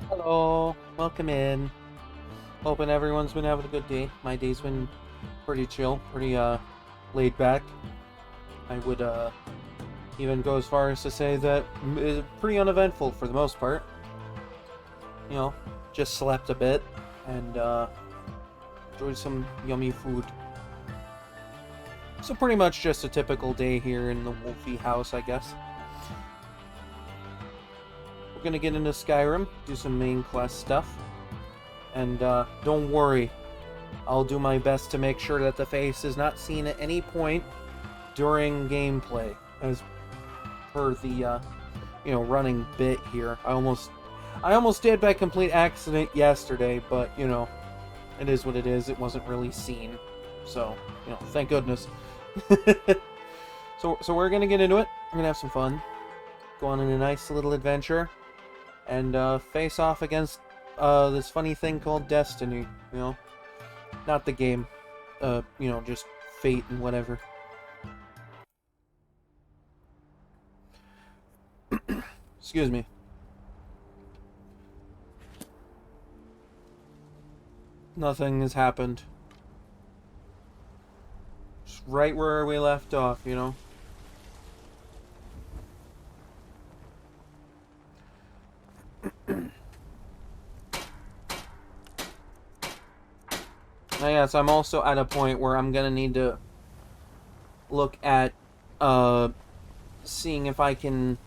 Hello, welcome in. Hoping everyone's been having a good day. My day's been pretty chill, pretty laid back. I would even go as far as to say that it's pretty uneventful for the most part. You know, just slept a bit and enjoyed some yummy food. So pretty much just a typical day here in the Wolfie house, I guess. We're gonna get into Skyrim, do some main quest stuff. And don't worry, I'll do my best to make sure that the face is not seen at any point during gameplay, as per the running bit here. I almost did by complete accident yesterday, but it is what it is. It wasn't really seen, so thank goodness. So we're gonna get into it. We're gonna have some fun, go on in a nice little adventure, and face off against this funny thing called Destiny, not the game, just fate and whatever. Excuse me. Nothing has happened. Just right where we left off. I guess I'm also at a point where I'm gonna need to look at seeing if I can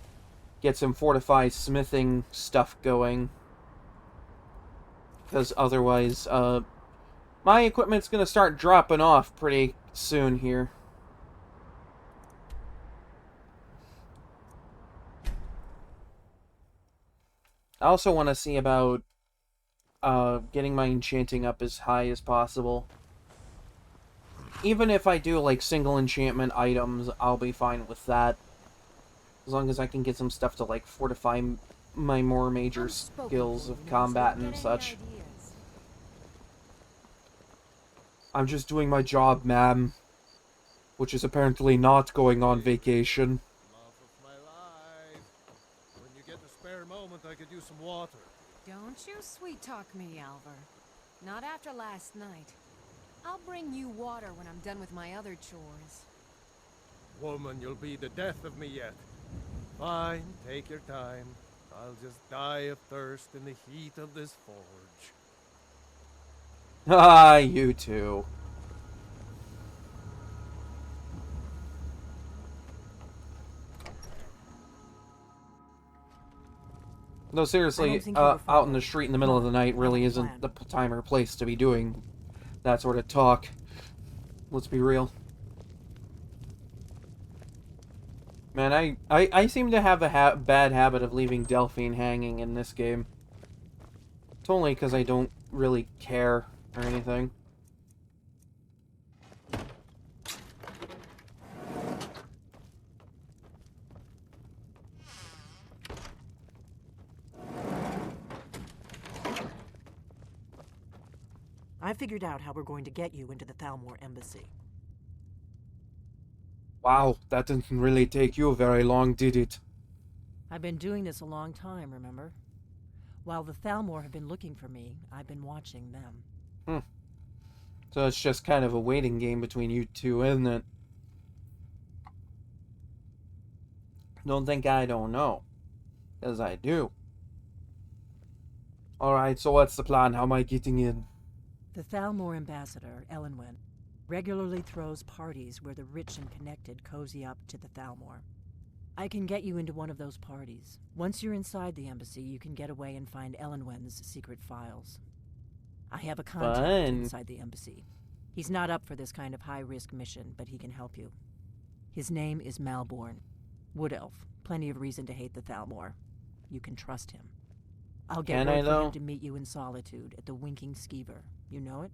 get some fortified smithing stuff going, because otherwise my equipment's gonna start dropping off pretty soon here. I also want to see about getting my enchanting up as high as possible. Even if I do like single enchantment items, I'll be fine with that. As long as I can get some stuff to like fortify my more major skills of combat and such. I'm just doing my job, ma'am. Which is apparently not going on vacation. Love of my life. When you get a spare moment, I could use some water. Don't you sweet-talk me, Alvar. Not after last night. I'll bring you water when I'm done with my other chores. Woman, you'll be the death of me yet. Fine, take your time. I'll just die of thirst in the heat of this forge. Ah, you too. No, seriously, out in the street in the middle of the night really isn't the time or place to be doing that sort of talk. Let's be real. Man, I seem to have a bad habit of leaving Delphine hanging in this game. It's only because I don't really care or anything. I figured out how we're going to get you into the Thalmor embassy. Wow, that didn't really take you very long, did it? I've been doing this a long time, remember? While the Thalmor have been looking for me, I've been watching them. So it's just kind of a waiting game between you two, isn't it? Don't think I don't know. Because I do. Alright, so what's the plan? How am I getting in? The Thalmor ambassador, Elenwen, regularly throws parties where the rich and connected cozy up to the Thalmor. I can get you into one of those parties. Once you're inside the embassy, you can get away and find Elenwen's secret files. I have a contact inside the embassy. He's not up for this kind of high-risk mission, but he can help you. His name is Malborn. Wood Elf. Plenty of reason to hate the Thalmor. You can trust him. I'll get word for him to meet you in Solitude at the Winking Skeever. You know it?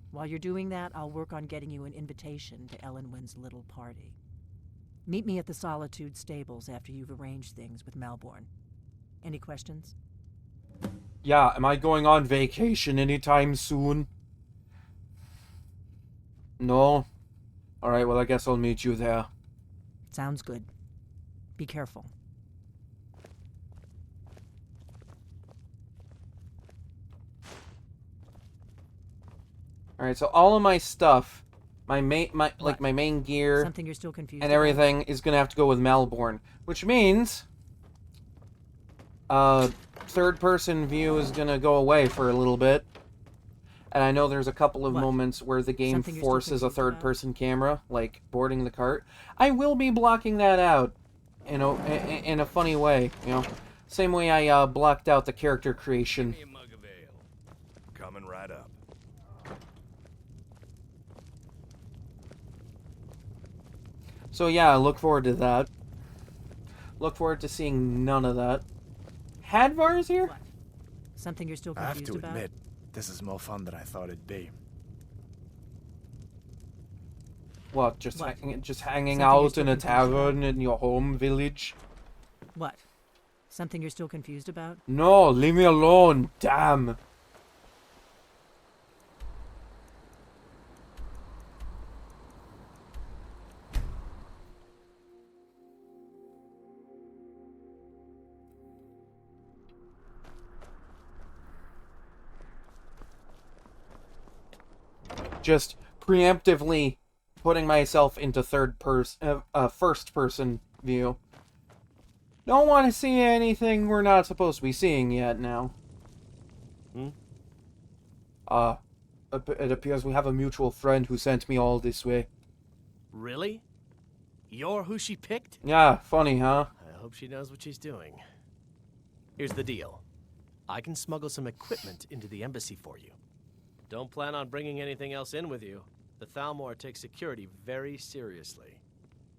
While you're doing that, I'll work on getting you an invitation to Elenwen's little party. Meet me at the Solitude stables after you've arranged things with Malborn. Any questions? Yeah, am I going on vacation anytime soon? No? Alright, well I guess I'll meet you there. Sounds good. Be careful. Alright, so all of my stuff, my main gear Something you're still confused and about? everything is gonna have to go with Malborn. Which means third-person view is gonna go away for a little bit. And I know there's a couple of What? moments where the game Something you're still forces a confused about? third-person camera, like boarding the cart. I will be blocking that out, in a funny way, you know. Same way I blocked out the character creation. Give me a mug of ale. Coming right up. So yeah, I look forward to that. Look forward to seeing none of that. Hadvar's here? What? Something you're still I have confused to about? admit, this is more fun than I thought it'd be. What, just What? hanging Something you're out still in a confused about? tavern in your home village? What? Something you're still confused about? No, leave me alone, damn. Just preemptively putting myself into first person view. Don't want to see anything we're not supposed to be seeing yet now. Hmm? It appears we have a mutual friend who sent me all this way. Really? You're who she picked? Yeah, funny, huh? I hope she knows what she's doing. Here's the deal. I can smuggle some equipment into the embassy for you. Don't plan on bringing anything else in with you. The Thalmor takes security very seriously.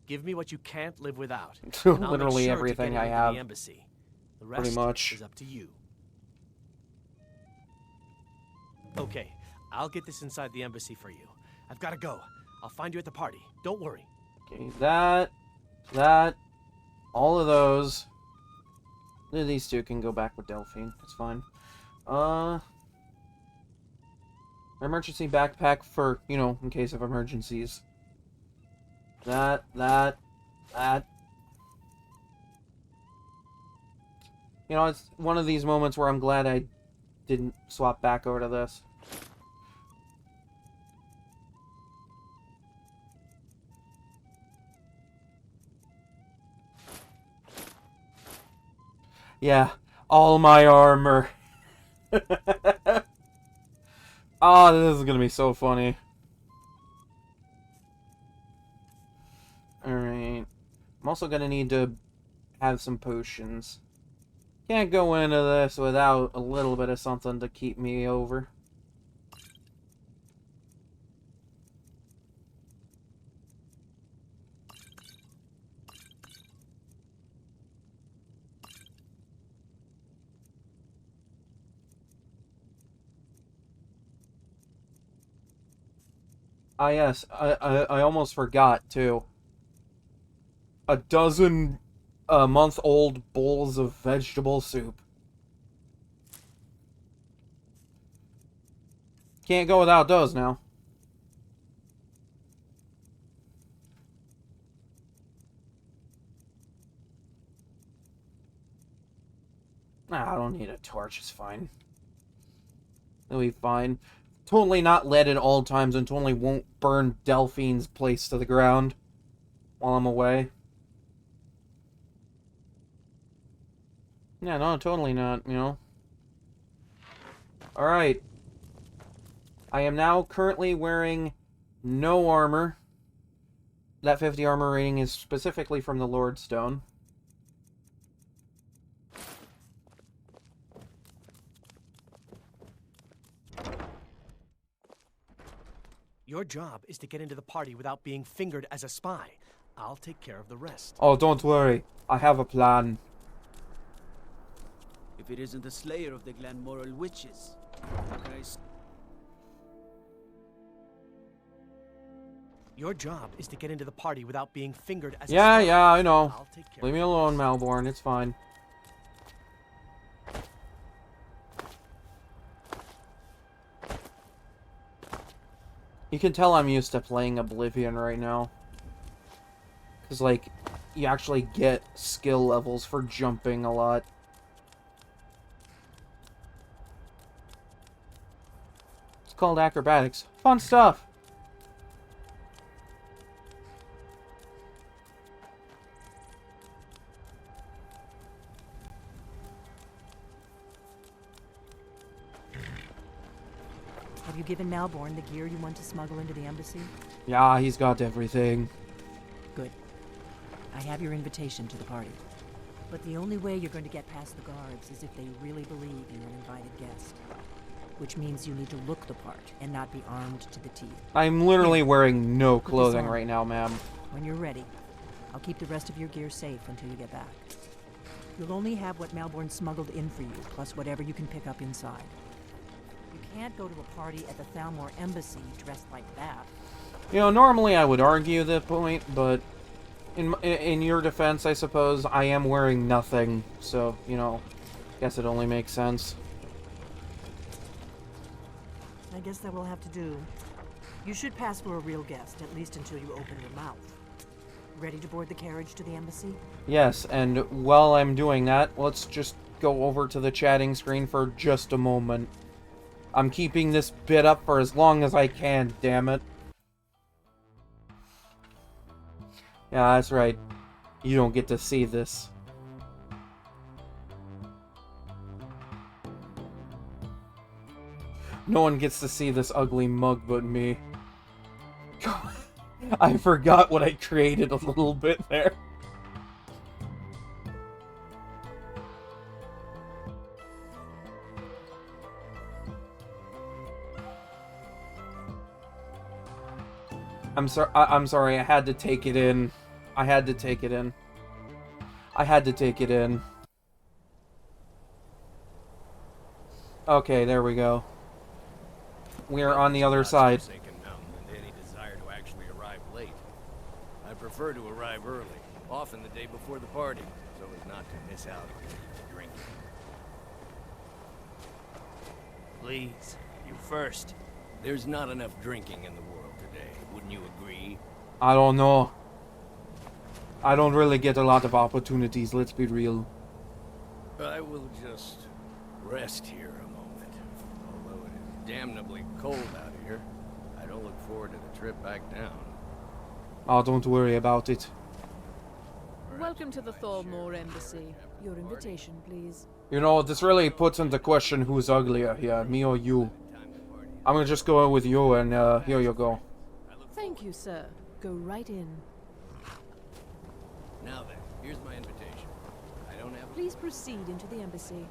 Give me what you can't live without. and I'll Literally make sure everything to get I it into have. The embassy. The Pretty rest much. is up to you. Okay, I'll get this inside the embassy for you. I've got to go. I'll find you at the party. Don't worry. Okay, that, all of those. These two can go back with Delphine. It's fine. Emergency backpack for, you know, in case of emergencies. That. You know, it's one of these moments where I'm glad I didn't swap back over to this. Yeah, all my armor. Oh, this is gonna be so funny. Alright. I'm also gonna need to have some potions. Can't go into this without a little bit of something to keep me over. Ah, yes, I almost forgot, too. A dozen month-old bowls of vegetable soup. Can't go without those now. Nah, I don't need a torch, it's fine. It'll be fine. Totally not lit at all times and totally won't burn Delphine's place to the ground while I'm away. Yeah, no, totally not, you know. Alright. I am now currently wearing no armor. That 50 armor rating is specifically from the Lordstone. Your job is to get into the party without being fingered as a spy. I'll take care of the rest. Oh, don't worry. I have a plan. If it isn't the slayer of the Glanmoral witches. Your job is to get into the party without being fingered as a Yeah, spy. yeah, I know. I'll take care Leave of me the alone, rest. Malborn. It's fine. You can tell I'm used to playing Oblivion right now. Because, like, you actually get skill levels for jumping a lot. It's called acrobatics. Fun stuff. Have you given Malborn the gear you want to smuggle into the embassy? Yeah, he's got everything. Good. I have your invitation to the party. But the only way you're going to get past the guards is if they really believe you're an invited guest. Which means you need to look the part and not be armed to the teeth. I'm literally wearing no Put this clothing on. right now, ma'am. When you're ready, I'll keep the rest of your gear safe until you get back. You'll only have what Malborn smuggled in for you, plus whatever you can pick up inside. You can't go to a party at the Thalmor embassy dressed like that. You know, normally I would argue that point, but in your defense, I suppose, I am wearing nothing, so, you know, guess it only makes sense. I guess that will have to do. You should pass for a real guest, at least until you open your mouth. Ready to board the carriage to the embassy? Yes, and while I'm doing that, let's just go over to the chatting screen for just a moment. I'm keeping this bit up for as long as I can, damn it. Yeah, that's right. You don't get to see this. No one gets to see this ugly mug but me. I forgot what I created a little bit there. I'm sorry, I had to take it in. I had to take it in. I had to take it in. Okay, there we go. We are on the other side. Forsaken mountain and any desire to actually arrive late. I prefer to arrive early, often the day before the party, so as not to miss out on the drinking. Please, you first. There's not enough drinking in the world today, wouldn't you agree? I don't know. I don't really get a lot of opportunities, let's be real. I will just rest here a moment. Although it is damnably cold out here, I don't look forward to the trip back down. Oh, don't worry about it. Welcome to the Thalmor Embassy. Your invitation, please. You know, this really puts into question who's uglier here, me or you. I'm gonna just go with you, and here you go. Thank you, sir. Go right in. Now then, here's my invitation. I don't have Please proceed into the embassy.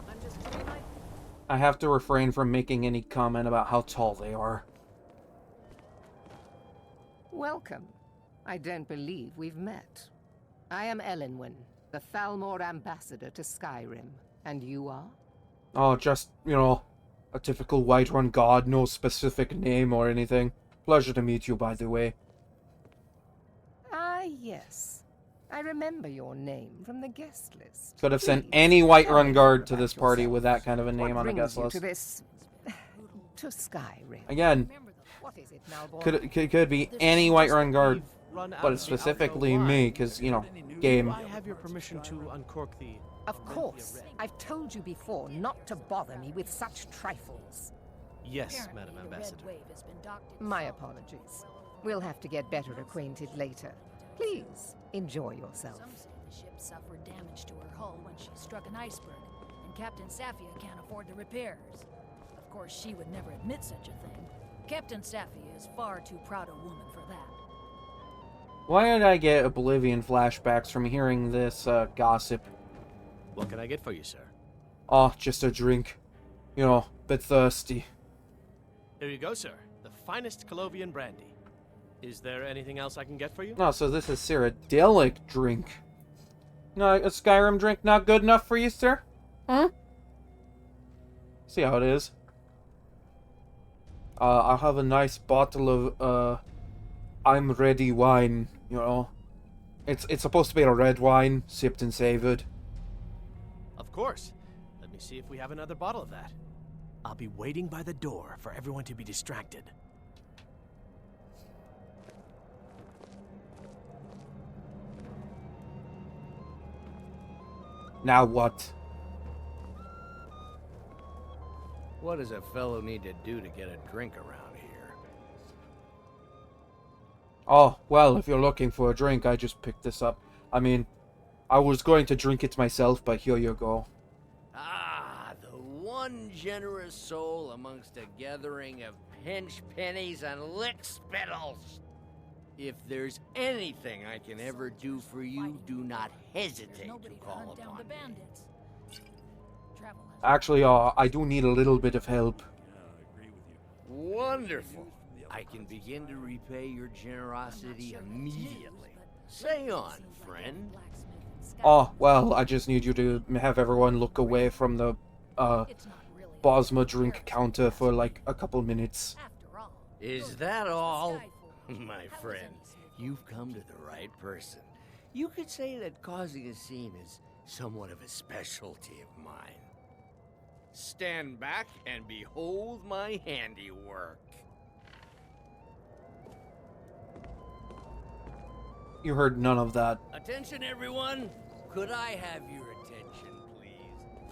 I'm just I have to refrain from making any comment about how tall they are. Welcome. I don't believe we've met. I am Elenwen, the Thalmor ambassador to Skyrim. And you are? Oh, just, you know, a typical Whiterun god, no specific name or anything. Pleasure to meet you, by the way. Ah, yes. I remember your name from the guest list. Could have sent Please, any tell Whiterun me guard more to about this party yourself. with that kind of a name What on a brings guest you list. to this... to Skyrim? Again, What is it, Malborn? could be any Whiterun guard, Run out but of it's the specifically outdoor me, wine. because, you know, game. I have your permission to uncork the... Of course. I've told you before not to bother me with such trifles. Yes, Madam Ambassador. My apologies. We'll have to get better acquainted later. Please, enjoy yourself. Some say the ship suffered damage to her hull when she struck an iceberg, and Captain Safia can't afford the repairs. Of course, she would never admit such a thing. Captain Safia is far too proud a woman for that. Why did I get Oblivion flashbacks from hearing this gossip? What can I get for you, sir? Oh, just a drink. You know, bit thirsty. Here you go, sir. The finest Colovian brandy. Is there anything else I can get for you? No, so this is Cyrodiilic drink. No, a Skyrim drink not good enough for you, sir? Hmm? See how it is. I'll have a nice bottle of, I'm ready wine, you know. It's supposed to be a red wine, sipped and savored. Of course. Let me see if we have another bottle of that. I'll be waiting by the door for everyone to be distracted. Now what? What does a fellow need to do to get a drink around here? Oh, well, if you're looking for a drink, I just picked this up. I mean, I was going to drink it myself, but here you go. Ah, the one generous soul amongst a gathering of pinch pennies and lick spittles. If there's anything I can ever do for you, do not hesitate to call upon me. Actually, I do need a little bit of help. Wonderful. I can begin to repay your generosity immediately. Say on, friend. Oh, well, I just need you to have everyone look away from the, Bosma drink counter for, like, a couple minutes. Is that all? My friend, you've come to the right person. You could say that causing a scene is somewhat of a specialty of mine. Stand back and behold my handiwork. You heard none of that. Attention, everyone! Could I have your attention, please?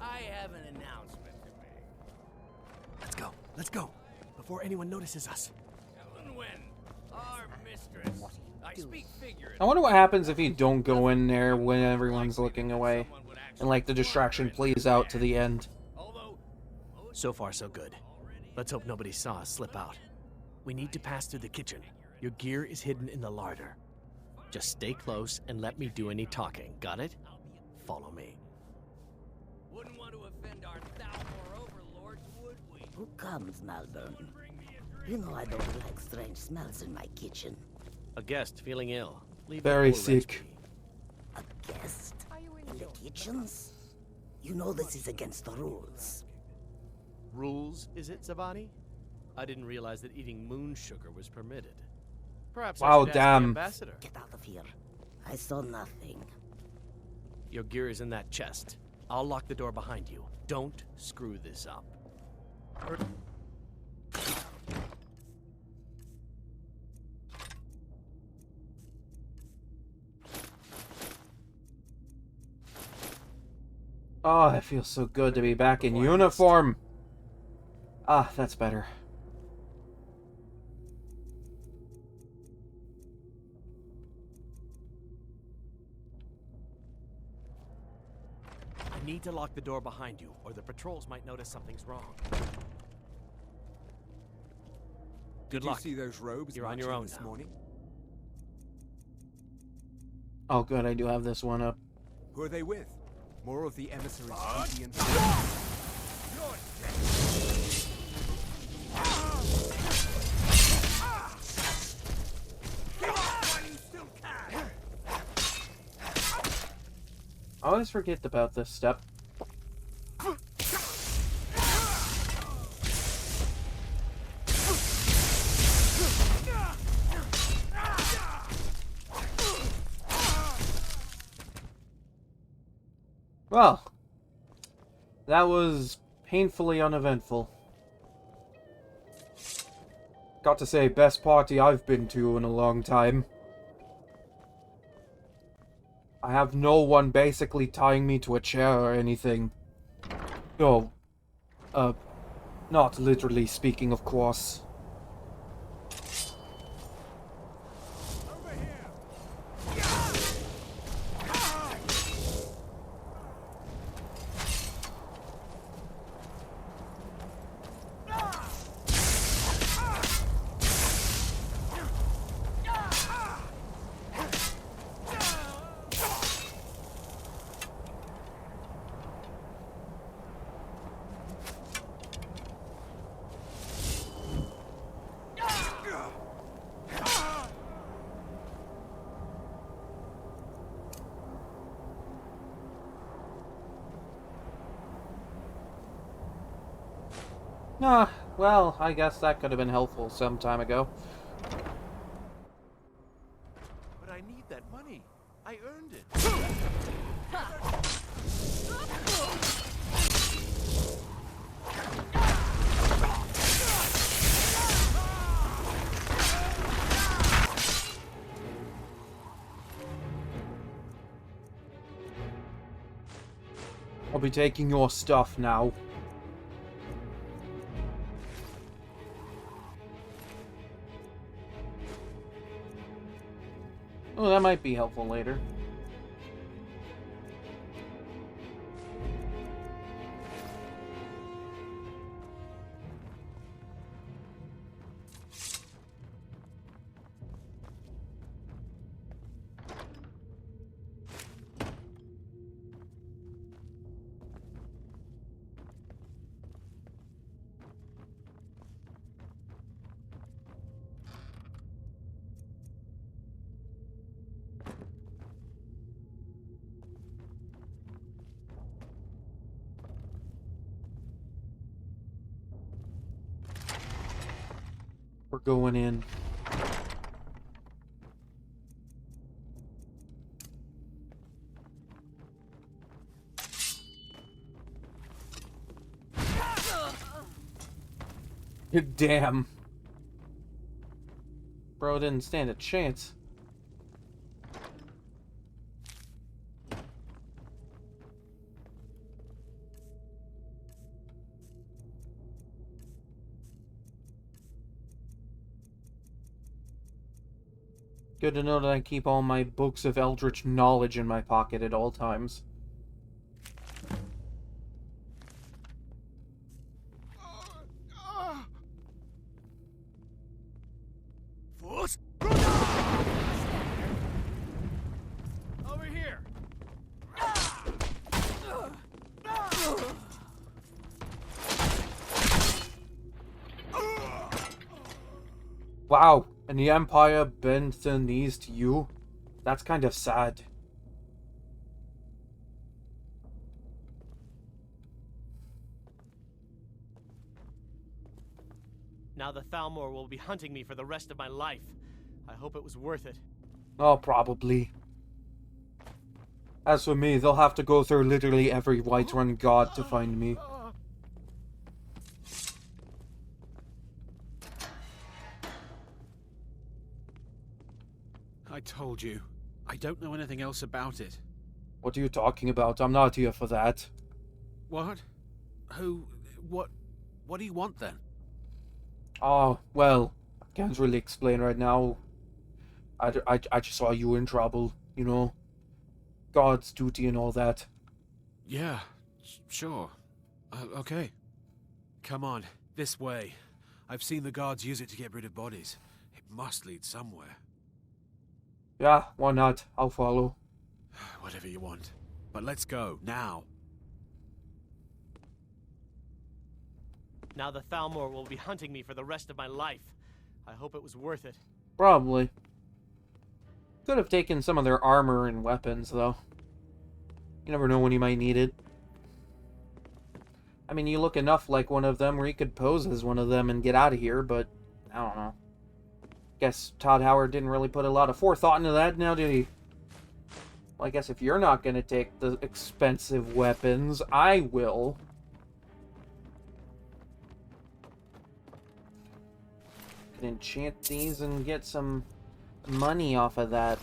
I have an announcement to make. Let's go, before anyone notices us. Elenwen, our mistress. I speak figuratively. I wonder what happens if you don't go in there when everyone's looking away. And, like, the distraction plays out to the end. So far, so good. Let's hope nobody saw us slip out. We need to pass through the kitchen. Your gear is hidden in the larder. Just stay close and let me do any talking. Got it? Follow me. Wouldn't want to offend our Thalmor overlords, would we? Who comes, Malvern? You know I don't like strange smells in my kitchen. A guest feeling ill. Leave Very the poor wretch sick. be. A guest? In the kitchens? You know this is against the rules. Rules, is it, Zavani? I didn't realize that eating moon sugar was permitted. Perhaps Wow, I should ask the damn. ambassador. Get out of here. I saw nothing. Your gear is in that chest. I'll lock the door behind you. Don't screw this up. Oh, it feels so good to be back in uniform. Ah, that's better. I need to lock the door behind you, or the patrols might notice something's wrong. Good luck. Did you see those robes You're on your own this now. morning? Oh, good, I do have this one up. Who are they with? More of the emissaries' booty and I always forget about this step. Well, that was painfully uneventful. Got to say, best party I've been to in a long time. I have no one basically tying me to a chair or anything. No. Not literally speaking, of course. Ah, well, I guess that could have been helpful some time ago. But I need that money. I earned it. I'll be taking your stuff now. Oh, that might be helpful later. We're going in. Damn. Bro didn't stand a chance. Good to know that I keep all my books of eldritch knowledge in my pocket at all times. Over here. Wow, and the Empire bends their knees to you? That's kind of sad. Now the Thalmor will be hunting me for the rest of my life. I hope it was worth it. Oh, probably. As for me, they'll have to go through literally every Whiterun god to find me. I told you. I don't know anything else about it. What are you talking about? I'm not here for that. What? Who? What do you want then? Oh, well, I can't really explain right now. I just saw you in trouble, you know. God's duty and all that. Yeah, sure. Okay. Come on, this way. I've seen the guards use it to get rid of bodies. It must lead somewhere. Yeah, why not? I'll follow. Whatever you want. But let's go, now. Now the Thalmor will be hunting me for the rest of my life. I hope it was worth it. Probably. Could have taken some of their armor and weapons, though. You never know when you might need it. I mean, you look enough like one of them where you could pose as one of them and get out of here, but I don't know. Guess Todd Howard didn't really put a lot of forethought into that, now did he? Well, I guess if you're not going to take the expensive weapons, I will. Could enchant these and get some money off of that.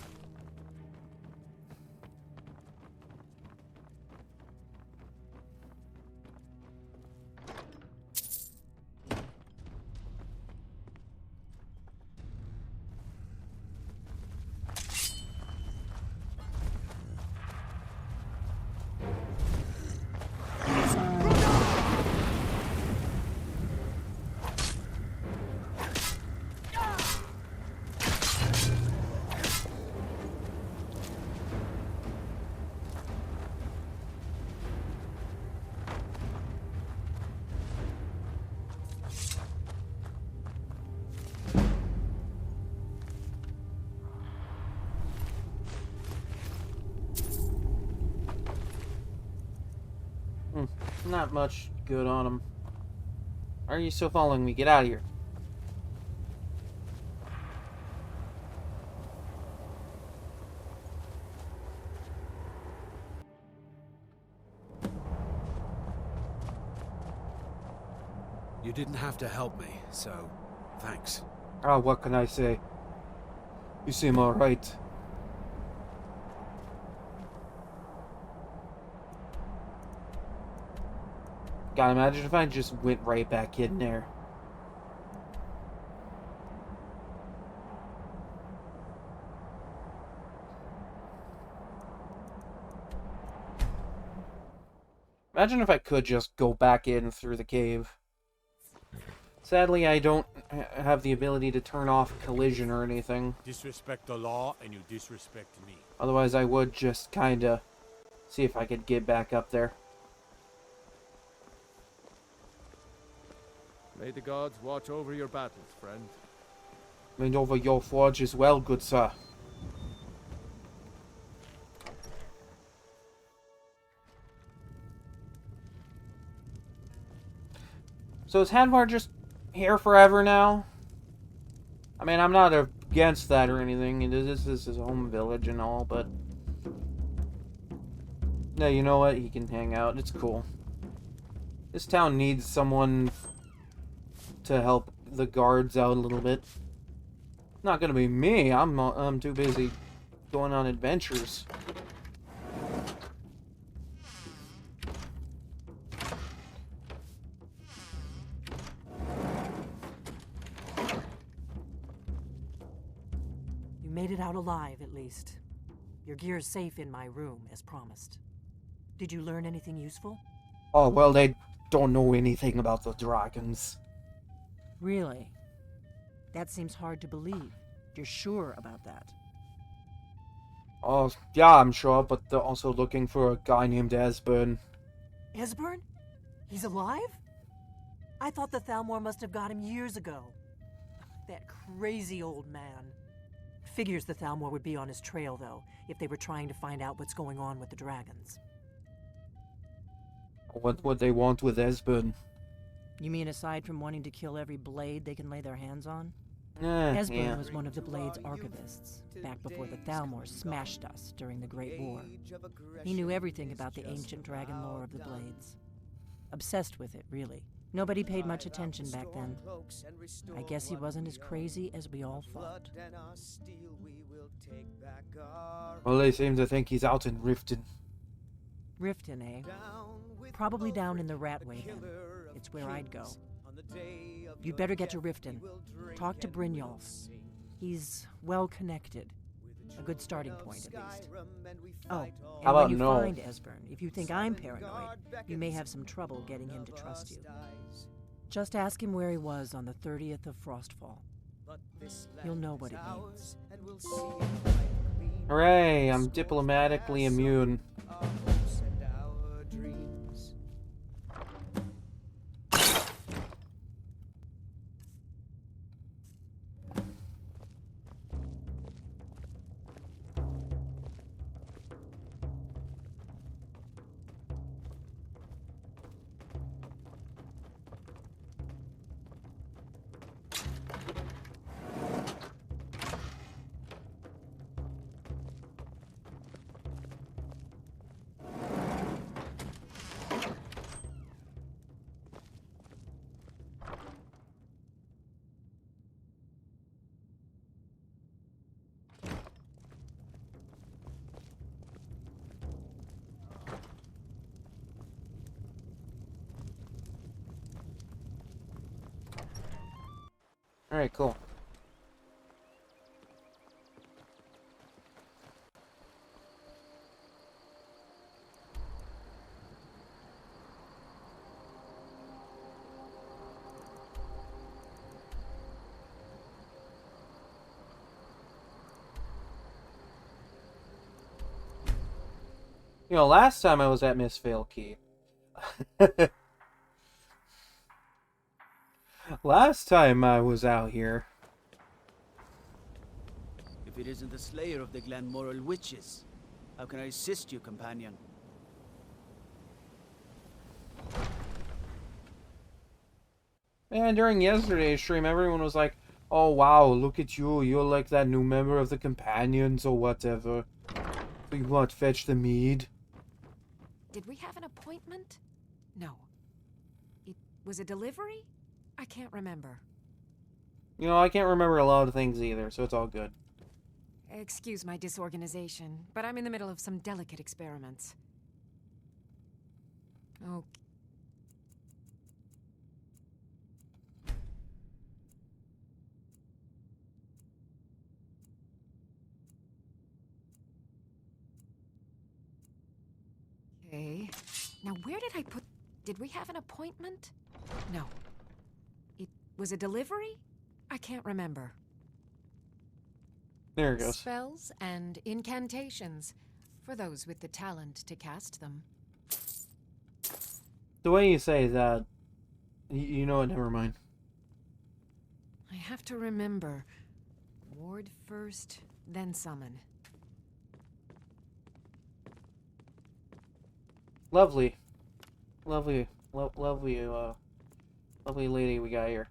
Not much good on him. Are you still following me? Get out of here. You didn't have to help me, so thanks. Oh, what can I say? You seem alright. God, imagine if I just went right back in there. Imagine if I could just go back in through the cave. Sadly, I don't have the ability to turn off collision or anything. Disrespect the law and you disrespect me. Otherwise, I would just kinda see if I could get back up there. May the gods watch over your battles, friend. And over your forge as well, good sir. So is Hadvar just here forever now? I mean, I'm not against that or anything. This is his home village and all, but... No, you know what? He can hang out. It's cool. This town needs someone to help the guards out a little bit. Not gonna be me. I'm too busy going on adventures. You made it out alive, at least. Your gear's safe in my room, as promised. Did you learn anything useful? Oh, well, they don't know anything about the dragons. Really? That seems hard to believe. You're sure about that? Oh, yeah, I'm sure, but they're also looking for a guy named Esbern. Esbern? He's alive? I thought the Thalmor must have got him years ago. That crazy old man. Figures the Thalmor would be on his trail, though, if they were trying to find out what's going on with the dragons. What would they want with Esbern? You mean aside from wanting to kill every blade they can lay their hands on? Yeah. Esbern was one of the Blade's archivists, back before the Thalmor smashed us during the Great War. He knew everything about the ancient dragon lore of the Blades. Obsessed with it, really. Nobody paid much attention back then. I guess he wasn't as crazy as we all thought. Well, they seem to think he's out in Riften. Riften, eh? Probably down in the Ratway, then. It's where I'd go. You'd better get to Riften. Talk to Brynjolf. He's well-connected. A good starting point, at least. Oh, and how about when you no? find Esbern, if you think I'm paranoid, you may have some trouble getting him to trust you. Just ask him where he was on the 30th of Frostfall. You'll know what it means. Hooray, I'm diplomatically immune. Alright, cool. You know, last time I was at Mistveil Keep. Last time I was out here. If it isn't the slayer of the Glenmoral witches, how can I assist you, companion? Man, during yesterday's stream, everyone was like, oh wow, look at you, you're like that new member of the Companions or whatever. So you want to fetch the mead? Did we have an appointment? No. It was a delivery? I can't remember. You know, I can't remember a lot of things either, so it's all good. Excuse my disorganization, but I'm in the middle of some delicate experiments. Okay. Now, where did I put... Did we have an appointment? No. It was a delivery? I can't remember. There it goes. Spells and incantations, for those with the talent to cast them. The way you say that, you know what, never mind. I have to remember. Ward first, then summon. Lovely. Lovely lady we got here.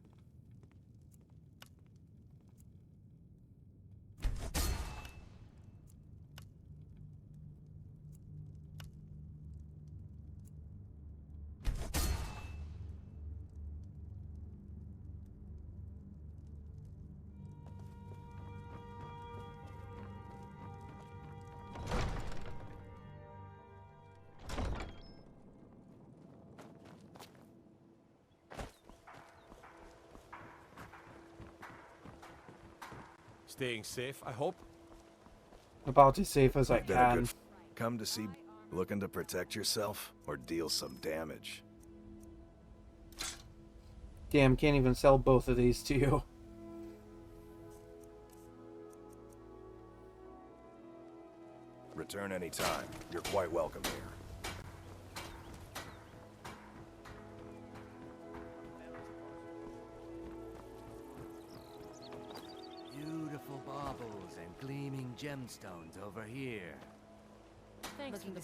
Staying safe, I hope? About as safe as I Been a can. good come to see, looking to protect yourself or deal some damage. Damn, can't even sell both of these to you. Return anytime. You're quite welcome here. Beautiful baubles and gleaming gemstones over here. Thanks for the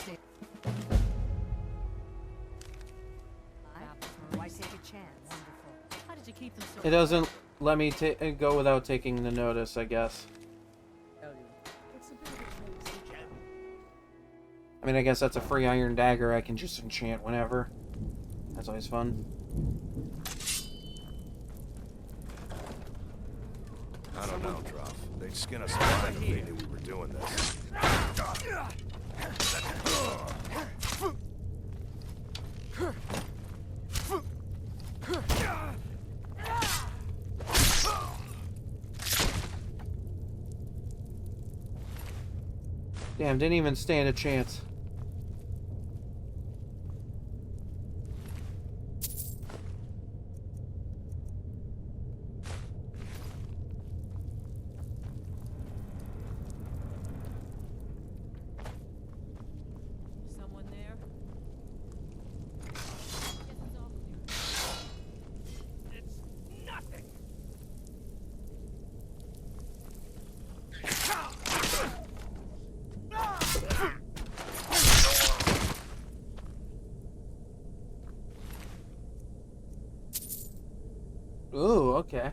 Why take a chance? Wonderful. How did you keep them so... It doesn't let me go without taking the notice, I guess. I mean, I guess that's a free iron dagger I can just enchant whenever. That's always fun. I don't know, Druff. They'd skin us alive if they knew we were doing this. Damn, didn't even stand a chance. Someone there? It's nothing. Ooh, okay.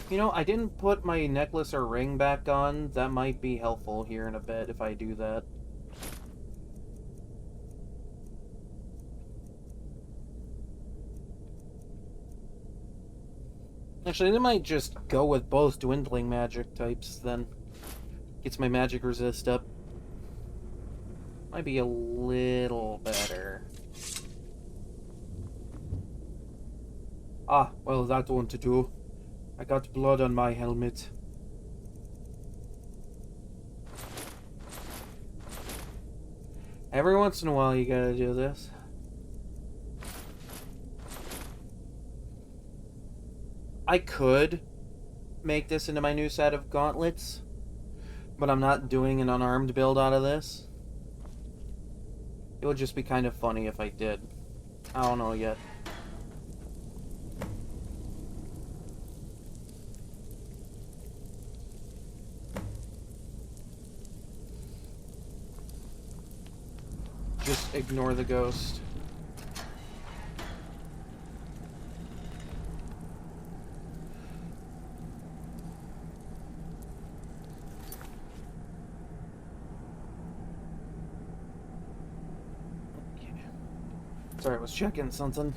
You know, I didn't put my necklace or ring back on. That might be helpful here in a bit if I do that. Actually, they might just go with both dwindling magic types, then. Gets my magic resist up. Might be a little better. Ah, well, that won't do. I got blood on my helmet. Every once in a while you gotta do this. I could make this into my new set of gauntlets, but I'm not doing an unarmed build out of this. It would just be kind of funny if I did. I don't know yet. Just ignore the ghost. Okay. Sorry, I was checking something.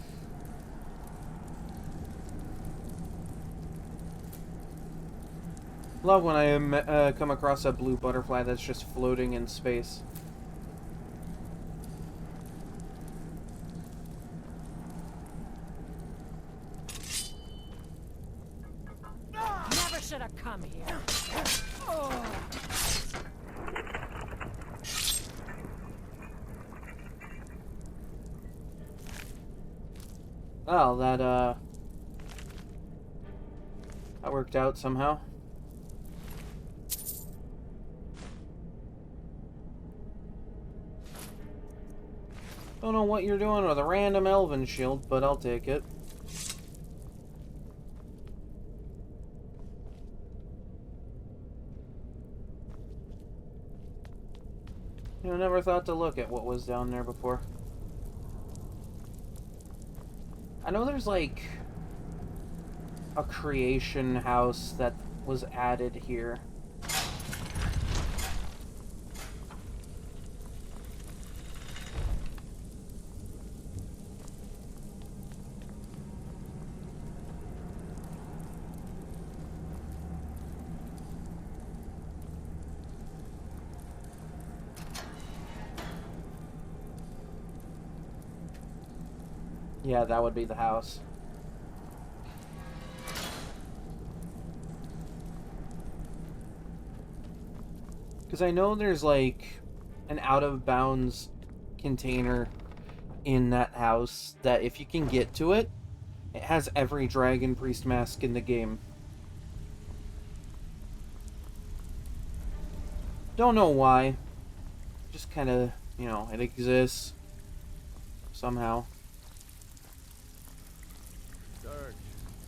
Love when I come across a blue butterfly that's just floating in space. Never should have come here. Oh. Well, that worked out somehow. Don't know what you're doing with a random elven shield, but I'll take it. You know, never thought to look at what was down there before. I know there's like a creation house that was added here. Yeah, that would be the house. Because I know there's like an out-of-bounds container in that house that if you can get to it, it has every dragon priest mask in the game. Don't know why. Just kind of, you know, it exists somehow. Serge,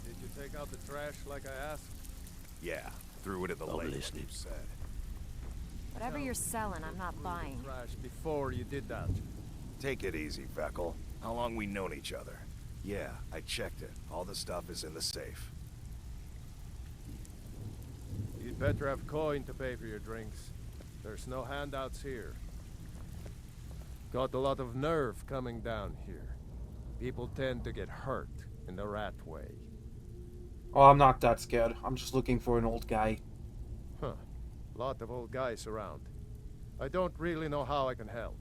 did you take out the trash like I asked? Yeah, threw it in the lake. Listening. Said. Whatever you're selling, I'm not buying. Trash before you did that. Take it easy, Vekel. How long we known each other? Yeah, I checked it. All the stuff is in the safe. You'd better have coin to pay for your drinks. There's no handouts here. Got a lot of nerve coming down here. People tend to get hurt in the rat way. Oh, I'm not that scared. I'm just looking for an old guy. Huh. Lot of old guys around. I don't really know how I can help.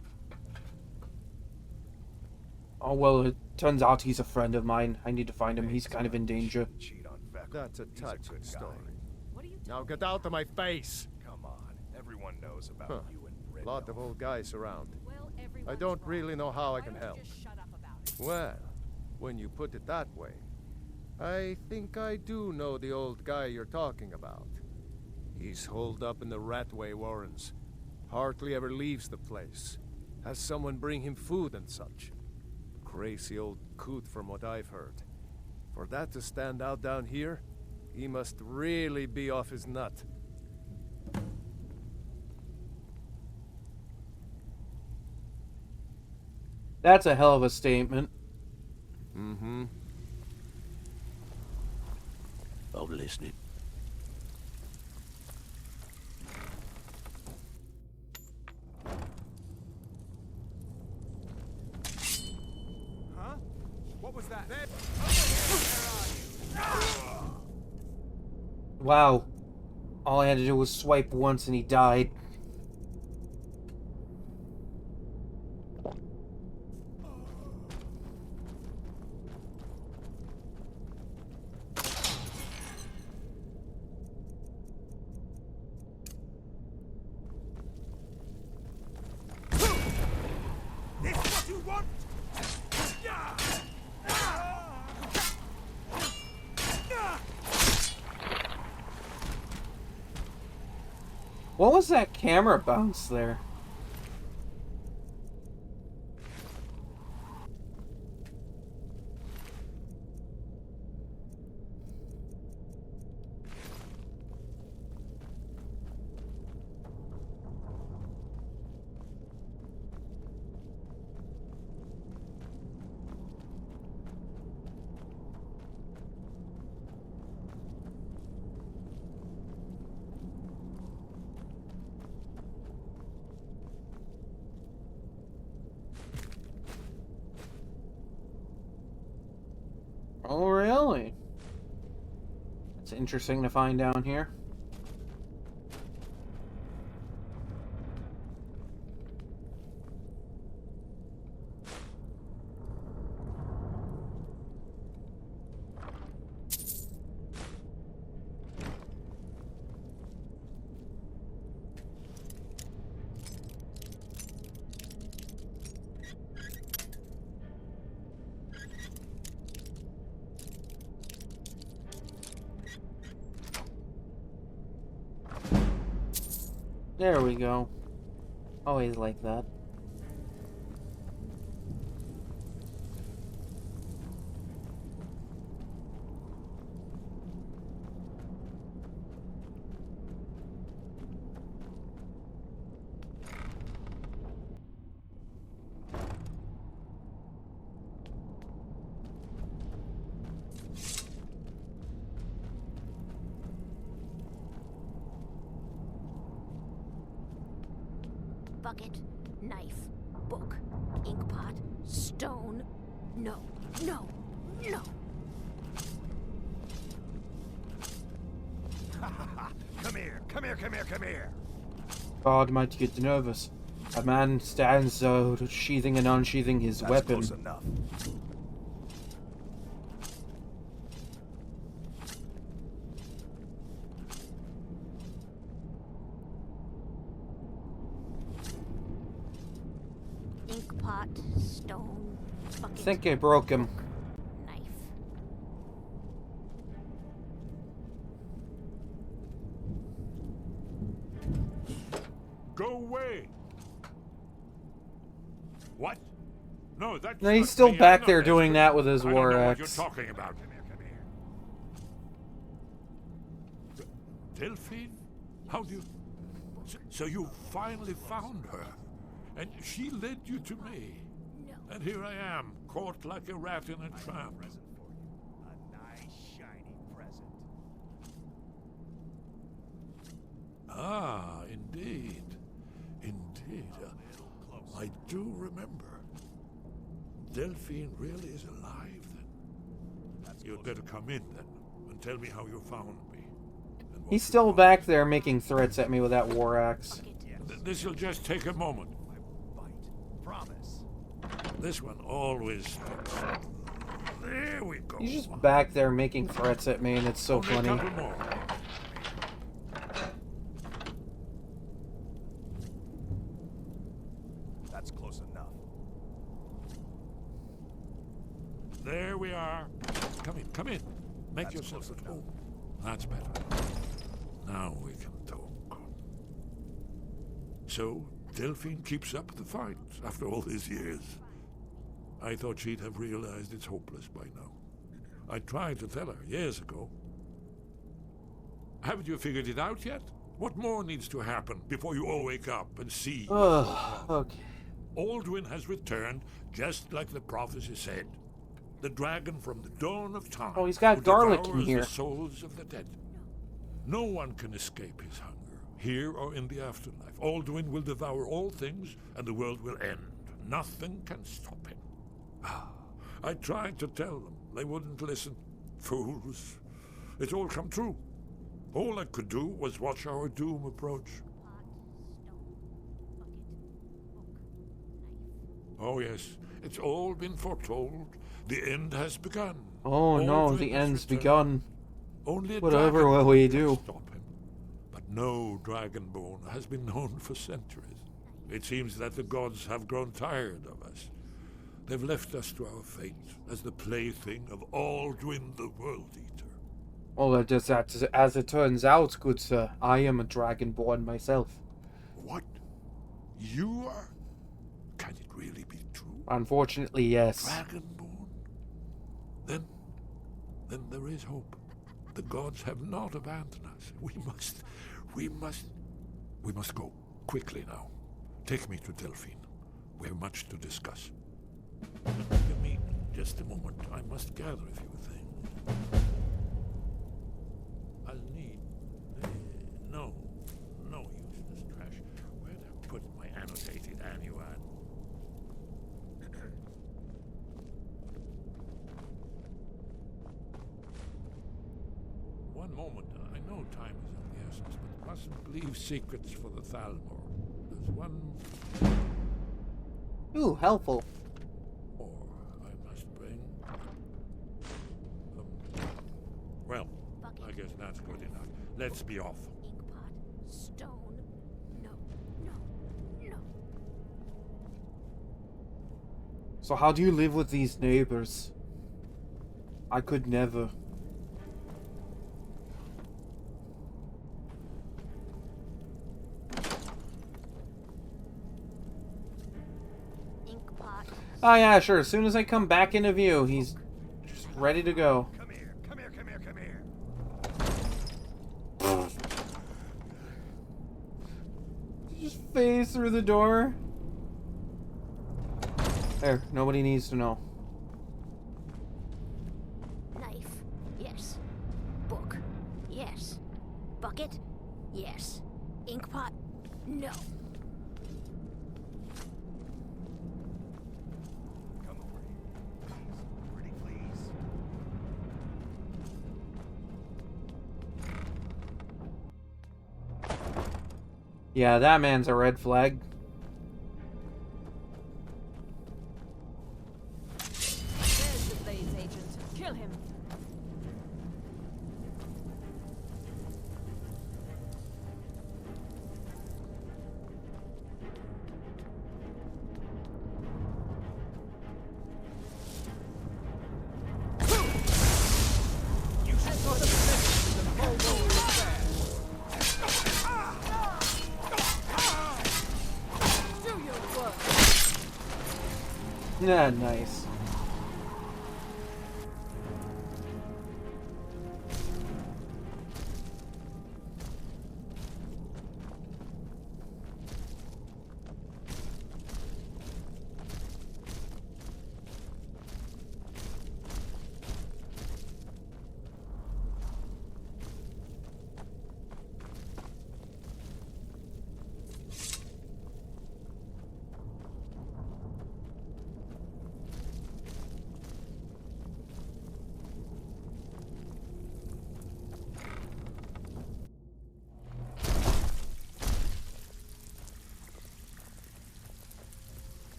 Oh, well, it turns out he's a friend of mine. I need to find him. He's kind of in danger. That's a touching story. Now get out of my face! Come on, everyone knows about you and Bryn. Lot of old guys around. I don't really know how I can help. Well, when you put it that way, I think I do know the old guy you're talking about. He's holed up in the Ratway Warrens. Hardly ever leaves the place. Has someone bring him food and such. Crazy old coot from what I've heard. For that to stand out down here, he must really be off his nut. That's a hell of a statement. Mm-hmm. I'm listening. Huh? What was that? Wow. All I had to do was swipe once and he died. This what you want? What was that camera bounce there? Oh, really? It's interesting to find down here. There we go. Always like that. Bucket, knife, book, inkpot, stone. No, no, no. Come here, come here, come here, come here. God might get nervous. A man stands sheathing and unsheathing his weapon. Close enough. Inkpot, stone, bucket. I think I broke him. Knife. Go away! What? No, that's No, he's not still me. back I'm there not doing desperate. that with his I don't war know what axe. you're talking about. Delphine? How do you... So you finally found her, and she led you to me. No. And here I am, caught like a rat in a trap. A nice, shiny present. Ah, indeed. Indeed. I do remember. Delphine really is alive, then? You'd better come in, then, and tell me how you found me. He's still back there making threats at me with that war axe. This'll just take a moment. Promise. This one always sticks. There we go. He's just back there making threats at me, and it's so Only a funny. couple more. That's close enough. There we are. Come in, come in. Make That's yourself close at enough. home. That's better. Now we can talk. So, Delphine keeps up the fight after all these years. I thought she'd have realized it's hopeless by now. I tried to tell her years ago. Haven't you figured it out yet? What more needs to happen before you all wake up and see? Ugh, okay. Alduin has returned, just like the prophecy said. The dragon from the dawn of time. Oh, he's got who garlic in devours here. the souls of the dead. No one can escape his hunger, here or in the afterlife. Alduin will devour all things, and the world will end. Nothing can stop him. I tried to tell them. They wouldn't listen. Fools. It's all come true. All I could do was watch our doom approach. Oh yes, it's all been foretold. The end has begun. Oh no, Alduin the has end's returned. begun. Only a Whatever dragon will we can do? stop him. But no dragonborn has been known for centuries. It seems that the gods have grown tired of us. They've left us to our fate as the plaything of Alduin the World Eater. Well, as it turns out, good sir, I am a dragonborn myself. What? You are? Can it really be true? Unfortunately, yes. Dragonborn? Then there is hope. The gods have not abandoned us. We must go quickly now. Take me to Delphine. We have much to discuss. Give me just a moment. I must gather a few things. I'll need... no useless trash. Where did I put my annotated annuad? One moment. I know time is of the essence, but mustn't leave secrets for the Thalmor. There's one Ooh, helpful. more I must bring. Well, I guess that's good enough. Let's be off. Inkpot, stone. No, no, no. So how do you live with these neighbors? I could never. Oh yeah, sure. As soon as I come back into view, he's just ready to go. Come here, come here, come here, come here. Just phase through the door. There, nobody needs to know. Knife. Yes. Book. Yes. Bucket. Yes. Inkpot. No. Come over here. Please, pretty please. Yeah, that man's a red flag. There's the Blades agent. Kill him. Nah, nice.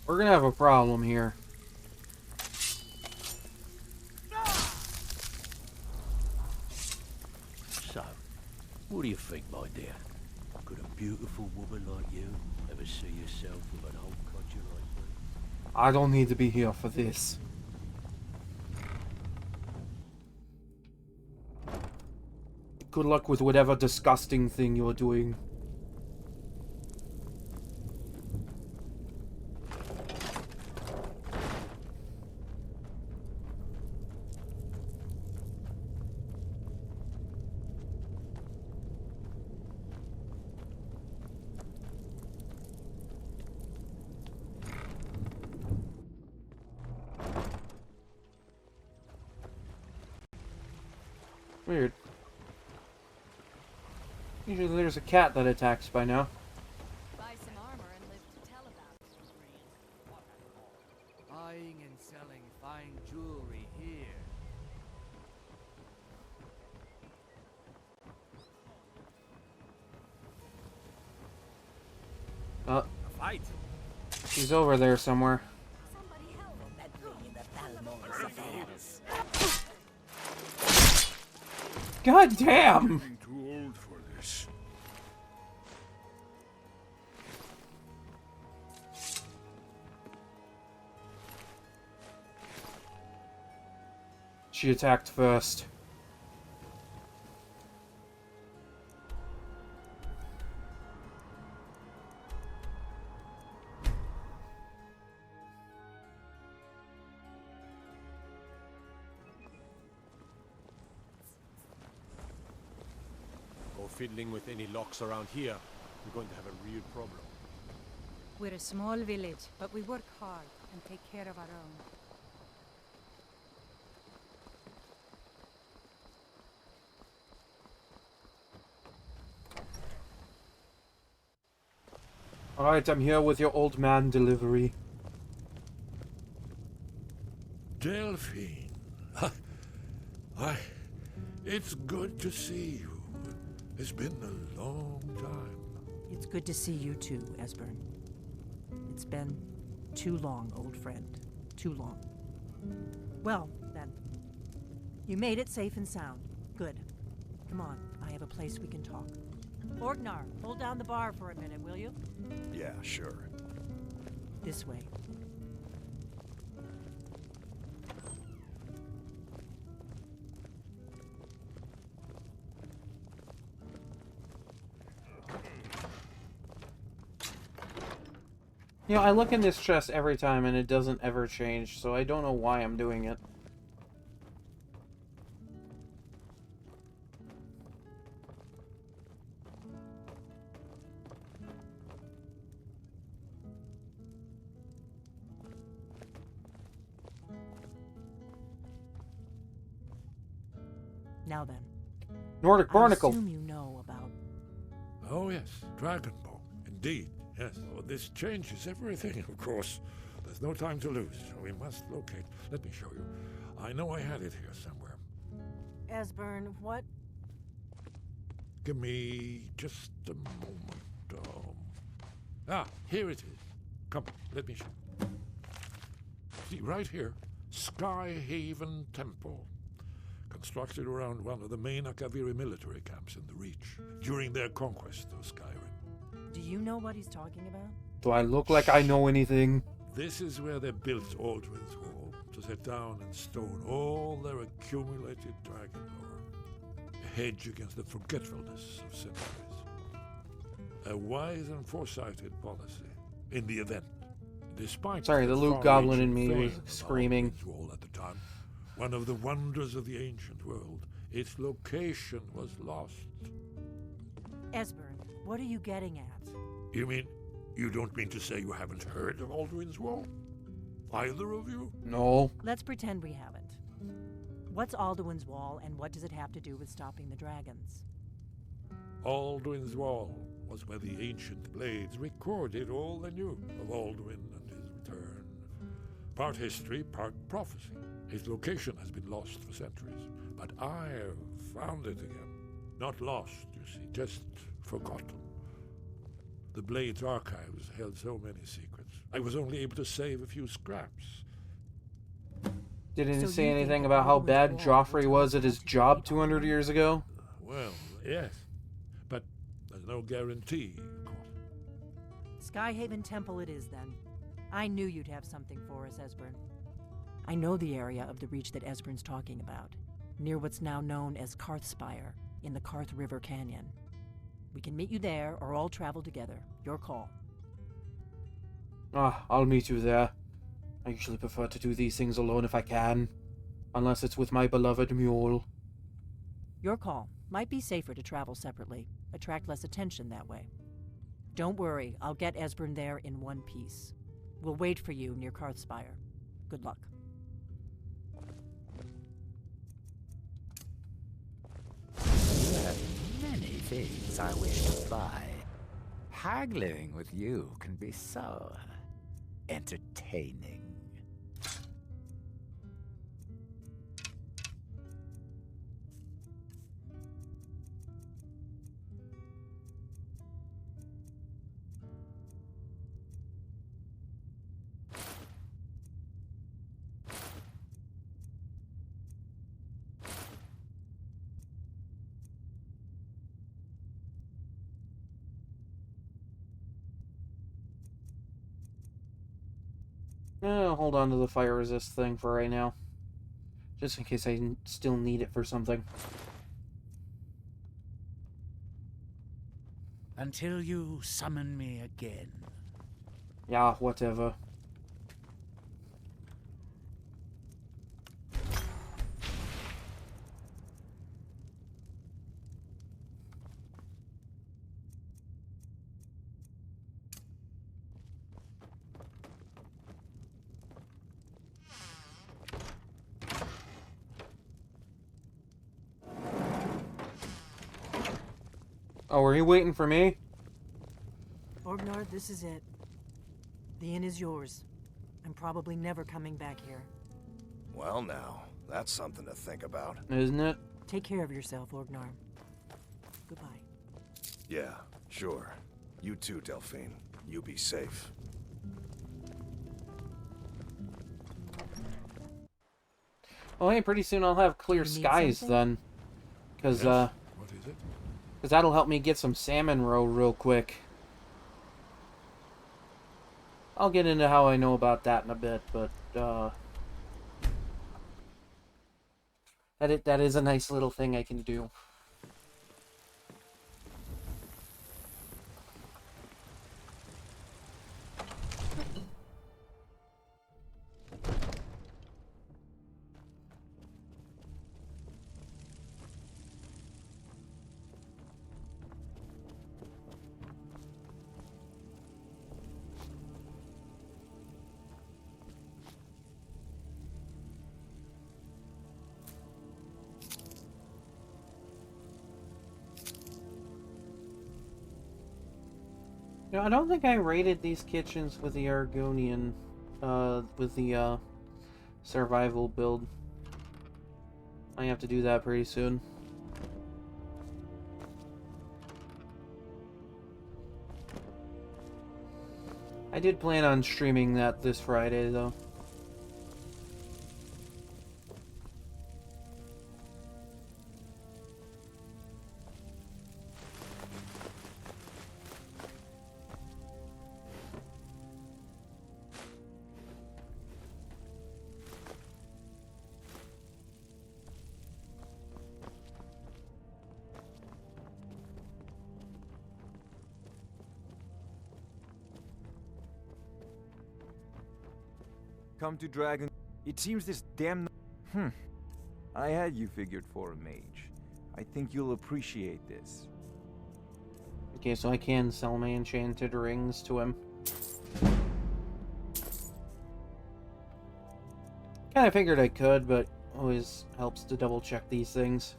We're gonna have a problem here. So, what do you think, my dear? Could a beautiful woman like you ever see yourself with an old codger like me? I don't need to be here for this. Good luck with whatever disgusting thing you're doing. Weird. Usually there's a cat that attacks by now. Buy some armor and live to tell about it. Buying and selling fine jewelry here. Oh, A fight? she's over there somewhere. God damn! I'm too old for this. She attacked first. Go fiddling with any locks around here. We're going to have a real problem. We're a small village, but we work hard and take care of our own. Alright, I'm here with your old man delivery. Delphine. It's good to see you. It's been a long time. It's good to see you too, Esbern. It's been too long, old friend. Too long. Well, then. You made it safe and sound. Good. Come on, I have a place we can talk. Orgnar, hold down the bar for a minute, will you? Yeah, sure. This way. You know, I look in this chest every time and it doesn't ever change, so I don't know why I'm doing it. Now then. Nordic Barnacle. I assume you know about... Oh yes, Dragonbone. Indeed, yes. Oh, this changes everything, of course. There's no time to lose. We must locate. Let me show you. I know I had it here somewhere. Esbern, what? Give me just a moment. Here it is. Come, let me show you. See, right here, Skyhaven Temple. Constructed around one of the main Akaviri military camps in the Reach during their conquest of Skyrim. Do you know what he's talking about? Do I look like I know anything? This is where they built Aldrin's Wall, to set down in stone all their accumulated dragon lore. A hedge against the forgetfulness of centuries. A wise and foresighted policy in the event. Despite Sorry, the Luke Goblin in me was screaming. Wall at the time, one of the wonders of the ancient world, its location was lost. Esbern, what are you getting at? You mean, you don't mean to say you haven't heard of Aldrin's Wall? Either of you? No. Let's pretend we haven't. What's Alduin's Wall, and what does it have to do with stopping the dragons? Aldrin's Wall was where the ancient blades recorded all they knew of Alduin and his return. Part history, part prophecy. His location has been lost for centuries, but I have found it again. Not lost, you see, just forgotten. The Blade's archives held so many secrets. I was only able to save a few scraps. Didn't say anything about how bad Joffrey was at his job 200 years ago? Well, yes, but there's no guarantee, of course. Skyhaven Temple it is, then. I knew you'd have something for us, Esbern. I know the area of the Reach that Esbern's talking about, near what's now known as Karthspire, in the Karth River Canyon. We can meet you there, or all travel together. Your call. I'll meet you there. I usually prefer to do these things alone if I can. Unless it's with my beloved mule. Your call. Might be safer to travel separately. Attract less attention that way. Don't worry, I'll get Esbern there in one piece. We'll wait for you near Karthspire. Good luck. You have many things I wish to buy. Haggling with you can be so entertaining. I'll hold on to the fire resist thing for right now. Just in case I still need it for something. Until you summon me again. Yeah, whatever. Oh, are you waiting for me? Orgnar, this is it. The inn is yours. I'm probably never coming back here. Well now, that's something to think about. Isn't it? Take care of yourself, Orgnar. Goodbye. Yeah, sure. You too, Delphine. You be safe. Well, hey, pretty soon I'll have clear skies something? then. Because, What is it? Because that'll help me get some salmon roe real quick. I'll get into how I know about that in a bit, but, that is a nice little thing I can do. No, I don't think I raided these kitchens with the Argonian, with the, survival build. I have to do that pretty soon. I did plan on streaming that this Friday, though. Come to Dragon. It seems this damn. I had you figured for a mage. I think you'll appreciate this. Okay, so I can sell my enchanted rings to him. Kinda figured I could, but always helps to double check these things.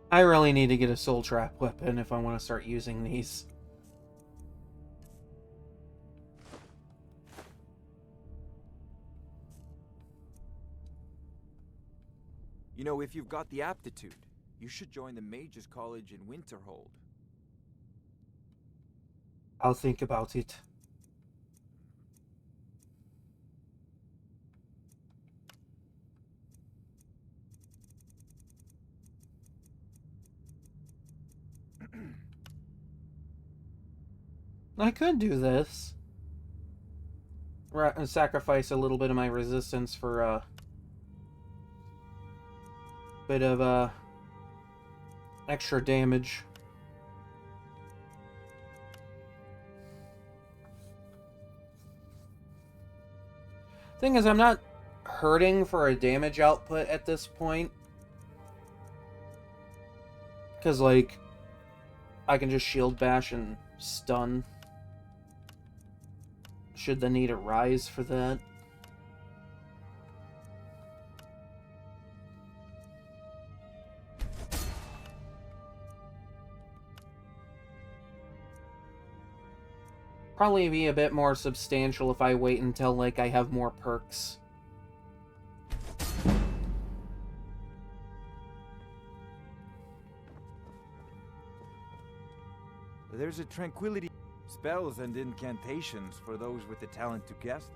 I really need to get a soul trap weapon if I want to start using these. You know, if you've got the aptitude, you should join the Mages College in Winterhold. I'll think about it. I could do this. Sacrifice a little bit of my resistance for a bit of extra damage. Thing is, I'm not hurting for a damage output at this point. Because, like, I can just shield bash and stun. Should the need arise for that. Probably be a bit more substantial if I wait until, like, I have more perks. There's a tranquility spells and incantations for those with the talent to cast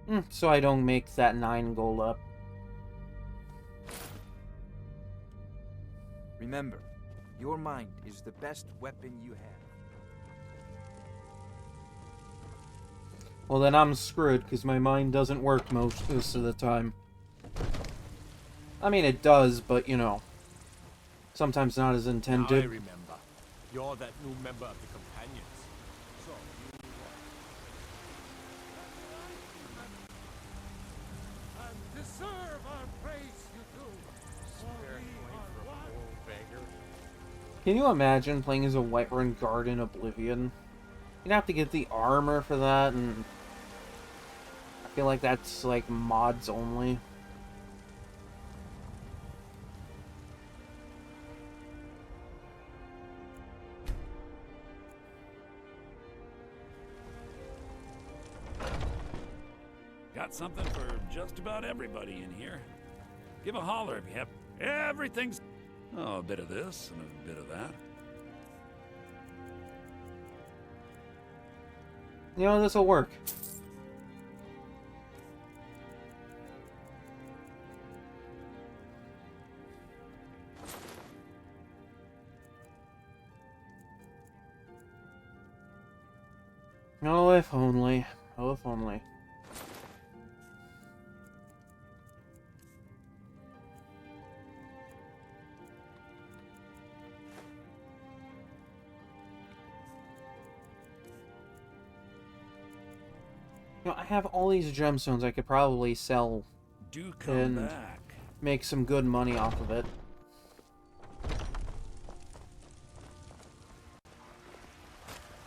them. So I don't make that 9 gold up. Remember, your mind is the best weapon you have. Well, then I'm screwed, because my mind doesn't work most of the time. I mean, it does, but, you know, sometimes not as intended. I remember. You're that new member of the Companions. So and deserve our praise you do. For we are one. Can you imagine playing as a Whiterun guard in Oblivion? You'd have to get the armor for that, and I feel like that's, like, mods only. Got something for just about everybody in here. Give a holler if you have. Everything's... Oh, a bit of this and a bit of that. You know, this'll work. Oh, if only. Oh, if only. You know, I have all these gemstones I could probably sell Do come and back. make some good money off of it.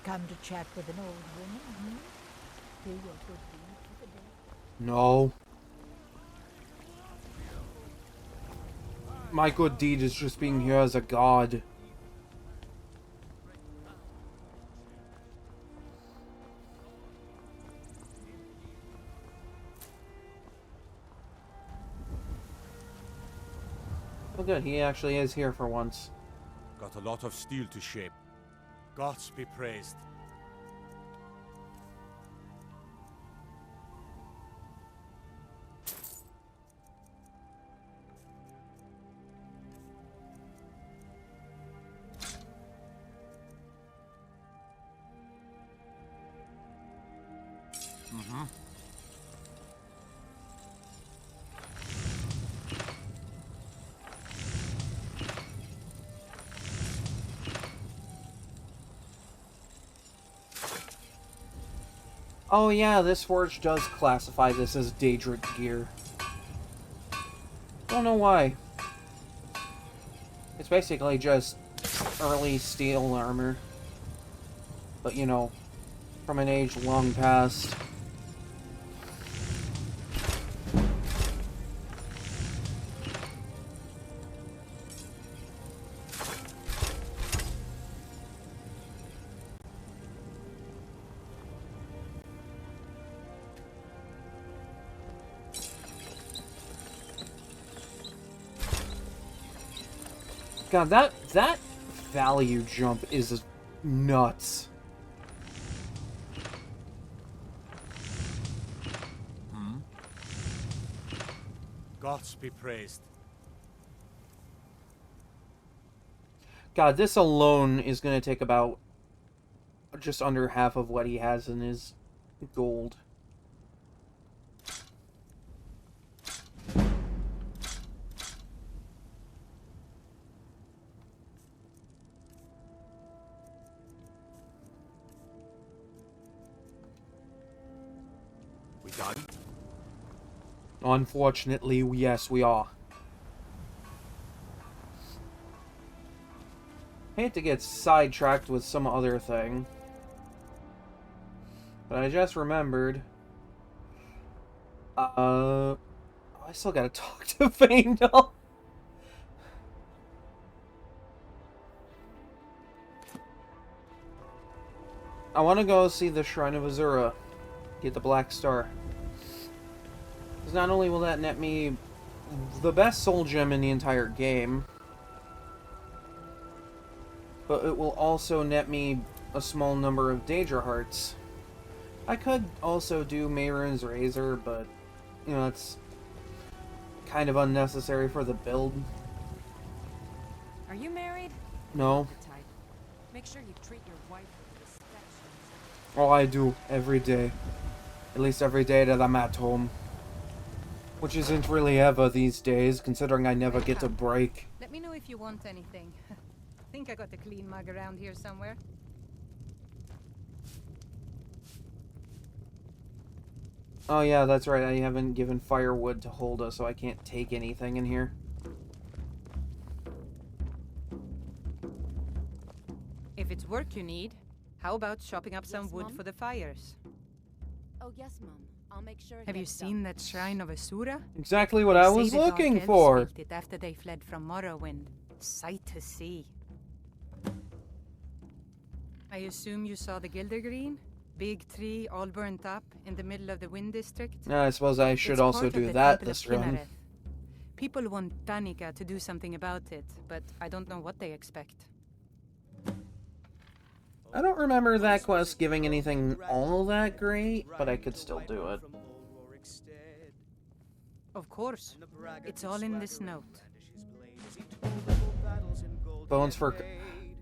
Come to chat with an old woman, hmm? Do your good deed for the day. No. My good deed is just being here as a god. Oh good, he actually is here for once. Got a lot of steel to shape. Gods be praised. Mm-hmm. Oh yeah, this forge does classify this as Daedric gear. Don't know why. It's basically just early steel armor. But you know, from an age long past. God, that value jump is nuts. Hmm? Gods be praised. God, this alone is going to take about just under half of what he has in his gold. We done? Unfortunately, yes, we are. I hate to get sidetracked with some other thing. But I just remembered. I still gotta talk to Faendal. I want to go see the Shrine of Azura. Get the Black Star. Because not only will that net me the best soul gem in the entire game, but it will also net me a small number of Daedra hearts. I could also do Mehrunes Razor, but, you know, it's kind of unnecessary for the build. Are you married? No. The type. Make sure you treat your wife with respect. Oh, I do. Every day. At least every day that I'm at home. Which isn't really ever these days, considering I never get a break. Let me know if you want anything. Think I got a clean mug around here somewhere. Oh yeah, that's right. I haven't given firewood to Holda, so I can't take anything in here. If it's work you need, how about chopping up some Yes, wood Mom? for the fires? Oh yes, Mom. I'll make sure. it Have you gets seen done. that shrine of Asura? Exactly what They I say was the dark looking elves for. built it after they fled from Morrowind. Sight to see. I assume you saw the Gildergreen? Big tree, all burnt up, in the middle of the Wind District? I suppose I should It's also part of do the that Temple this of run. Kinnereth. People want Danica to do something about it, but I don't know what they expect. I don't remember that quest giving anything all that great, but I could still do it. Of course. It's all in this note. Bones for...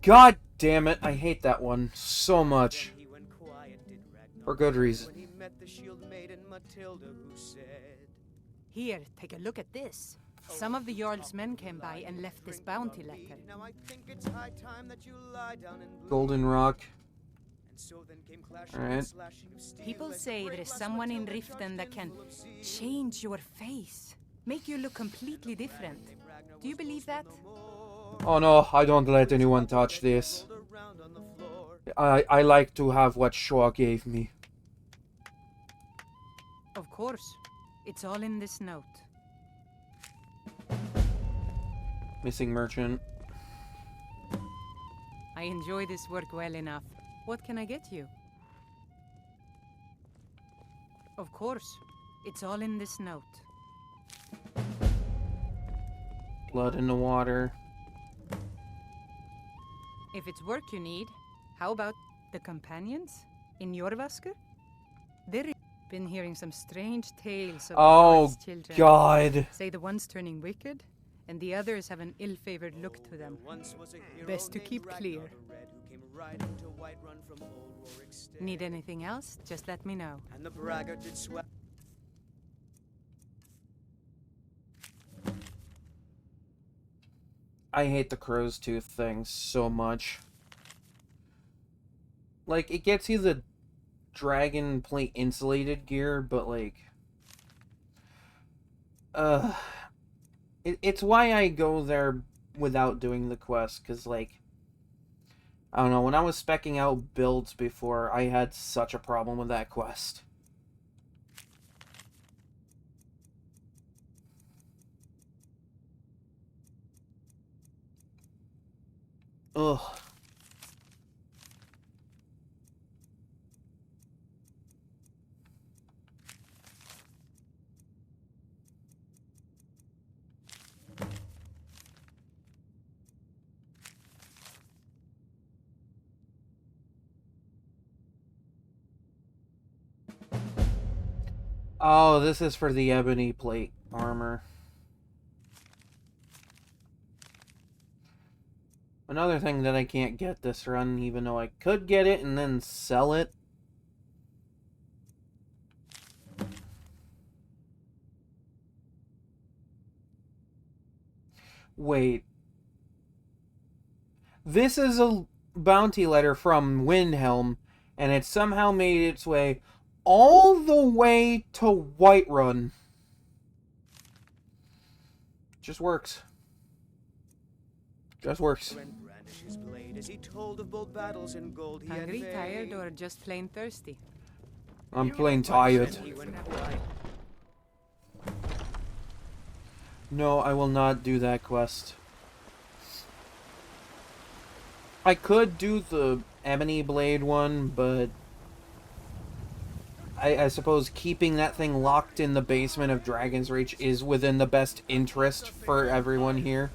God damn it, I hate that one so much. For good reason. Here, take a look at this. Some of the Jarl's men came by and left this bounty letter. Golden Rock. Alright. People say there is someone in Riften that can change your face, make you look completely different. Do you believe that? Oh no, I don't let anyone touch this. I like to have what Shaw gave me. Of course. It's all in this note. Missing merchant. I enjoy this work well enough. What can I get you? Of course. It's all in this note. Blood in the water. If it's work you need, how about the companions in Jorvasker? They've been hearing some strange tales of Oh, Bard's children. God. Say the one's turning wicked, and the others have an ill-favored look to them. Best to keep clear. Need anything else? Just let me know. And the braggart did swear. I hate the crow's tooth thing so much. Like, it gets you the dragon plate insulated gear, but like... It's why I go there without doing the quest, because like... I don't know, when I was speccing out builds before, I had such a problem with that quest. Ugh. Oh, this is for the ebony plate armor. Another thing that I can't get this run, even though I could get it and then sell it. Wait. This is a bounty letter from Windhelm, and it somehow made its way all the way to Whiterun. Just works. Just works. Hungry, tired, or just plain thirsty? I'm plain tired. No, I will not do that quest. I could do the ebony blade one, but I suppose keeping that thing locked in the basement of Dragon's Reach is within the best interest for everyone here.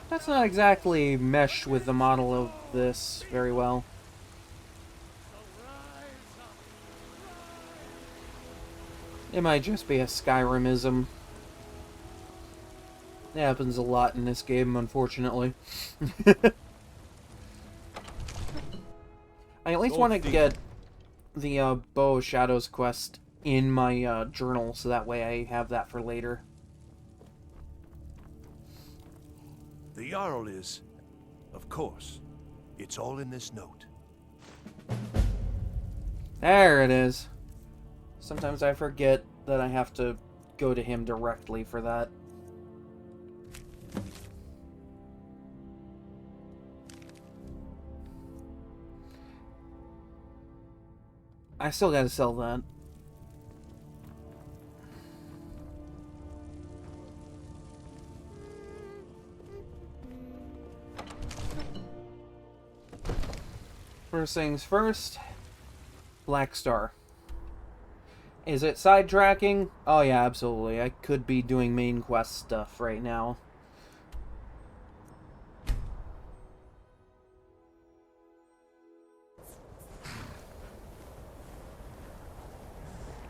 That's not exactly meshed with the model of this very well. It might just be a Skyrimism. It happens a lot in this game, unfortunately. I at least want to get the Bow of Shadows quest in my journal, so that way I have that for later. The Jarl is, of course, it's all in this note. There it is. Sometimes I forget that I have to go to him directly for that. I still gotta sell that. First things first, Black Star. Is it sidetracking? Oh yeah, absolutely. I could be doing main quest stuff right now.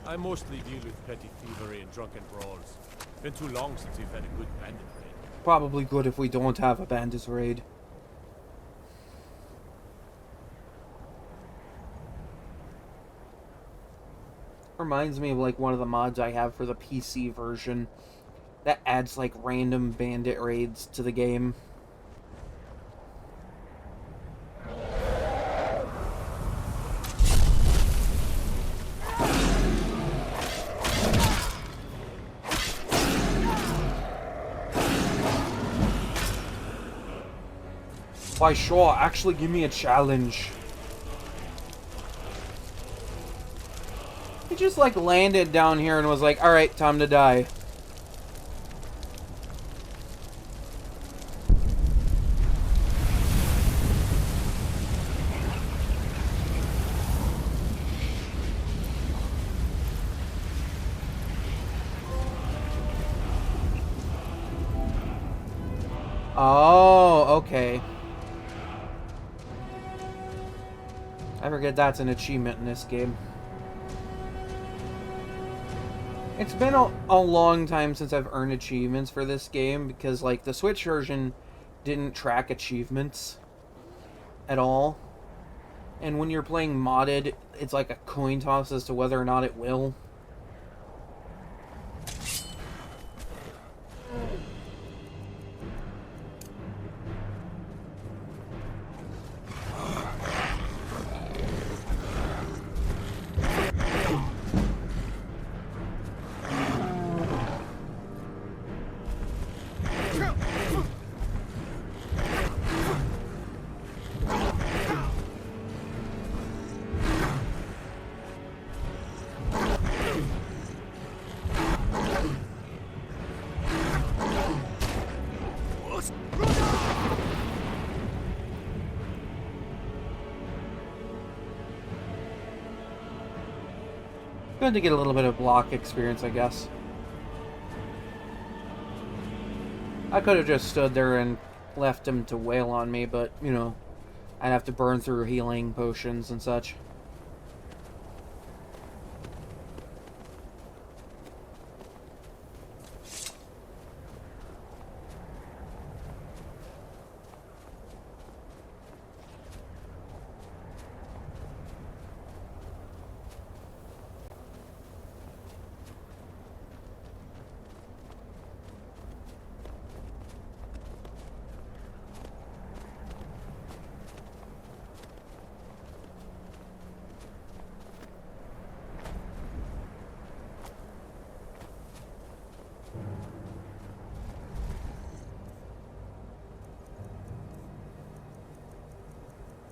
I mostly deal with petty thievery and drunken brawls. Been too long since we've had a good bandit raid. Probably good if we don't have a bandit raid. Reminds me of like one of the mods I have for the PC version, That adds like random bandit raids to the game. Why, sure, actually give me a challenge. He just like landed down here and was like, alright, time to die. Oh, okay. I forget that's an achievement in this game. It's been a long time since I've earned achievements for this game because, like, the Switch version didn't track achievements at all. And when you're playing modded, it's like a coin toss as to whether or not it will. Good to get a little bit of block experience, I guess. I could have just stood there and left him to wail on me, but, you know, I'd have to burn through healing potions and such.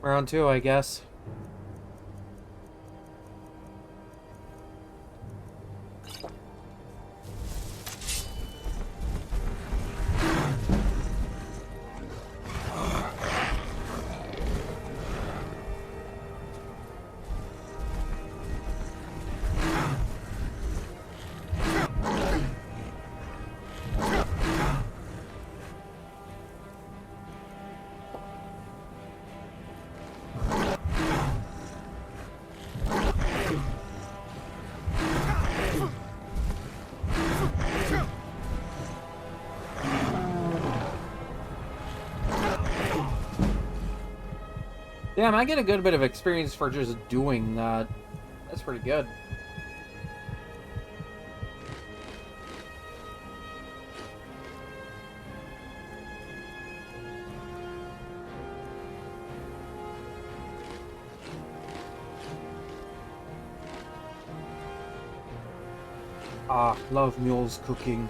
Round 2, I guess. Damn, I get a good bit of experience for just doing that. That's pretty good. Ah, love mules cooking.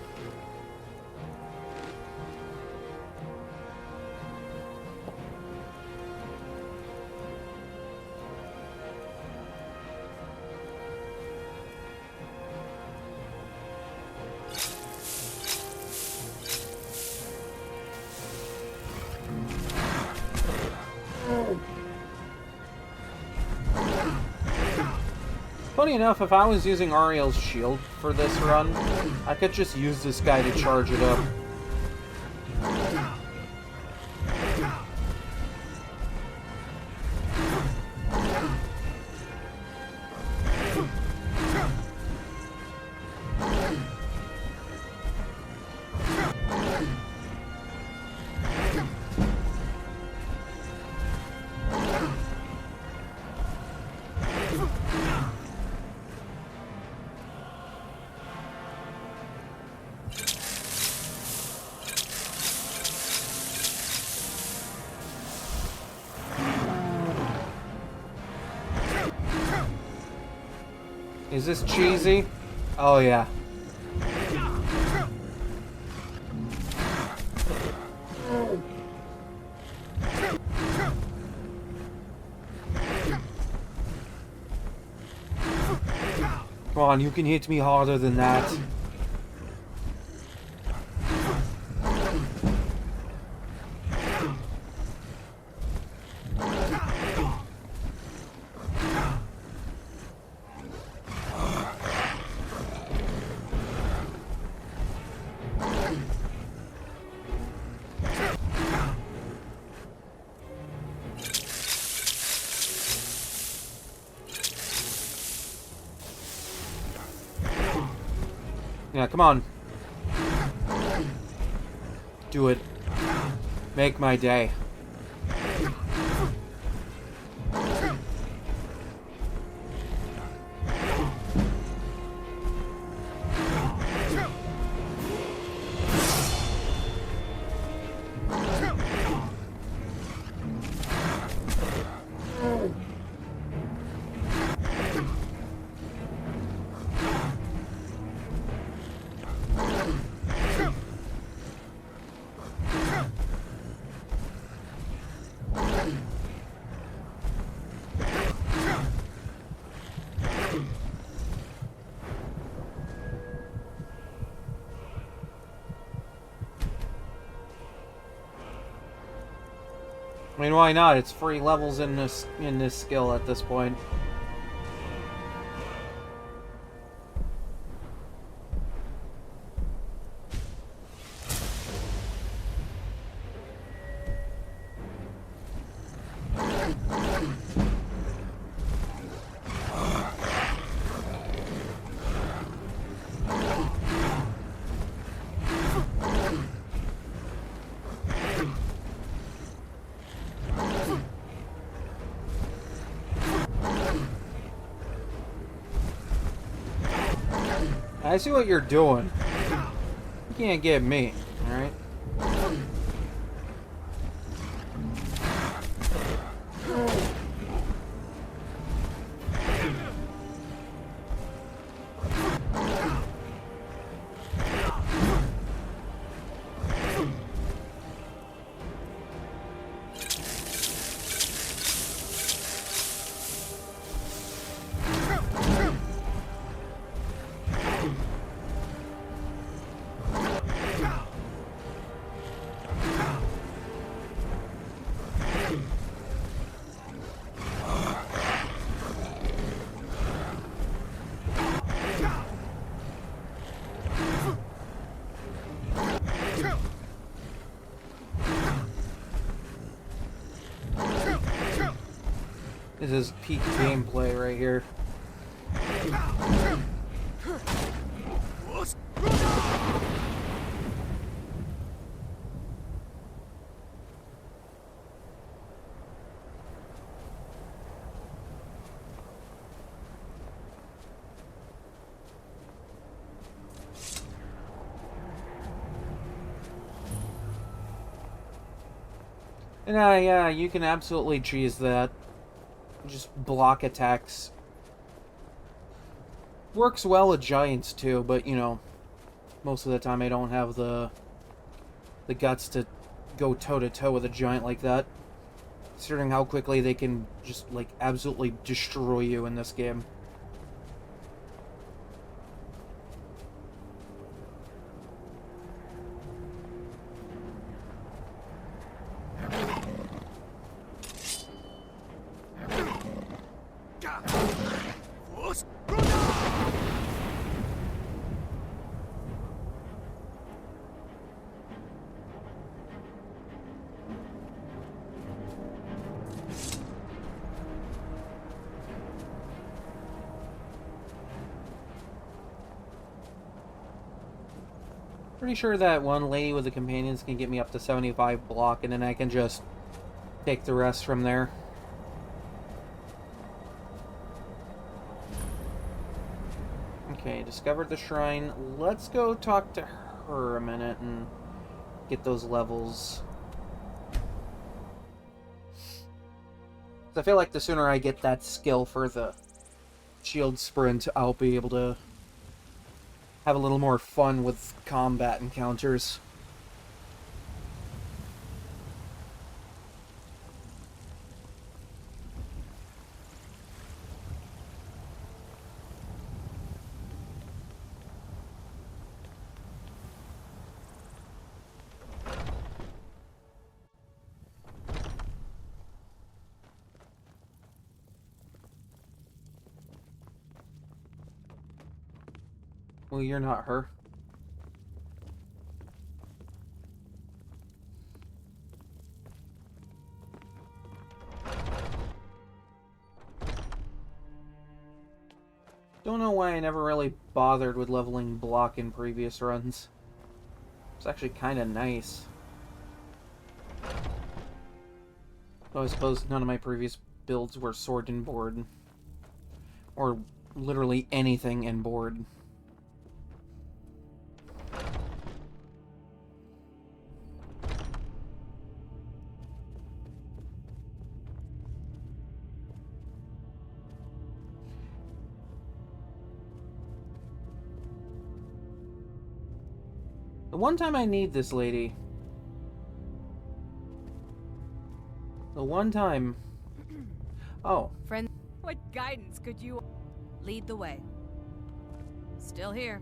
Funny enough, if I was using Ariel's shield for this run, I could just use this guy to charge it up. Is this cheesy? Oh, yeah. Come on, you can hit me harder than that. Yeah, come on. Do it. Make my day. I mean, why not? It's free levels in this skill at this point. I see what you're doing. You can't get me, alright? This is peak gameplay right here. And yeah, you can absolutely cheese that. Just block attacks. Works well with giants too, but you know, most of the time I don't have the guts to go toe-to-toe with a giant like that. Considering how quickly they can just like absolutely destroy you in this game. Pretty sure that one lady with the companions can get me up to 75 block, and then I can just take the rest from there. Okay, discovered the shrine. Let's go talk to her a minute and get those levels. I feel like the sooner I get that skill for the shield sprint, I'll be able to have a little more fun with combat encounters. Well, you're not her. Don't know why I never really bothered with leveling block in previous runs. It's actually kind of nice. Though I suppose none of my previous builds were sword and board. Or literally anything in board. The one time I need this lady. The one time. Oh. Friend, what guidance could you lead the way? Still here.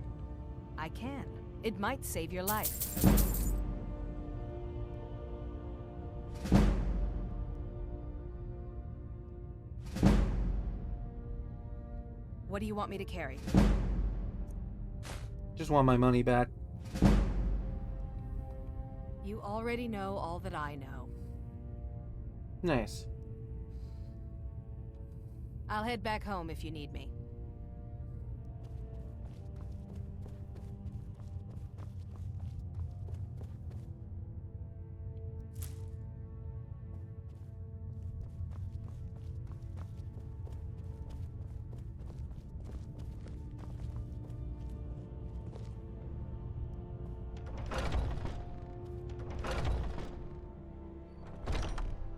I can. It might save your life. What do you want me to carry? Just want my money back. You already know all that I know. Nice. I'll head back home if you need me.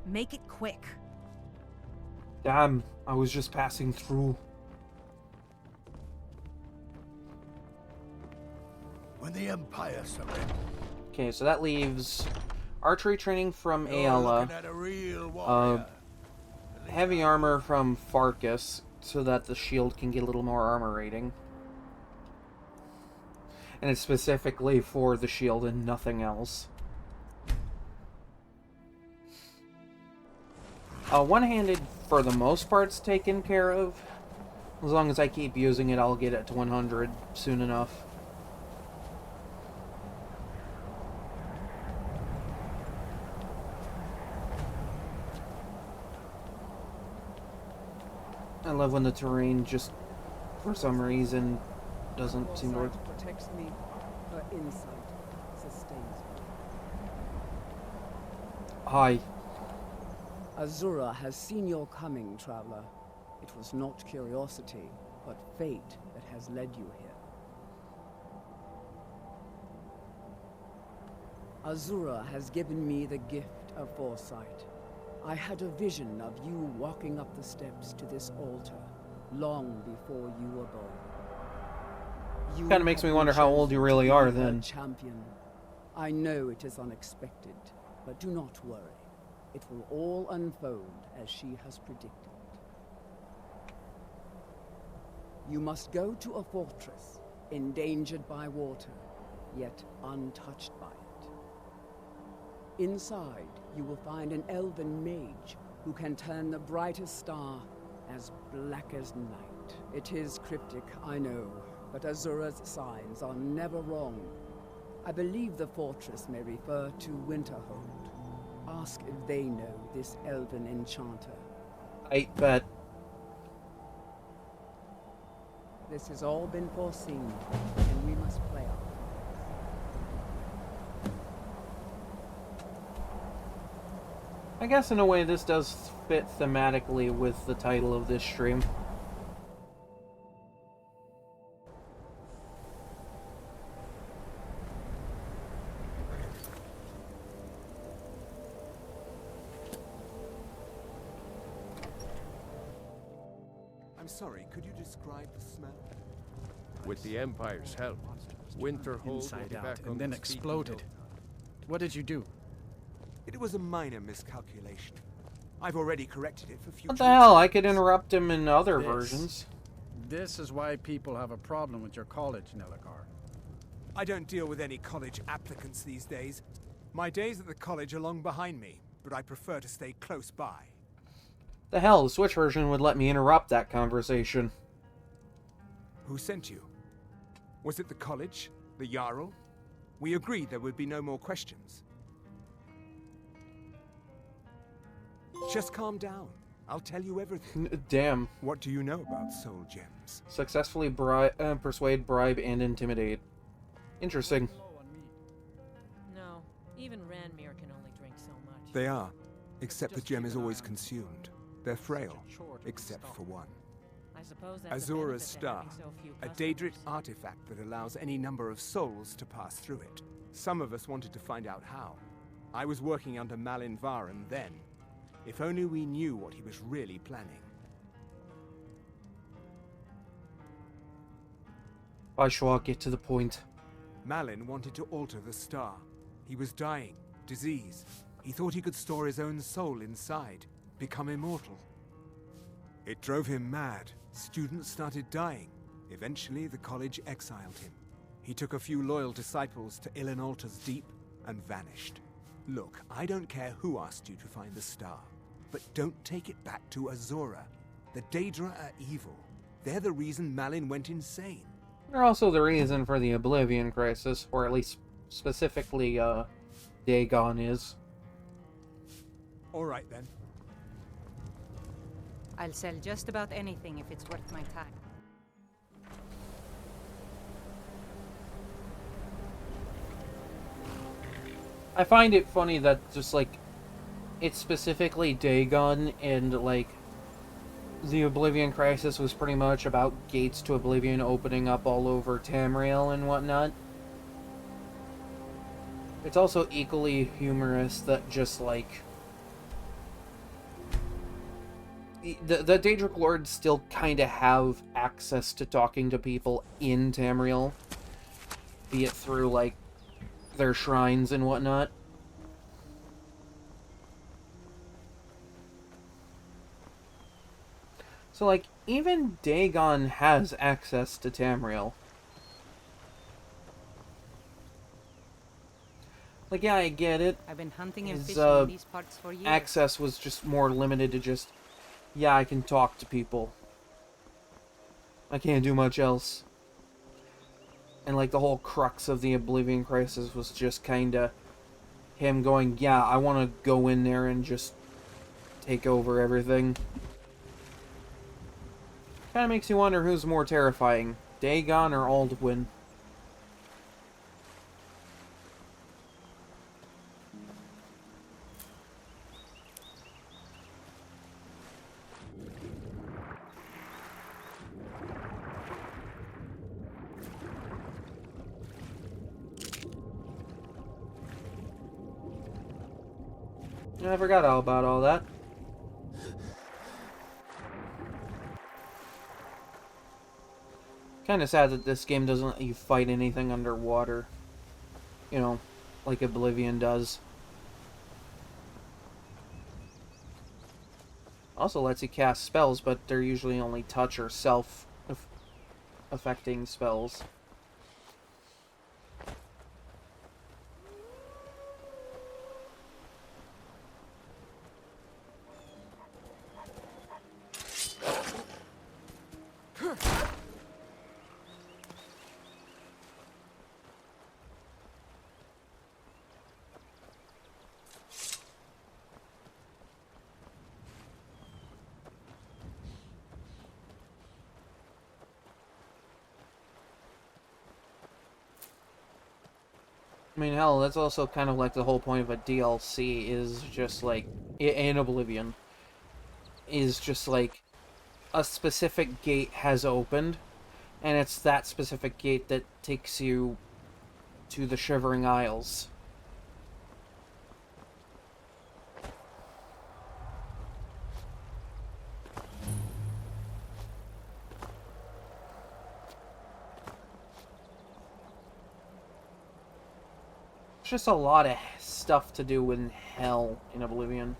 Make it quick. Damn, I was just passing through. When the Empire surrendered. Okay, so that leaves archery training from Ayala, heavy armor from Farkas, so that the shield can get a little more armor rating. And it's specifically for the shield and nothing else. One-handed, for the most part, is taken care of. As long as I keep using it, I'll get it to 100 soon enough. I love when the terrain just, for some reason, doesn't seem to work. Protects me, her insight sustains me. Hi. Azura has seen your coming, traveler. It was not curiosity, but fate that has led you here. Azura has given me the gift of foresight. I had a vision of you walking up the steps to this altar, long before you were born. Kind of makes me wonder how old you really are then. Champion. I know it is unexpected, but do not worry. It will all unfold as she has predicted. You must go to a fortress, endangered by water, yet untouched by it. Inside, you will find an elven mage who can turn the brightest star as black as night. It is cryptic, I know, but Azura's signs are never wrong. I believe the fortress may refer to Winterhold. Ask if they know this elven enchanter. I bet. This has all been foreseen, and we must play our I guess in a way this does fit thematically with the title of this stream. I'm sorry, could you describe the smell? With the Empire's help, Winterhold will Inside be out back on and then its feet in exploded. no- What did you do? It was a minor miscalculation. I've already corrected it for future. What the hell? I could interrupt him in other versions. This is why people have a problem with your college, Nelagar. I don't deal with any college applicants these days. My days at the college are long behind me, but I prefer to stay close by. The hell, the Switch version would let me interrupt that conversation. Who sent you? Was it the college? The Jarl? We agreed there would be no more questions. Just calm down. I'll tell you everything. Damn. What do you know about soul gems? Successfully persuade, bribe, and intimidate. Interesting. No, even Ranmir can only drink so much. They are, except the gem is always consumed. They're frail, except for one. I suppose that's Azura's star, a Daedric Daedric artifact that allows any number of souls to pass through it. Some of us wanted to find out how. I was working under Malin Varen then. If only we knew what he was really planning. I shall get to the point. Malin wanted to alter the star. He was dying, disease. He thought he could store his own soul inside, become immortal. It drove him mad. Students started dying. Eventually, the college exiled him. He took a few loyal disciples to Illinalta's Deep and vanished. Look, I don't care who asked you to find the star, but don't take it back to Azura. The Daedra are evil. They're the reason Malin went insane. They're also the reason for the Oblivion Crisis, or at least specifically, Dagon is. All right, then. I'll sell just about anything if it's worth my time. I find it funny that just, like, it's specifically Dagon, and, like, the Oblivion Crisis was pretty much about gates to Oblivion opening up all over Tamriel and whatnot. It's also equally humorous that just, like, the Daedric Lords still kind of have access to talking to people in Tamriel, be it through, like, their shrines and whatnot. So, like, even Dagon has access to Tamriel. Like, yeah, I get it. I've been hunting and His, fishing in these parts for years. access was just more limited to just, yeah, I can talk to people. I can't do much else. And, like, the whole crux of the Oblivion Crisis was just kinda him going, yeah, I want to go in there and just take over everything. Kinda makes you wonder who's more terrifying, Dagon or Alduin. I forgot all about all that. Kinda sad that this game doesn't let you fight anything underwater. You know, like Oblivion does. Also lets you cast spells, but they're usually only touch or self-affecting spells. I mean, hell, that's also kind of like the whole point of a DLC, is just like, in Oblivion, is just like, a specific gate has opened, and it's that specific gate that takes you to the Shivering Isles. just a lot of stuff to do in hell in Oblivion.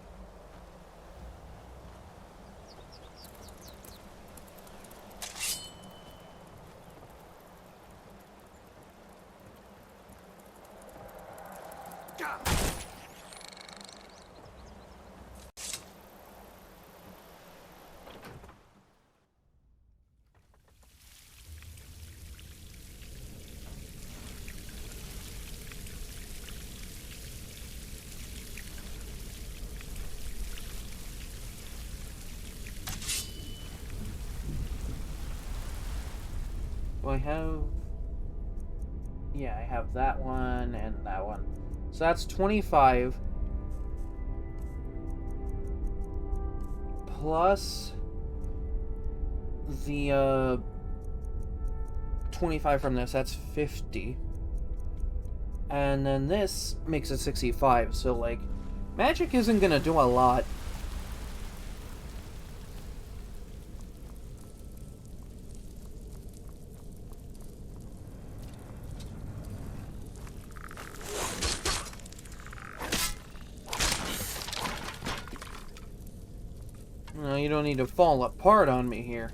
I have... Yeah, I have that one and that one. So that's 25. Plus... the, 25 from this, that's 50. And then this makes it 65, so, like, magic isn't gonna do a lot. No, you don't need to fall apart on me here.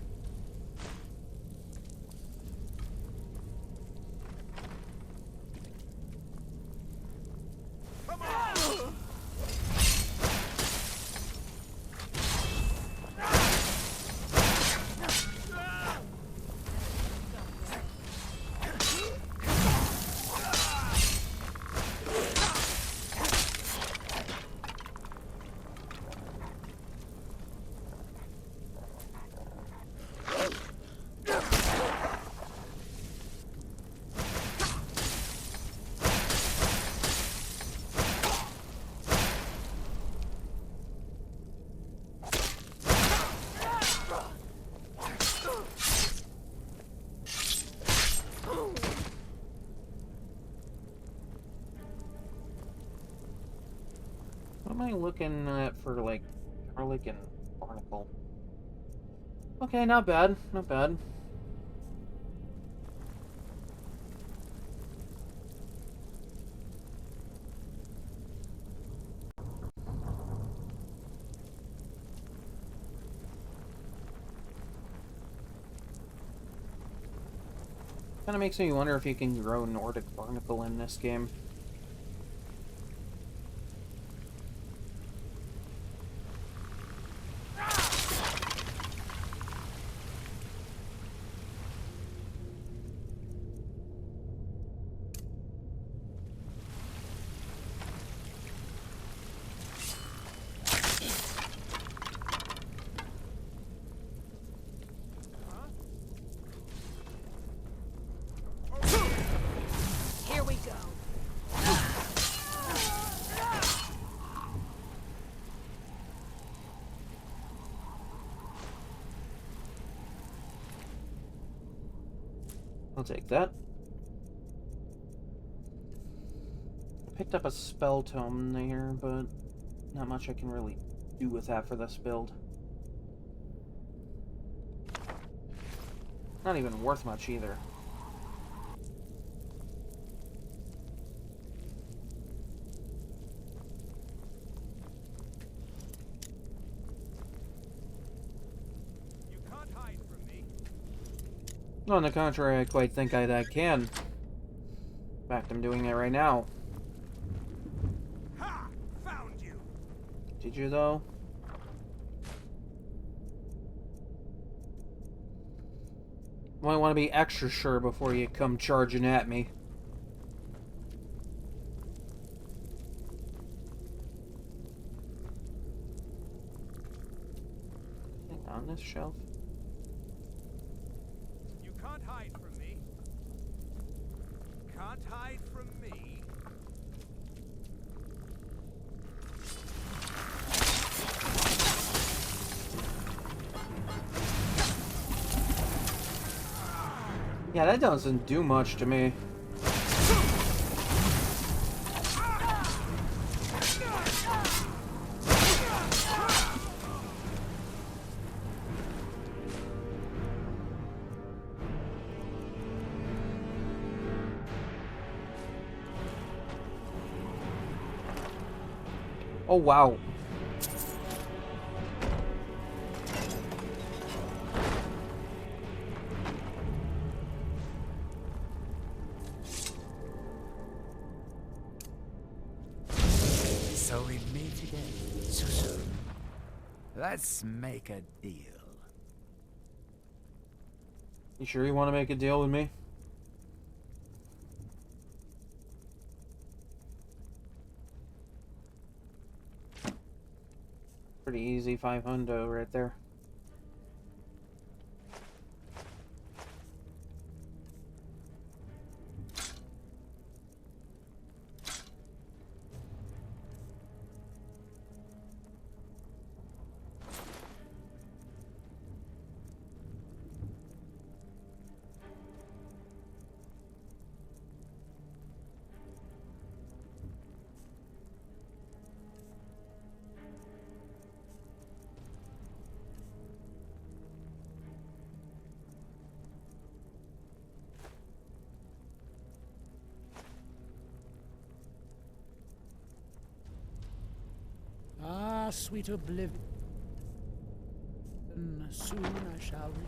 What am I looking at for, like, garlic and barnacle? Okay, not bad, not bad. Kinda makes me wonder if you can grow Nordic barnacle in this game. Here we go. I'll take that. I picked up a spell tome there, but not much I can really do with that for this build. Not even worth much either. On the contrary, I quite think I can. In fact, I'm doing it right now. Ha! Found you. Did you, though? Might want to be extra sure before you come charging at me. Hang on this shelf. Can't hide from me. Can't hide from me. Yeah, that doesn't do much to me. Oh, wow. So we meet again. So soon. Let's make a deal. You sure you want to make a deal with me? Pretty easy 500 right there. Ah, sweet oblivion. Soon I shall return.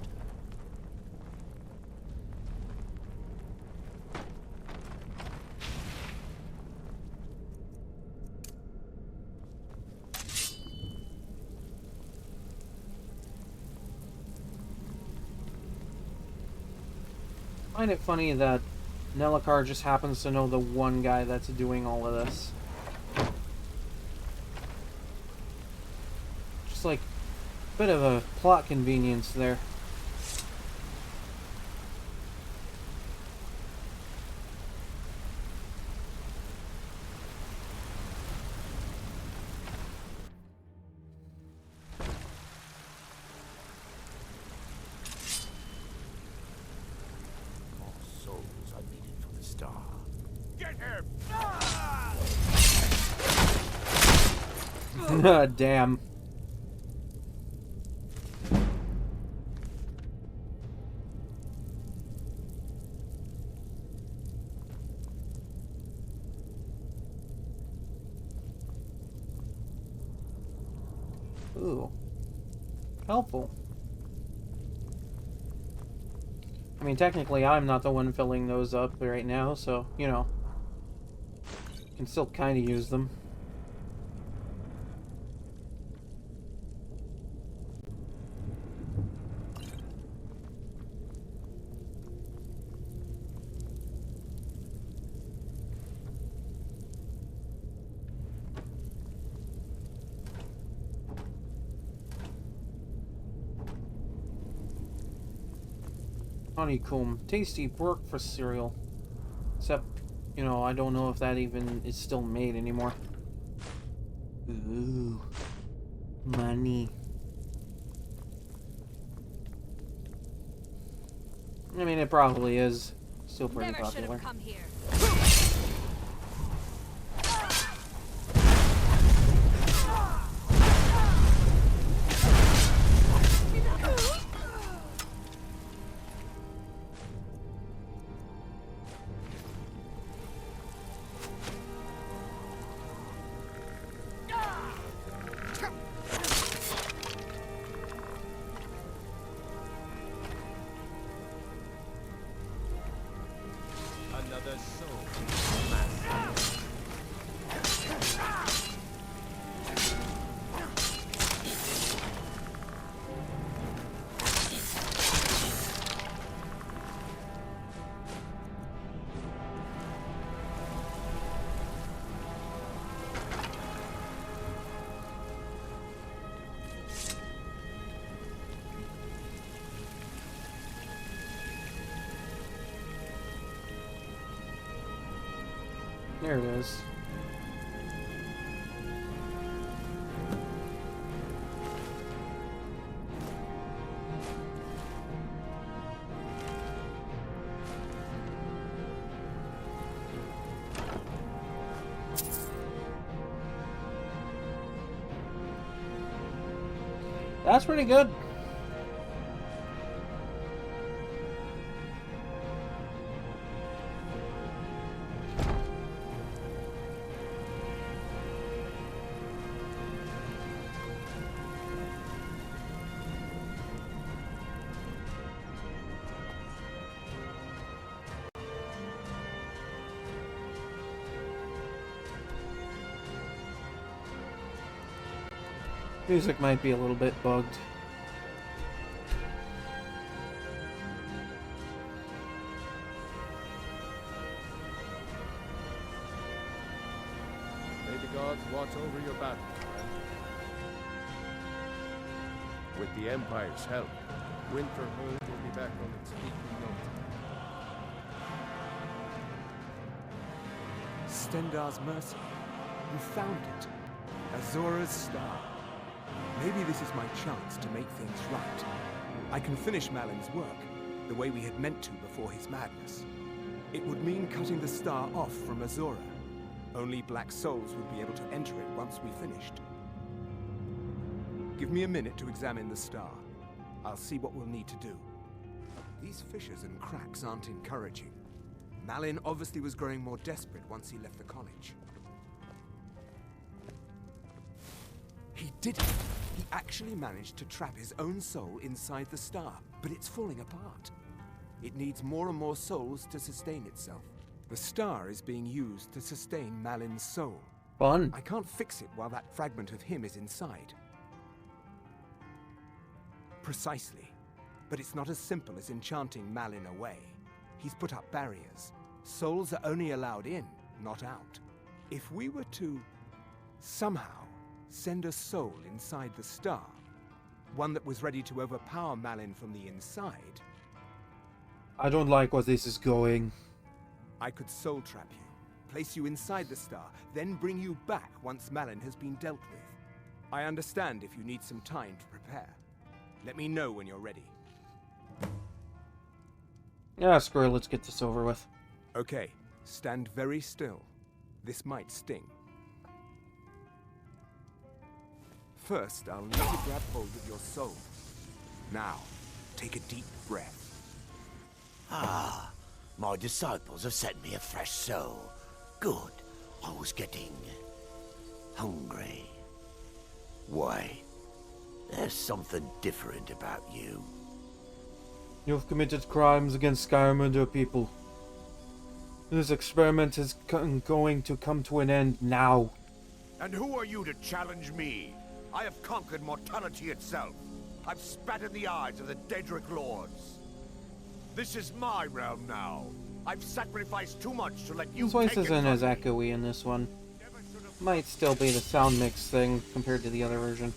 I find it funny that Nelacar just happens to know the one guy that's doing all of this. Just like a bit of a plot convenience there. Souls are needed for the star. Get him! Damn. Ooh. Helpful. I mean, technically, I'm not the one filling those up right now, so, you know, can still kind of use them. Honeycomb. Tasty pork for cereal. Except, you know, I don't know if that even is still made anymore. Ooh. Money. I mean, it probably is. Still pretty Never should popular. have come here. Another soul. There it is. That's pretty good. Music might be a little bit bugged. May the gods watch over your battle, friend. With the Empire's help, Winterhold will be back on its feet in no time. Stendar's mercy. You found it. Azora's star. Maybe this is my chance to make things right. I can finish Malin's work, the way we had meant to before his madness. It would mean cutting the star off from Azora. Only Black Souls would be able to enter it once we finished. Give me a minute to examine the star. I'll see what we'll need to do. These fissures and cracks aren't encouraging. Malin obviously was growing more desperate once he left the college. He did it! He actually managed to trap his own soul inside the star, but it's falling apart. It needs more and more souls to sustain itself. The star is being used to sustain Malin's soul. Fun. I can't fix it while that fragment of him is inside. Precisely. But it's not as simple as enchanting Malin away. He's put up barriers. Souls are only allowed in, not out. If we were to somehow send a soul inside the star, one that was ready to overpower Malin from the inside, I don't like where this is going. I could soul trap you, place you inside the star, then bring you back once Malin has been dealt with. I understand if you need some time to prepare. Let me know when you're ready. Yeah, screw it, let's get this over with. Okay, stand very still. This might sting. First, I'll need to grab hold of your soul. Now, take a deep breath. Ah, my disciples have sent me a fresh soul. Good. I was getting hungry. Wait, there's something different about you. You've committed crimes against Skyrim and her people. This experiment is going to come to an end now. And who are you to challenge me? I have conquered mortality itself. I've spat in the eyes of the Daedric lords. This is my realm now. I've sacrificed too much to let you His voice take it isn't from as me. echoey in this one. Might still be the sound mix thing compared to the other version.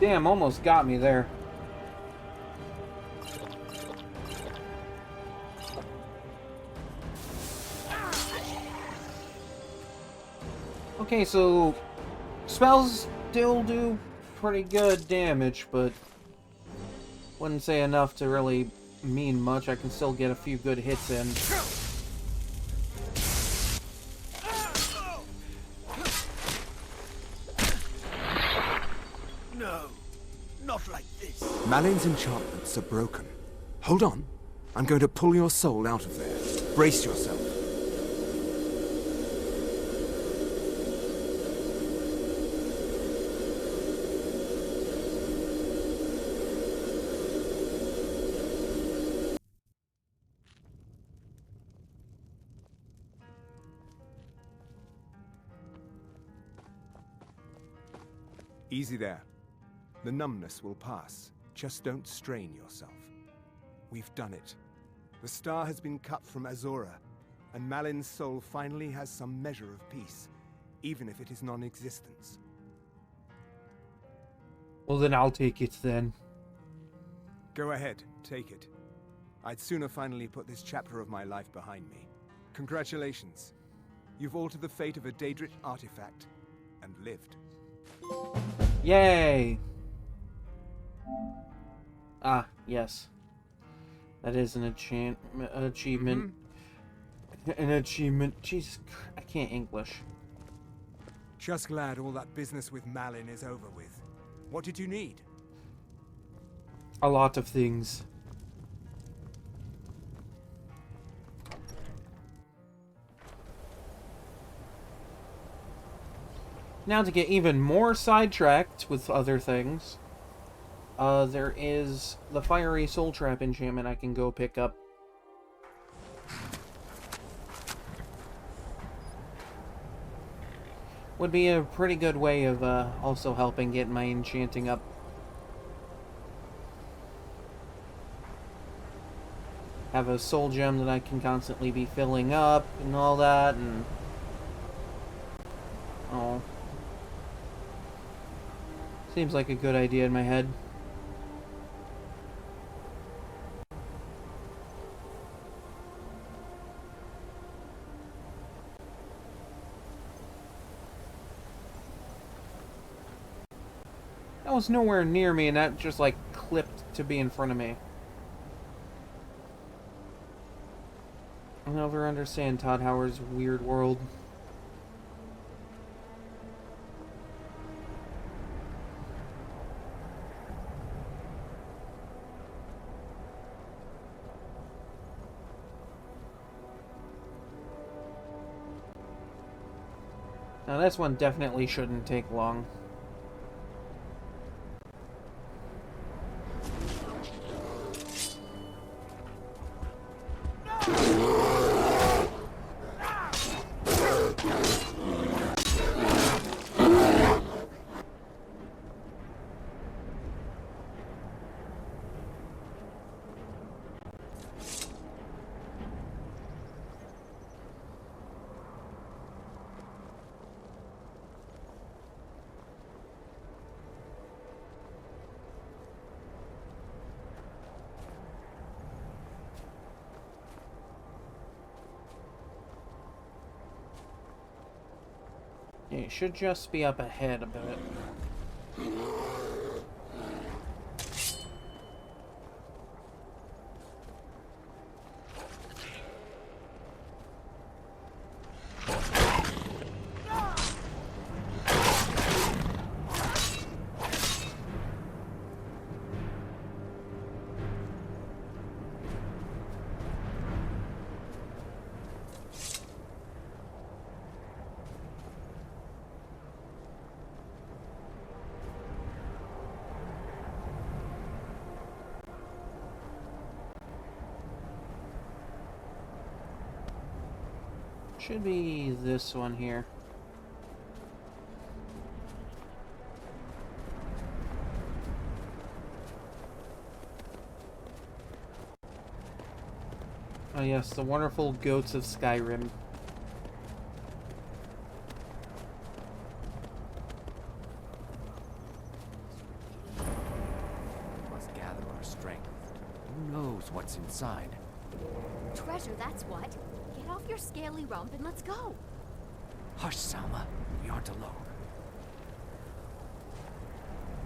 Damn, almost got me there. Okay, so spells still do pretty good damage, but wouldn't say enough to really mean much. I can still get a few good hits in. No, not like this. Malin's enchantments are broken. Hold on. I'm going to pull your soul out of there. Brace yourself. Easy there. The numbness will pass. Just don't strain yourself. We've done it. The star has been cut from Azora, and Malin's soul finally has some measure of peace, even if it is non-existence. Well, then I'll take it then. Go ahead, take it. I'd sooner finally put this chapter of my life behind me. Congratulations. You've altered the fate of a Daedric artifact, and lived. Yay! Ah, yes. That is an achievement. An achievement. Jesus, I can't English. Just glad all that business with Malin is over with. What did you need? A lot of things. Now to get even more sidetracked with other things, there is the Fiery Soul Trap enchantment I can go pick up. Would be a pretty good way of also helping get my enchanting up. Have a soul gem that I can constantly be filling up and all that, and oh, seems like a good idea in my head. That was nowhere near me, and that just like clipped to be in front of me. I'll never understand Todd Howard's weird world. Now this one definitely shouldn't take long. It should just be up ahead a bit. Should be this one here. Oh yes, the wonderful goats of Skyrim. Must gather our strength. Who knows what's inside? Treasure, that's what. Get off your scaly rump and let's go. Hush, Salma. We aren't alone.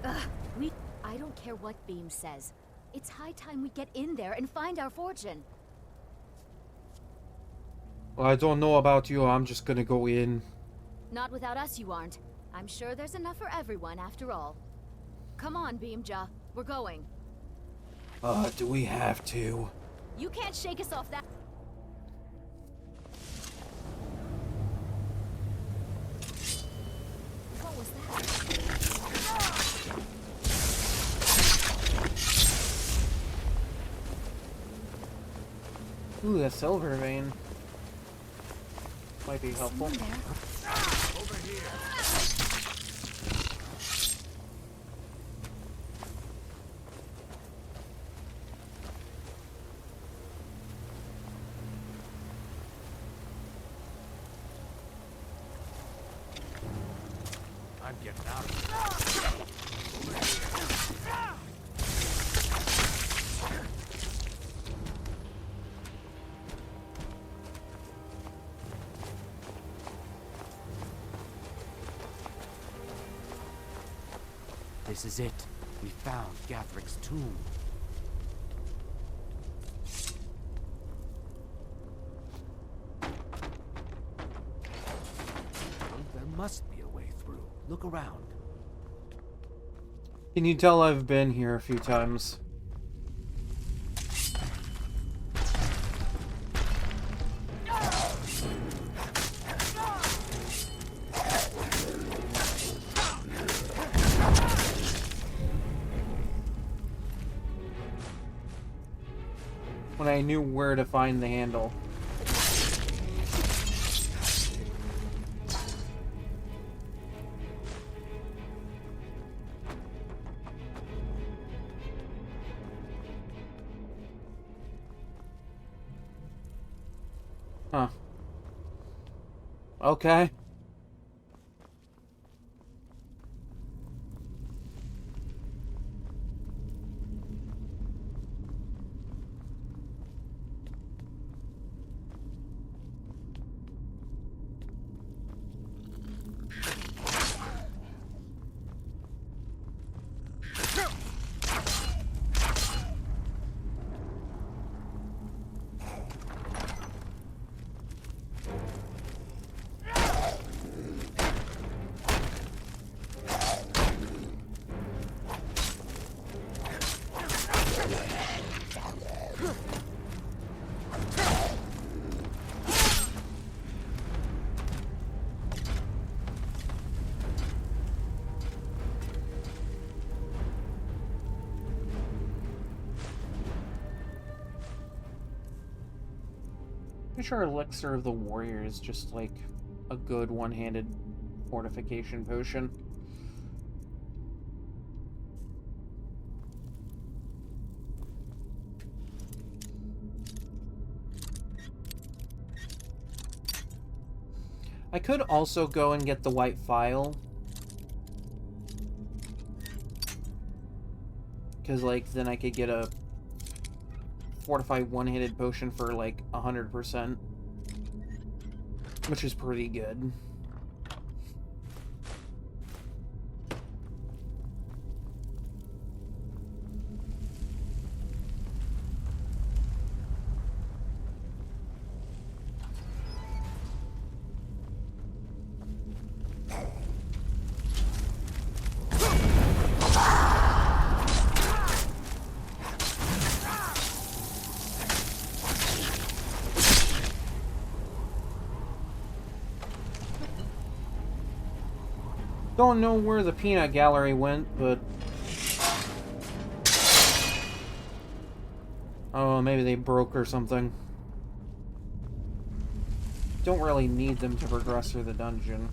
Ugh, I don't care what Beam says. It's high time we get in there and find our fortune. Well, I don't know about you, I'm just gonna go in. Not without us, you aren't. I'm sure there's enough for everyone, after all. Come on, Beamja. We're going. Do we have to? You can't shake us off that. What was that? Ooh, a silver vein. Might be helpful. Over here. I'm getting out of here. Over here. This is it. We found Gathric's tomb. There must be a way through. Look around. Can you tell I've been here a few times? When I knew where to find the handle. Huh. Okay. I'm sure Elixir of the Warrior is just like a good one-handed fortification potion. I could also go and get the white phial. Because, like, then I could get a fortified one-handed potion for, like, 100%. Which is pretty good. Don't know where the peanut gallery went, but... oh, maybe they broke or something. Don't really need them to progress through the dungeon.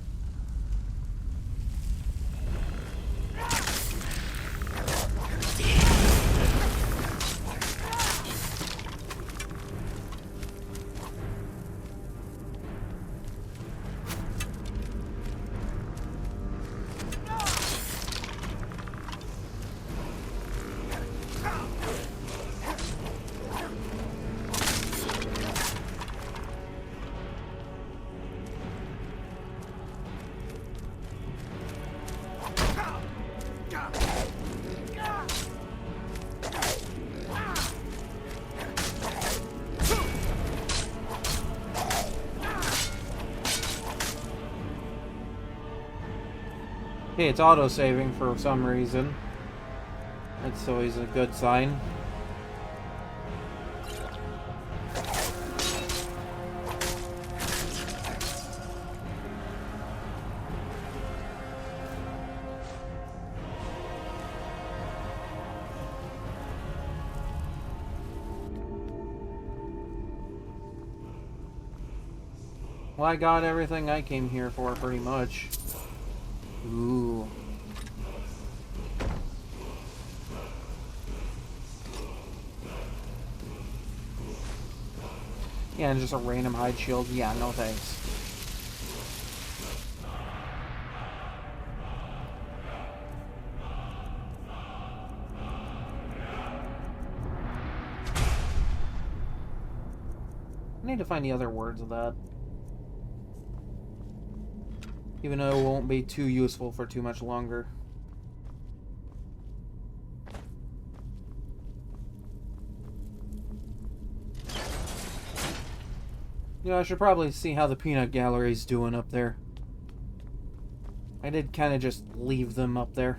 Okay, it's auto-saving for some reason. That's always a good sign. Well, I got everything I came here for, pretty much. Ooh. Yeah, and just a random hide shield. Yeah, no thanks. I need to find the other words of that. Even though it won't be too useful for too much longer. You know, I should probably see how the peanut gallery's doing up there. I did kind of just leave them up there.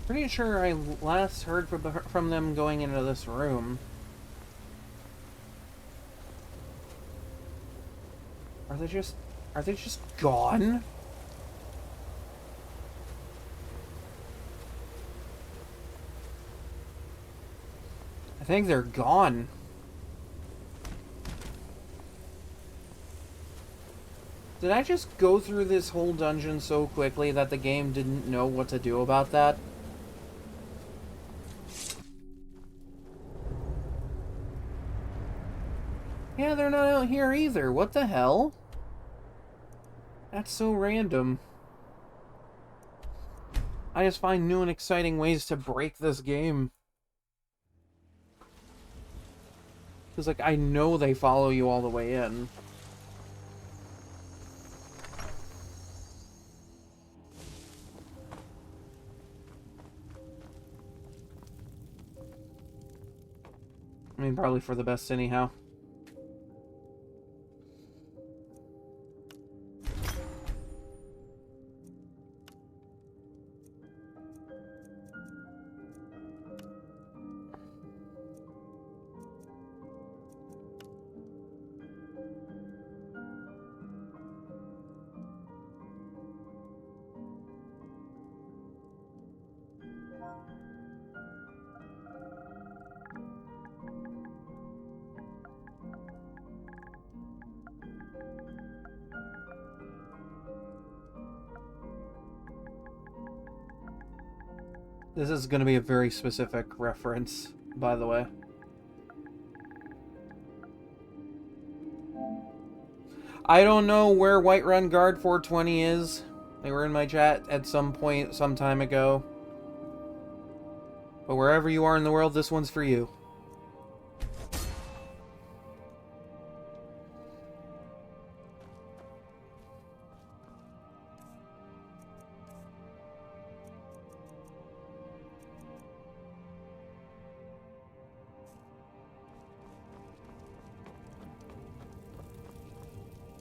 Pretty sure I last heard from them going into this room. Are they just gone? I think they're gone. Did I just go through this whole dungeon so quickly that the game didn't know what to do about that? Yeah, they're not out here either. What the hell? That's so random. I just find new and exciting ways to break this game. Because, like, I know they follow you all the way in. I mean, probably for the best anyhow. This is going to be a very specific reference, by the way. I don't know where Whiterun Guard 420 is. They were in my chat at some point, some time ago. But wherever you are in the world, this one's for you.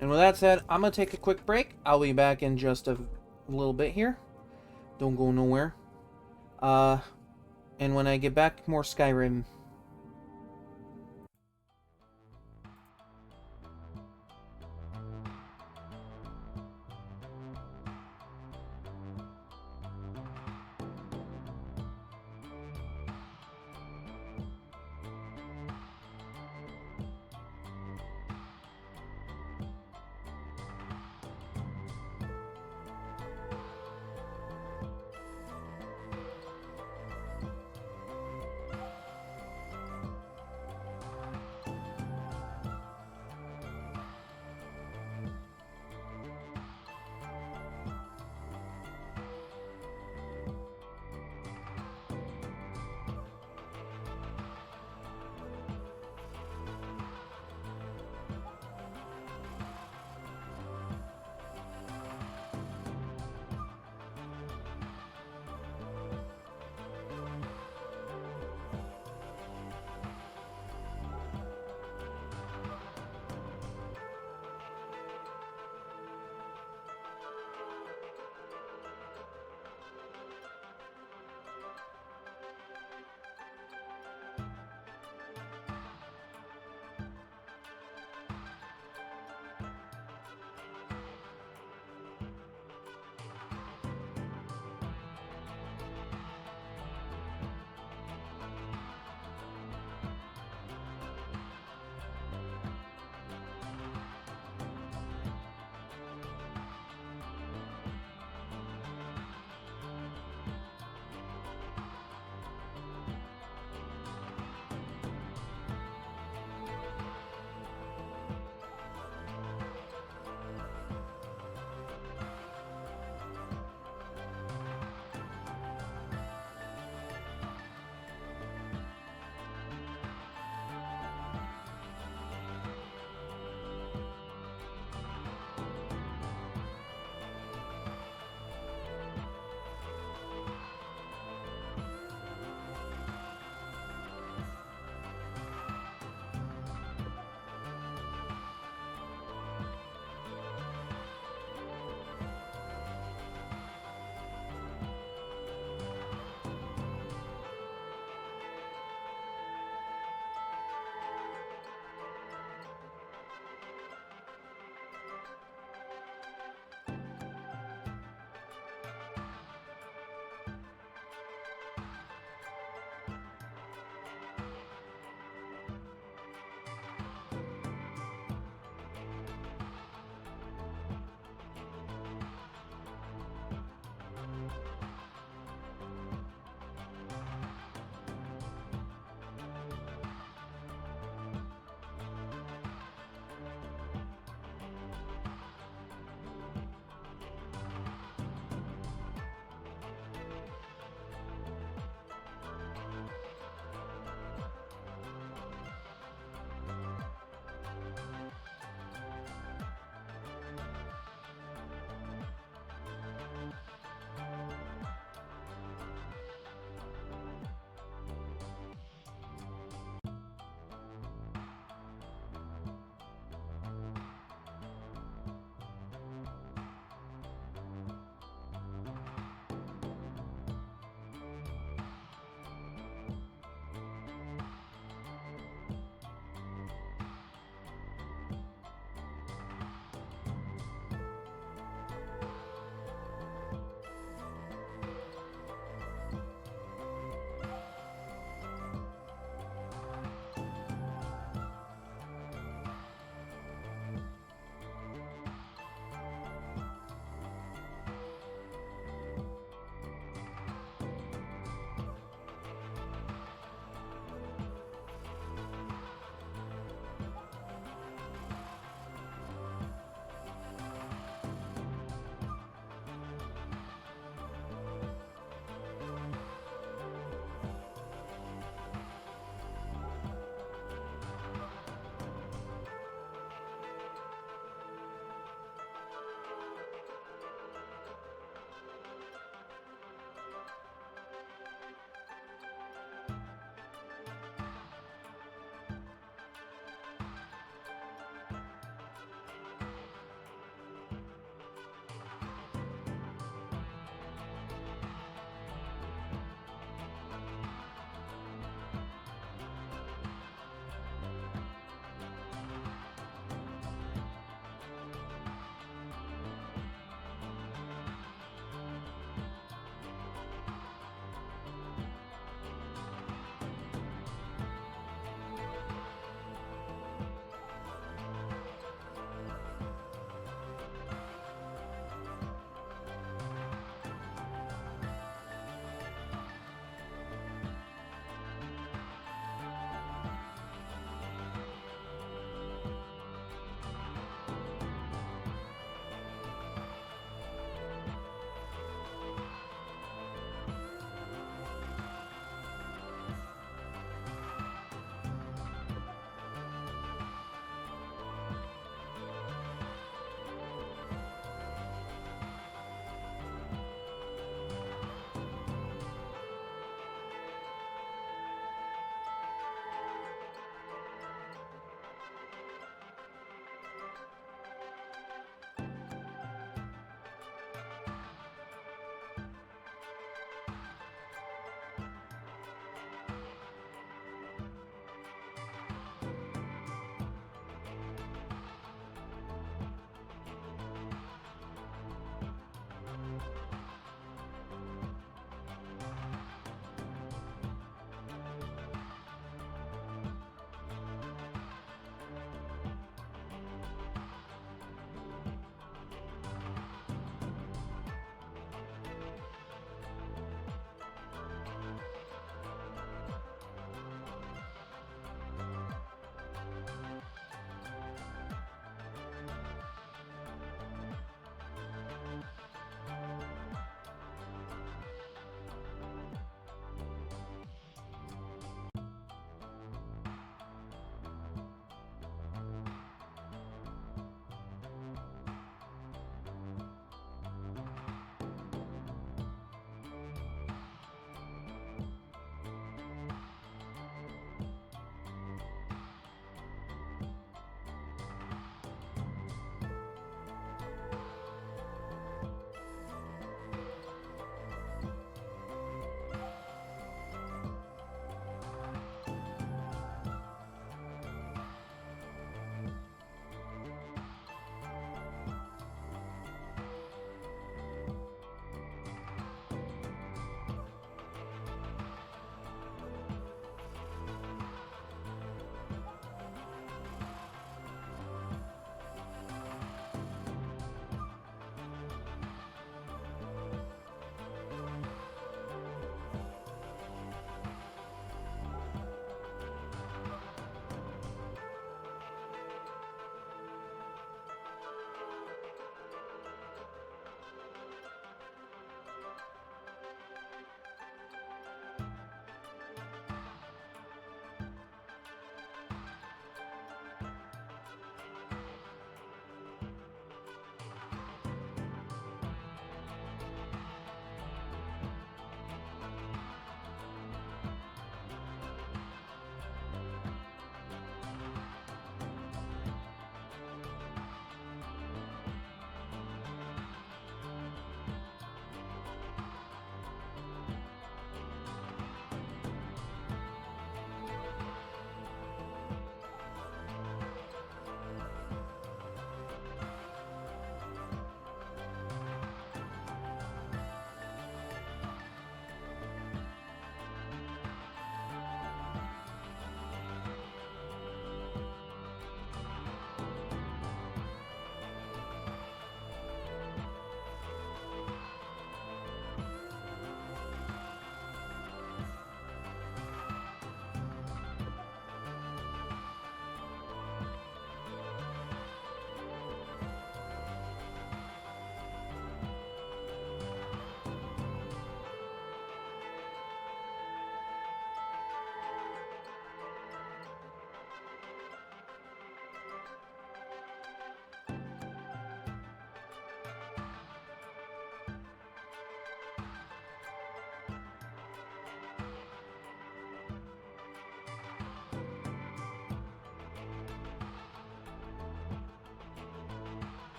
And with that said, I'm going to take a quick break. I'll be back in just a little bit here. Don't go nowhere. And when I get back, more Skyrim.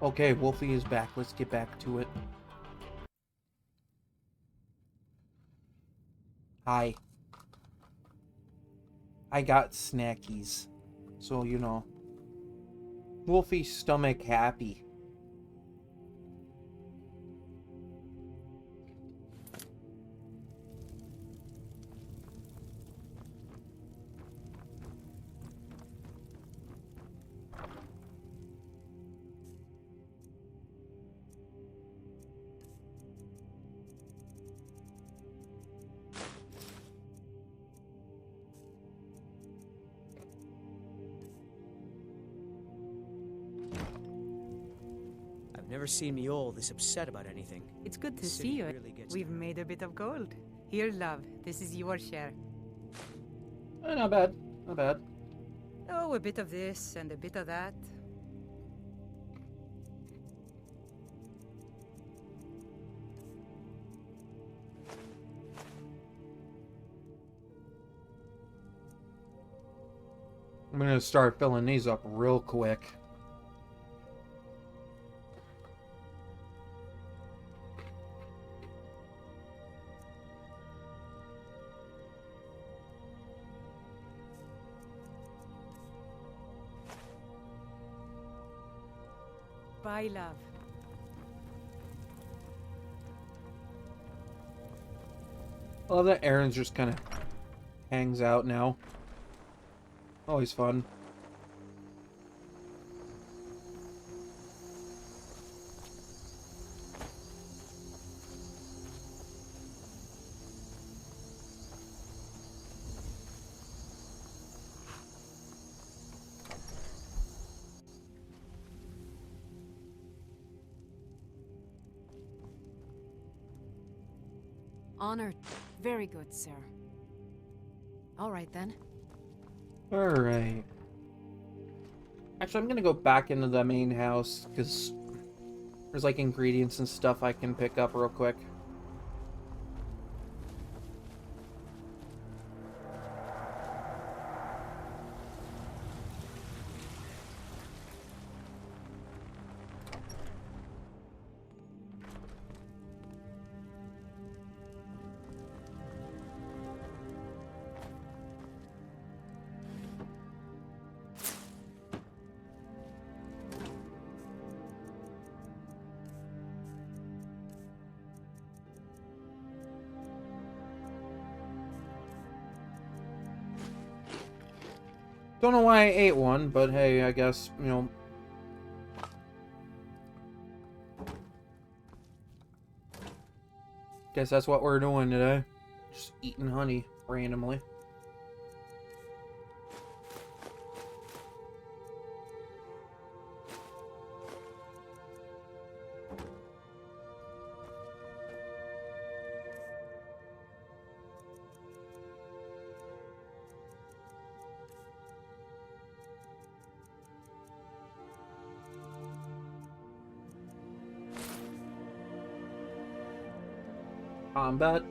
Okay, Wolfie is back. Let's get back to it. Hi. I got snackies. So, you know. Wolfie's stomach happy. I've never seen me all this upset about anything. It's good to The see city you. really gets We've made a bit of gold. Here, love. This is your share. Not bad. Not bad. Oh, a bit of this and a bit of that. I'm gonna start filling these up real quick. Bye, love. I love that Aaron's just kind of hangs out now. Always fun. Honored. Very good, sir. All right, then. Alright. Actually, I'm gonna go back into the main house, because there's, like, ingredients and stuff I can pick up real quick. Don't know why I ate one, but hey, I guess, you know. Guess that's what we're doing today. Just eating honey randomly. Combat.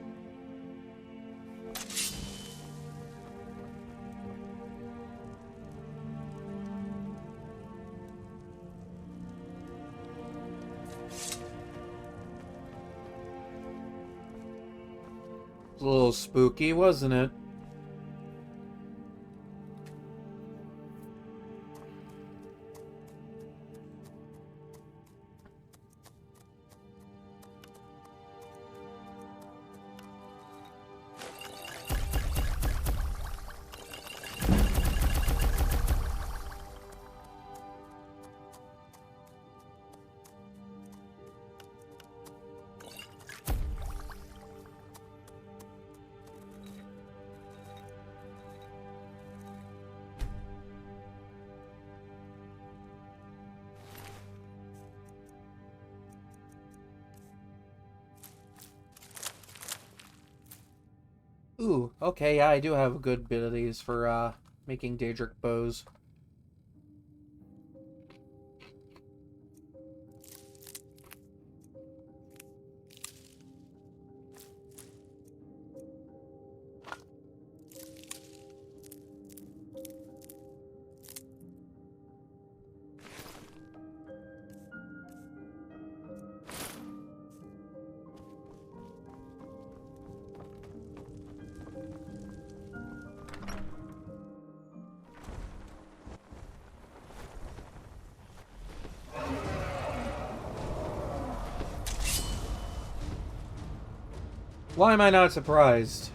It's a little spooky, wasn't it? Ooh, okay, yeah, I do have a good bit of these for, making Daedric bows. Why am I not surprised?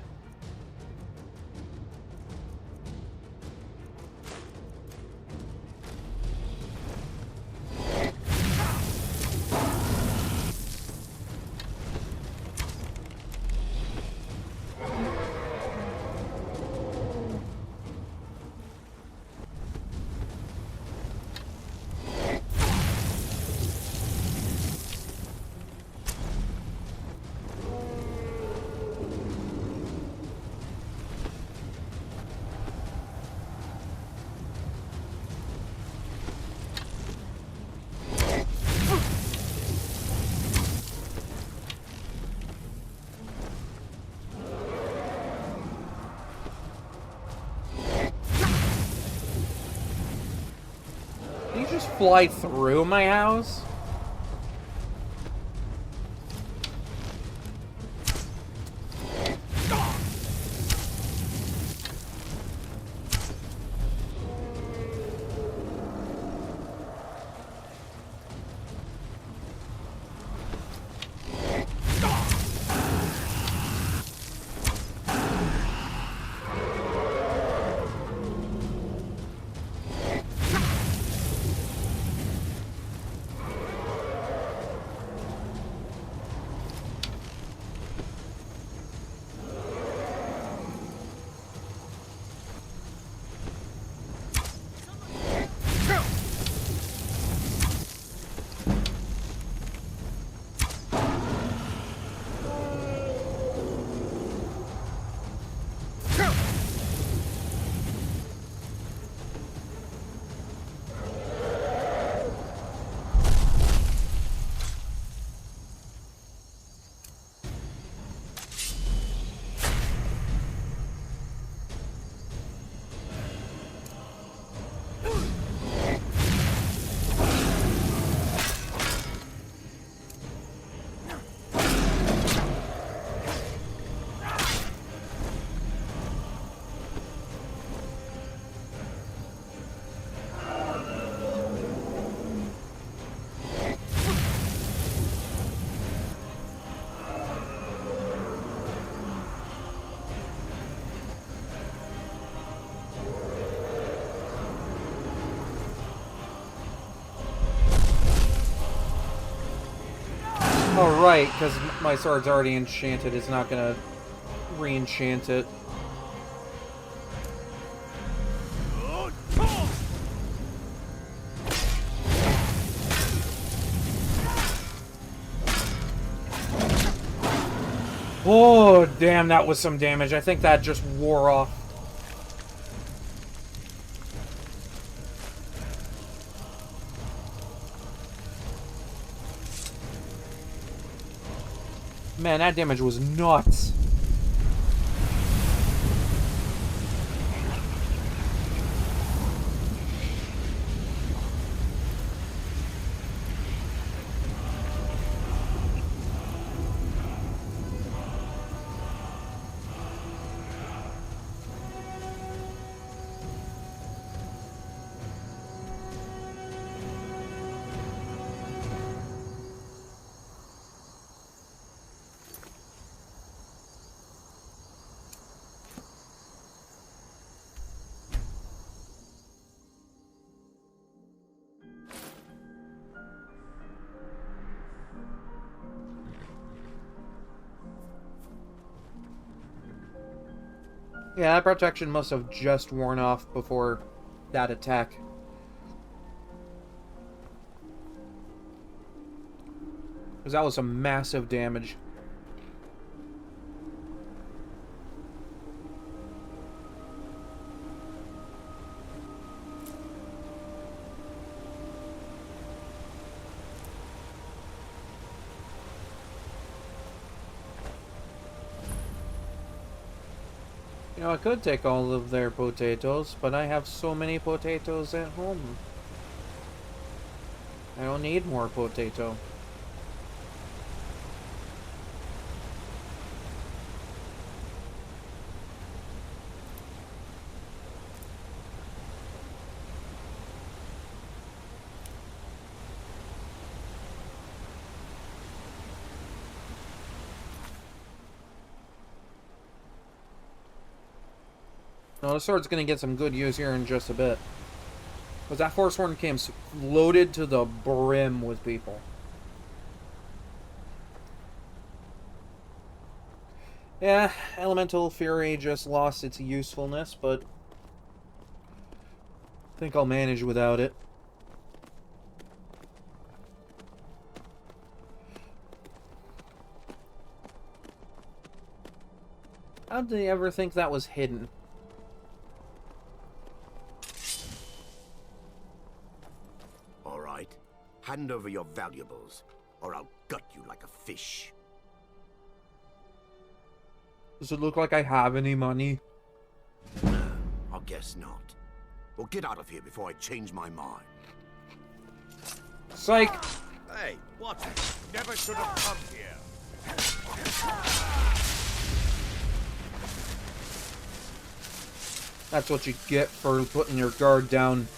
Did you just fly through my house? Oh, right, because my sword's already enchanted. It's not gonna re-enchant it. Oh, damn, that was some damage. I think that just wore off. Man, that damage was nuts. Yeah, that protection must have just worn off before that attack. Because that was some massive damage. You know, I could take all of their potatoes, but I have so many potatoes at home. I don't need more potato. No, the sword's gonna get some good use here in just a bit. Because that force horn came loaded to the brim with people. Yeah, Elemental Fury just lost its usefulness, but I think I'll manage without it. How did they ever think that was hidden? All right. Hand over your valuables, or I'll gut you like a fish. Does it look like I have any money? No, I guess not. Well, get out of here before I change my mind. Psych! Hey, what? Never should have come here. That's what you get for putting your guard down.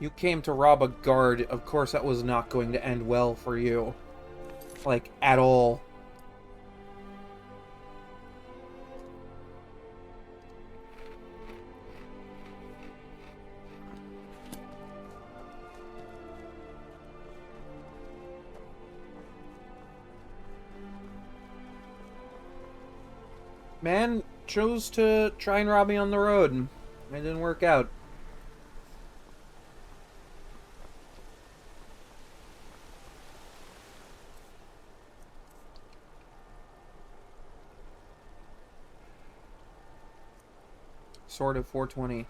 You came to rob a guard. Of course that was not going to end well for you. Like, at all. Man chose to try and rob me on the road, and it didn't work out. Sword of 420.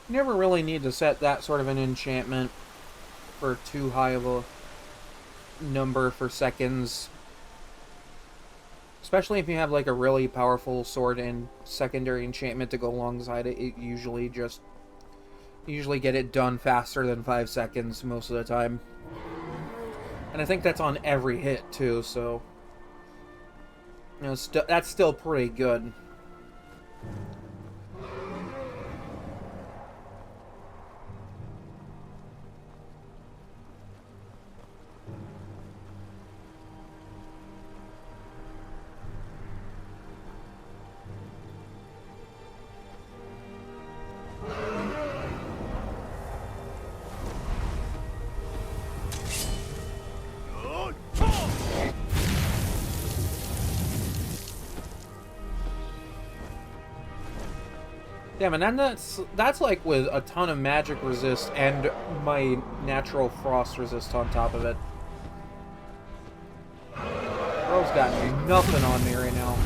You never really need to set that sort of an enchantment for too high of a number for seconds. Especially if you have like a really powerful sword and secondary enchantment to go alongside it, it usually get it done faster than 5 seconds most of the time. And I think that's on every hit too, so you know, that's still pretty good. Damn, and then that's like with a ton of magic resist and my natural frost resist on top of it. Bro's got nothing on me right now.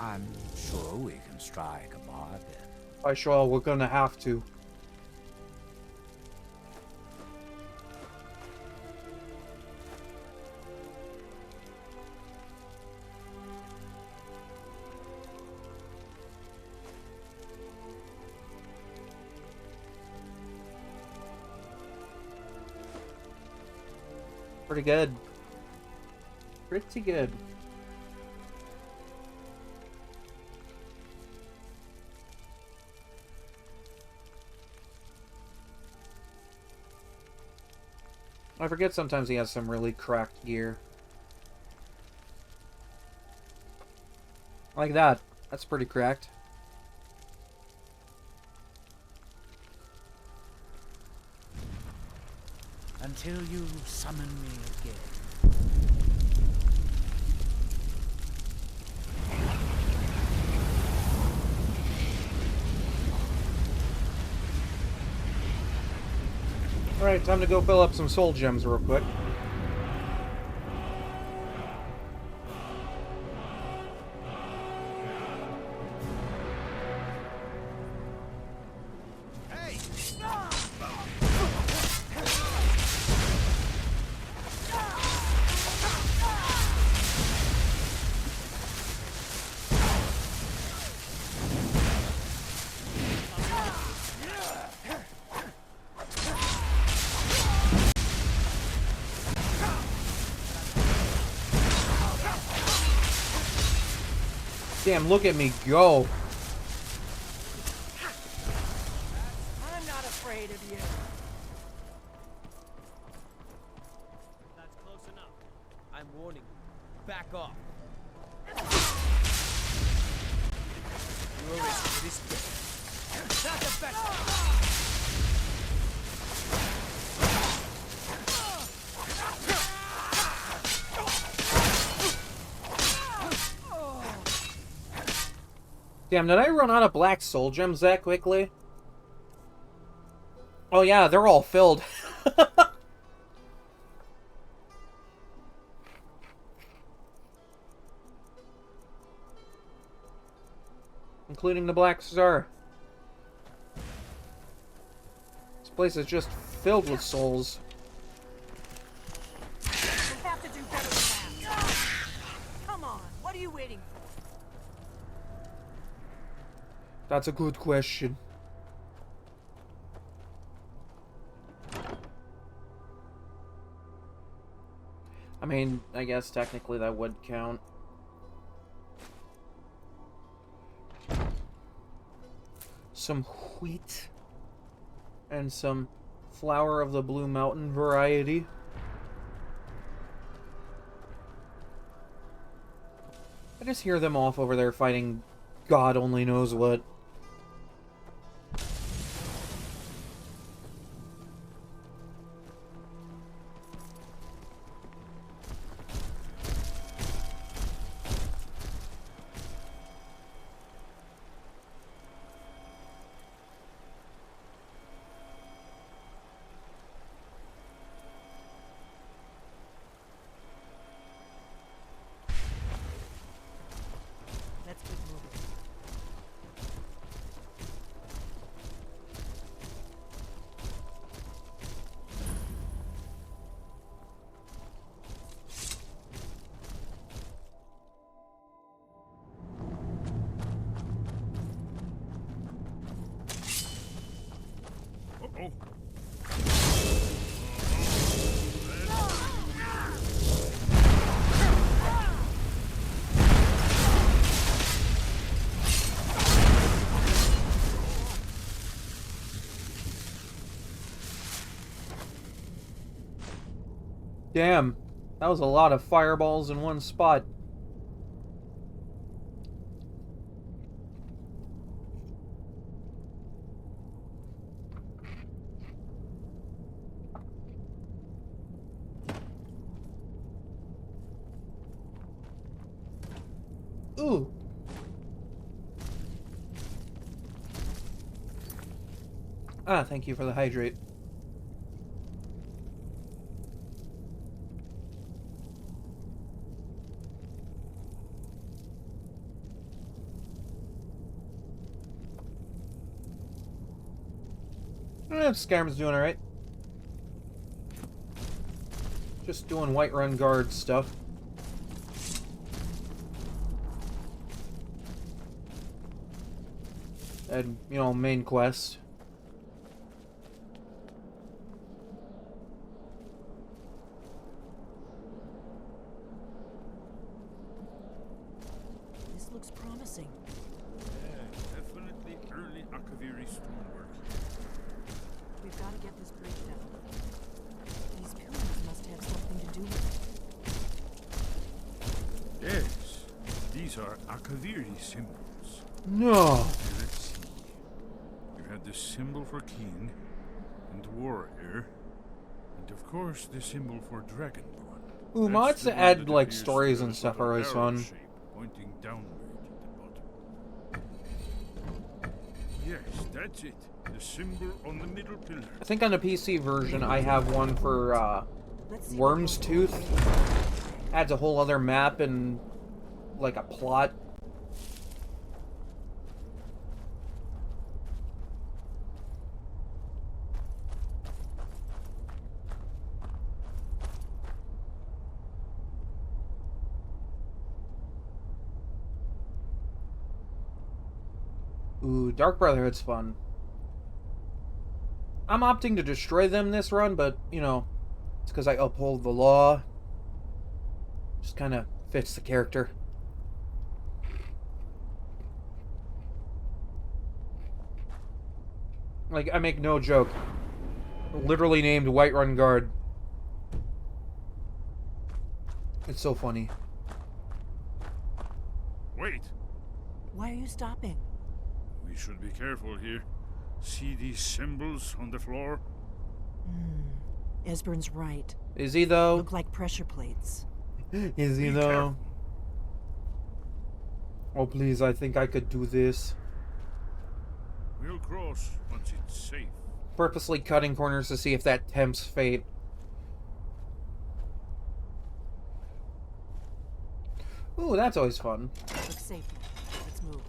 I'm sure we can strike a bargain. I sure we're gonna have to. Pretty good. Pretty good. I forget sometimes he has some really cracked gear. Like that. That's pretty cracked. Until you summon me again. Alright, time to go fill up some soul gems real quick. Damn, look at me go. I'm not afraid of you. That's close enough. I'm warning you. Back off. You're as good as dead. Not the best. Damn, did I run out of black soul gems that quickly? Oh yeah, they're all filled. Including the black star. This place is just filled with souls. You have to do better than that. Come on, what are you waiting for? That's a good question. I mean, I guess technically that would count. Some wheat. And some flower of the Blue Mountain variety. I just hear them off over there fighting God only knows what. Let's keep moving. Uh-oh. Damn, that was a lot of fireballs in one spot. Ooh. Ah, thank you for the hydrate. Skyrim's doing alright. Just doing Whiterun guard stuff. And, you know, main quest. This looks promising. Yeah, definitely early Akaviri stonework. We've got to get this bridge down. These pillars must have something to do with it. Yes, these are Akaviri symbols. No. Let's see. You had the symbol for king and warrior, and of course the symbol for dragonborn. Ooh, mods to add like stories and stuff are always fun. Pointing downward at the bottom. Yes, that's it. The symbol on the middle pillar. I think on the PC version I have one for Worm's Tooth. Adds a whole other map and like a plot. Ooh, Dark Brotherhood's fun. I'm opting to destroy them this run, but, you know, it's because I uphold the law. Just kind of fits the character. Like, I make no joke. Literally named Whiterun Guard. It's so funny. Wait! Why are you stopping? We should be careful here. See these symbols on the floor? Esbern's right. Is he, though? Look like pressure plates. Is he, though? Oh, please, I think I could do this. We'll cross once it's safe. Purposely cutting corners to see if that tempts fate. Ooh, that's always fun. Looks safe. Let's move.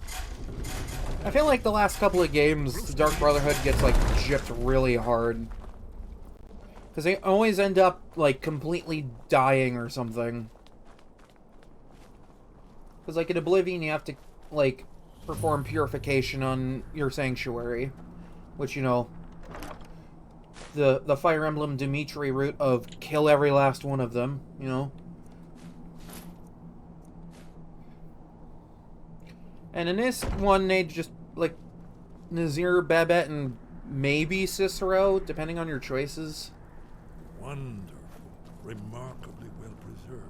I feel like the last couple of games, Dark Brotherhood gets, like, gypped really hard. Because they always end up, like, completely dying or something. Because, like, in Oblivion, you have to, like, perform purification on your sanctuary. Which, you know, the Fire Emblem Dimitri route of kill every last one of them, you know? And in this one, they just, like, Nazir, Babette, and maybe Cicero, depending on your choices. Wonderful. Remarkably well preserved.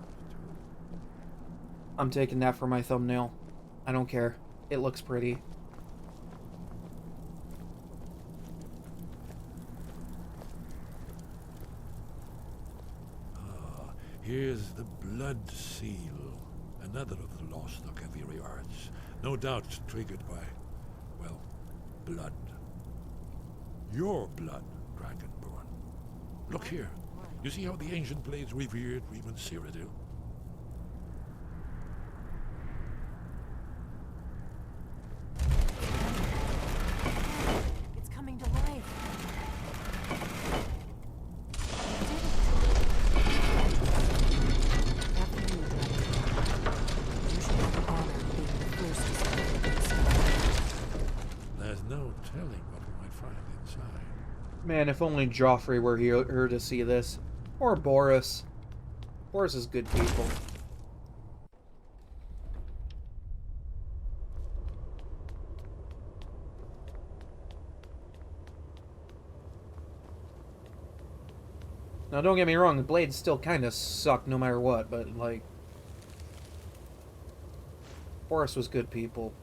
I'm taking that for my thumbnail. I don't care. It looks pretty. Ah, here's the blood seal. Another of the lost Akaviri arts. No doubt triggered by, well, blood. Your blood, Dragonborn. Look here. You see how the ancient blades revered Reman Cyrodiil? It's coming to life. After you, you should have the honor of being the first to step into the sky. There's no telling what we might find inside. Man, if only Joffrey were here to see this. Or Boris. Boris is good people. Now, don't get me wrong, the blades still kind of suck no matter what, but, like... Boris was good people.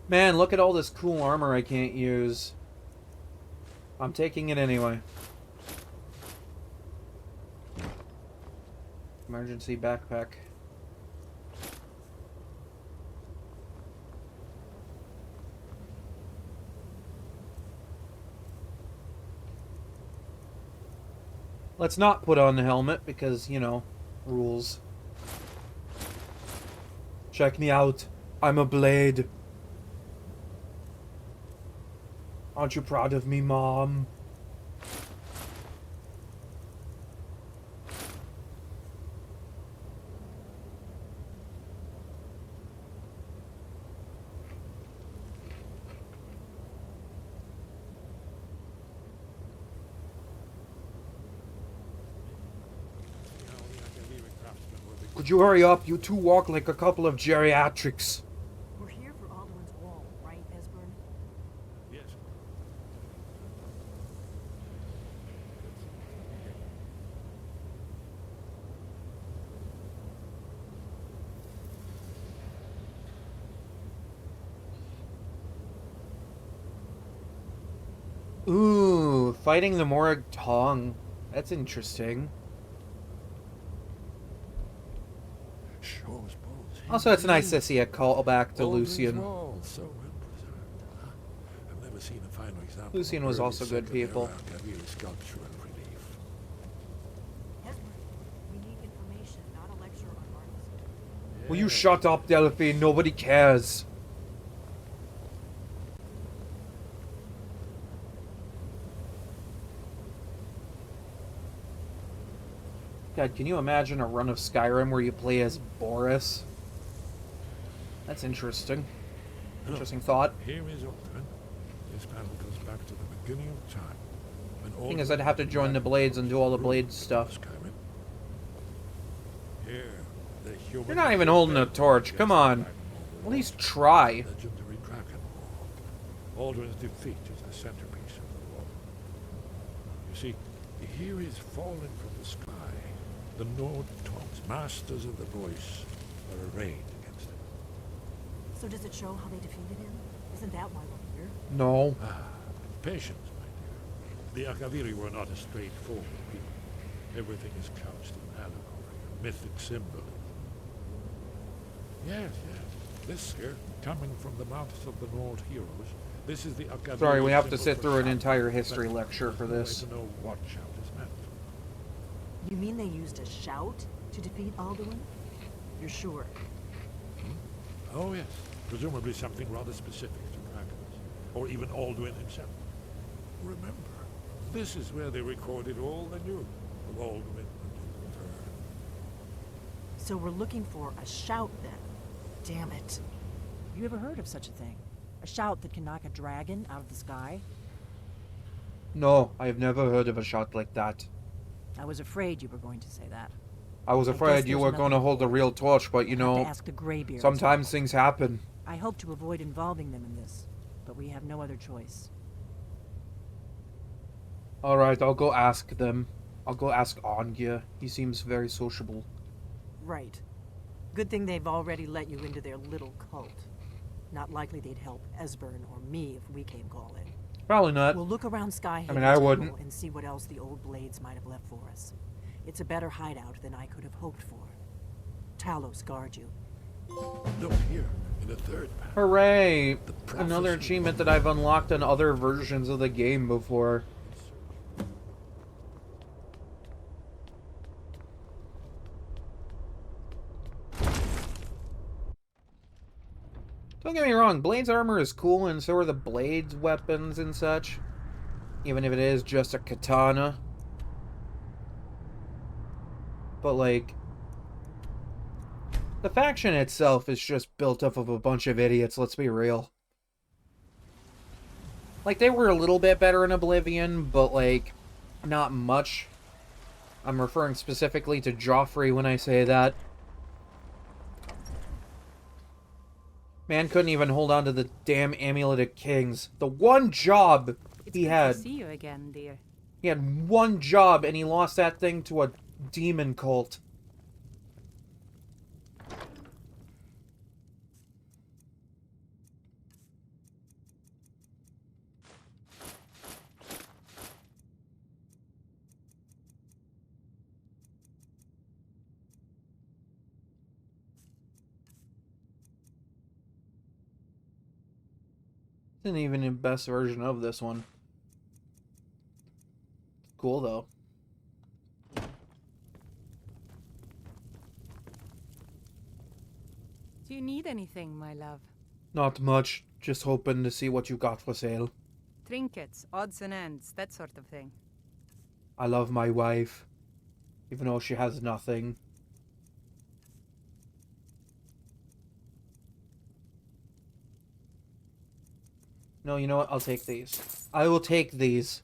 Man, look at all this cool armor I can't use. I'm taking it anyway. Emergency backpack. Let's not put on the helmet because, you know, rules. Check me out. I'm a blade. Aren't you proud of me, Mom? Could you hurry up? You two walk like a couple of geriatrics. We're here for Alduin's Wall, right, Esbern? Yes. Ooh, fighting the Morag Tong. That's interesting. Shows both. Also, it's nice to see a callback to Aldrin's Lucian. Wall, so well preserved. Huh? I've never seen a finer example. Lucian was also good people. Sculpture and relief. We need information, not a lecture on artists. Will you shut up, Delphine? Nobody cares. God, can you imagine a run of Skyrim where you play as Boris? That's interesting. Interesting thought. Here is Whiterun. This panel goes back to the beginning of time. When Thing is, I'd have to join the Blades and do all the Blades stuff. Skyrim. Here, the human. You're not even holding a torch. Come on. At least try. Legendary Dragon Wall. Aldrin's defeat is the centerpiece of the wall. You see, here is fallen from the sky. The Nord Tongs, masters of the voice, are arrayed against him. So does it show how they defeated him? Isn't that why we're here? No. Patience, my dear. The Akaviri were not a straightforward people. Everything is couched in allegory, a mythic symbolism. Yes. This here, coming from the mouths of the Nord heroes, this is the Akaviri. Sorry, we have to symbol sit for through an shout. entire history lecture for There's no way this. to know what shout is meant. You mean they used a shout to defeat Alduin? You're sure? Oh yes, presumably something rather specific to dragons, or even Alduin himself. Remember, this is where they recorded all they knew of Alduin and her. So we're looking for a shout then. Damn it. You ever heard of such a thing? A shout that can knock a dragon out of the sky? No, I have never heard of a shot like that. I was afraid you were going to say that. I was afraid you were going to hold a real torch, but you know, ask the Greybeards. sometimes things happen. I hope to avoid involving them in this, but we have no other choice. Alright, I'll go ask them. I'll go ask Anya. He seems very sociable. Right. Good thing they've already let you into their little cult. Not likely they'd help Esbern or me if we came calling. Probably not. We'll look around Skyhaven I mean, I wouldn't. and see what else the old Blades might have left for us. It's a better hideout than I could have hoped for. Talos guard you. Look here, in the third panel. Hooray! Another achievement that I've unlocked on other versions of the game before. Don't get me wrong, Blade's armor is cool, and so are the Blade's weapons and such. Even if it is just a katana. But, like, the faction itself is just built up of a bunch of idiots, let's be real. Like, they were a little bit better in Oblivion, but, like, not much. I'm referring specifically to Joffrey when I say that. Man couldn't even hold on to the damn Amulet of Kings. The one job he had. To see you again, dear. He had one job and he lost that thing to a demon cult. Isn't even the best version of this one. Cool though. Do you need anything, my love? Not much. Just hoping to see what you got for sale. Trinkets, odds and ends, that sort of thing. I love my wife, even though she has nothing. No, you know what? I'll take these. I will take these.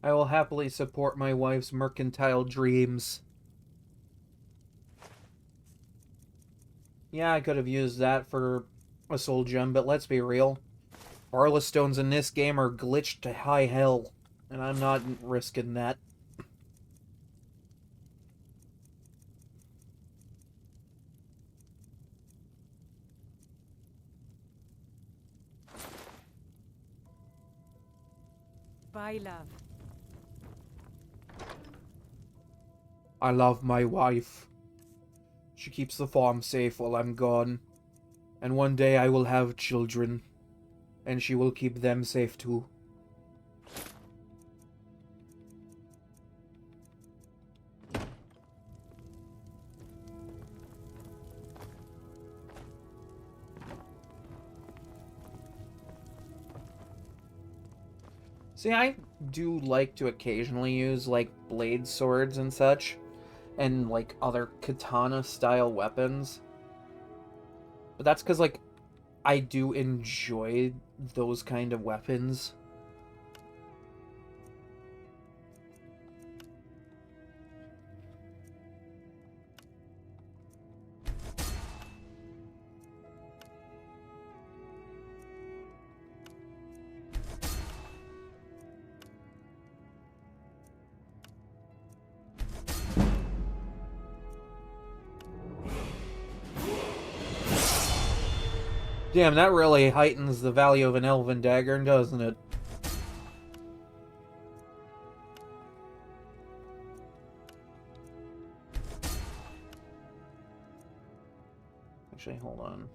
I will happily support my wife's mercantile dreams. Yeah, I could have used that for a soul gem, but let's be real. Barla stones in this game are glitched to high hell, and I'm not risking that. Goodbye, love. I love my wife. She keeps the farm safe while I'm gone. And one day I will have children. And she will keep them safe too. See, I do like to occasionally use, like, blade swords and such, and, like, other katana-style weapons. But that's because, like, I do enjoy those kind of weapons. Damn, that really heightens the value of an elven dagger, doesn't it? Actually, hold on.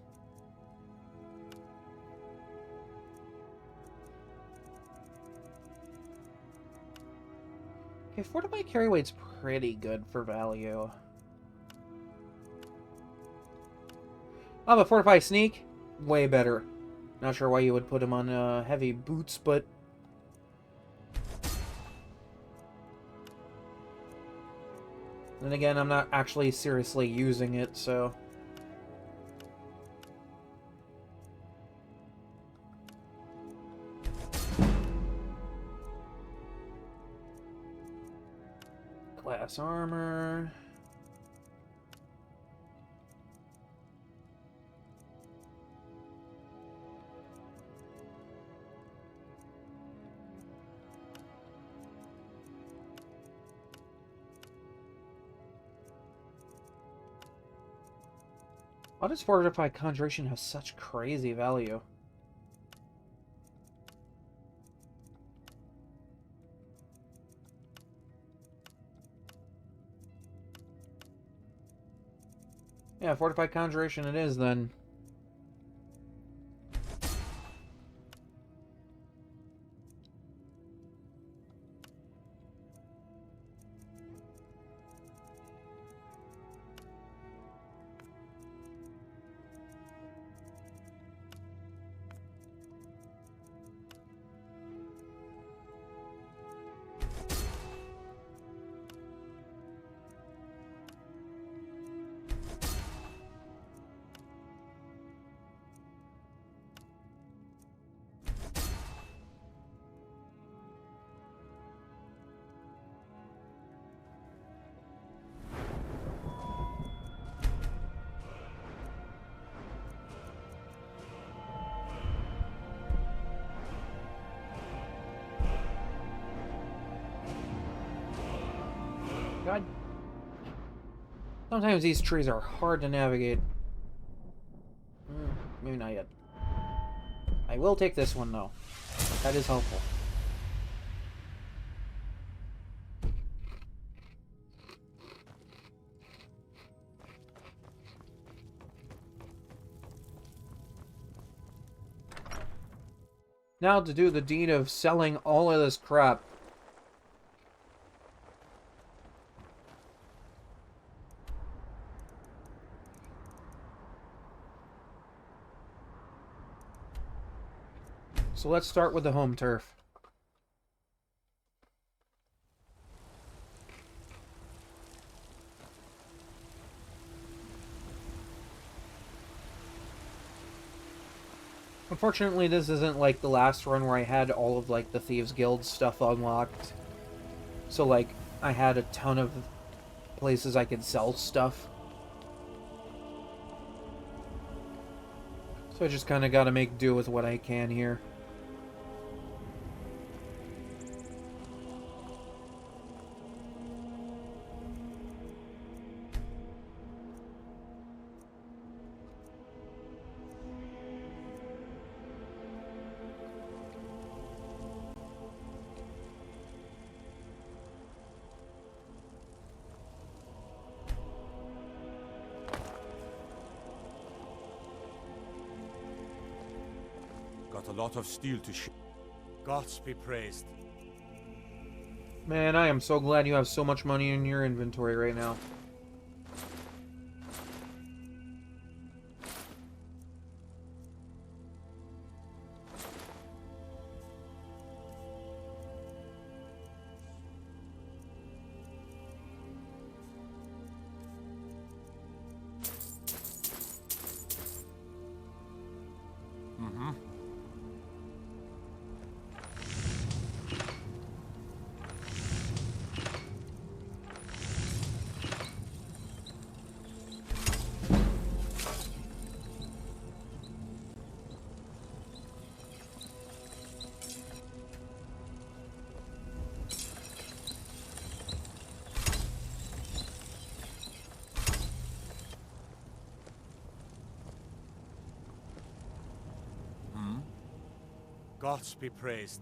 Okay, fortified carry weight's pretty good for value. Oh, but fortified sneak? Way better. Not sure why you would put him on heavy boots, but... Then again, I'm not actually seriously using it, so... Glass armor... Why does Fortified Conjuration have such crazy value? Yeah, Fortified Conjuration it is, then. God. Sometimes these trees are hard to navigate. Maybe not yet. I will take this one, though. That is helpful. Now to do the deed of selling all of this crap. So let's start with the home turf. Unfortunately, this isn't like the last run where I had all of like the Thieves Guild stuff unlocked. So like, I had a ton of places I could sell stuff. So I just kind of got to make do with what I can here. got a lot of steel to Gods be praised. Man, I am so glad you have so much money in your inventory right now. Gods be praised.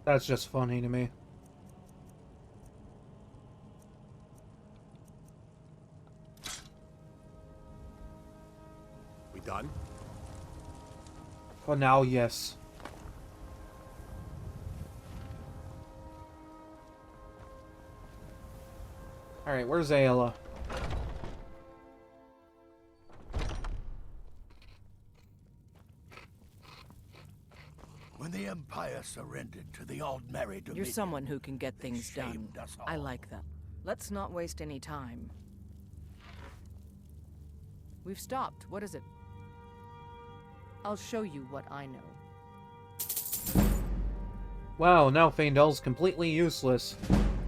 That's just funny to me. We done? For now, yes. Alright, where's Ayla? When the Empire surrendered to the Aldmeri Dominion, You're someone who can get things done. shamed us all. I like that. Let's not waste any time. We've stopped. What is it? I'll show you what I know. Wow, now Faendal's completely useless.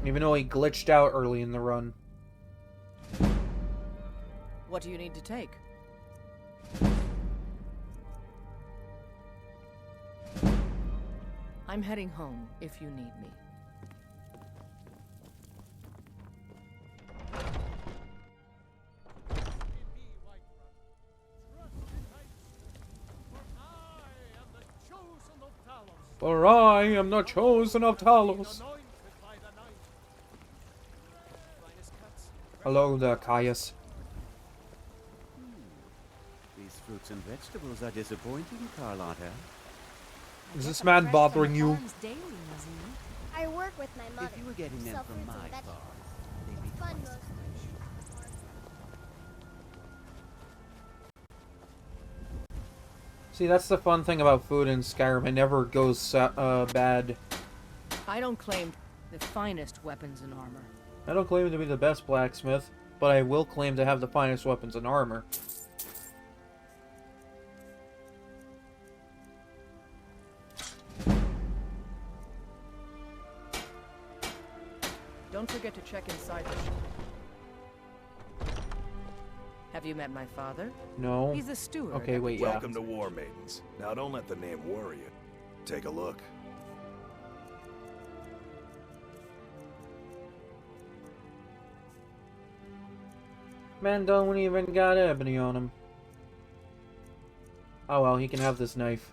Even though he glitched out early in the run. What do you need to take? I'm heading home if you need me. For I am the chosen of Talos. Hello there, Caius. These fruits and vegetables are disappointing, Carlotta. Is this man bothering you? I work with my mother. If you were getting them Sell from fruits my and vegetables. farm, they'd be It's fun twice most See, that's the fun thing about food in Skyrim. It never goes bad. I don't claim the finest weapons and armor. I don't claim to be the best blacksmith, but I will claim to have the finest weapons and armor. Don't forget to check inside the ship. Have you met my father? No. He's a steward. Okay, wait, yeah. Welcome to War Maidens. Now don't let the name worry you. Take a look. Man don't even got ebony on him. Oh well, he can have this knife.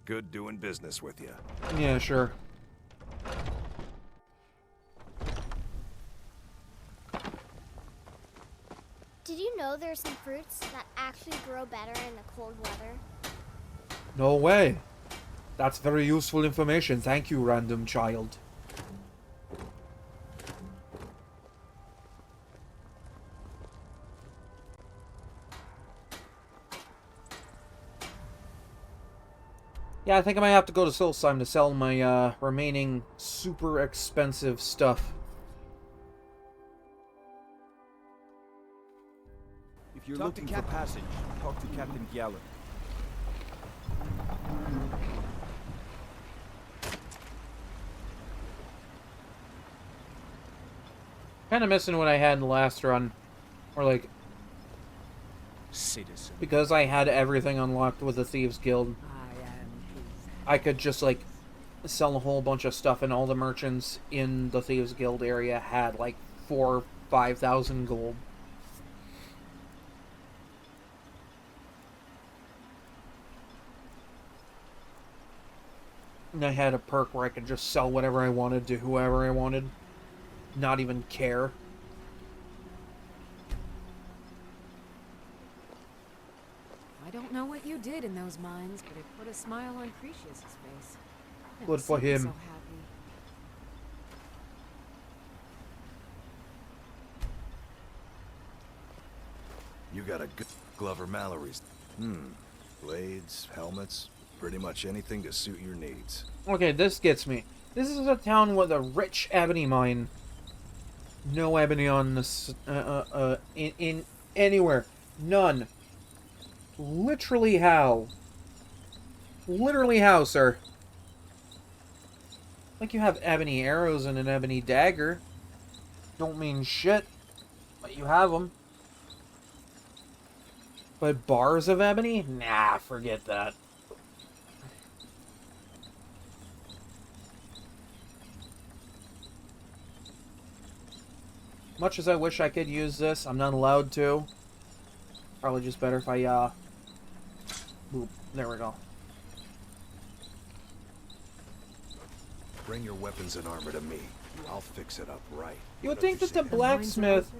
Good doing business with you. Yeah, sure. Did you know there's some fruits that actually grow better in the cold weather? No way. That's very useful information. Thank you, random child. Yeah, I think I might have to go to Silsheim to sell my remaining super expensive stuff. If you're looking for passage, talk to Captain Gjallar. Kind of missing what I had in the last run. Or like... Citizen. Because I had everything unlocked with the Thieves Guild. I could just like sell a whole bunch of stuff, and all the merchants in the Thieves Guild area had like 4,000 or 5,000 gold. And I had a perk where I could just sell whatever I wanted to whoever I wanted. Not even care. I don't know what you did in those mines, but it put a smile on Cretius's face. Never Good for seen him him. so happy. You got a good Glover Mallory's. Blades, helmets, pretty much anything to suit your needs. Okay, this gets me. This is a town with a rich ebony mine. No ebony on this, in anywhere. None. Literally how? Literally how, sir? Like you have ebony arrows and an ebony dagger. Don't mean shit, but you have them. But bars of ebony? Nah, forget that. Much as I wish I could use this, I'm not allowed to. Probably just better if I, boop. There we go. Bring your weapons and armor to me. I'll fix it up right. You would think that the blacksmith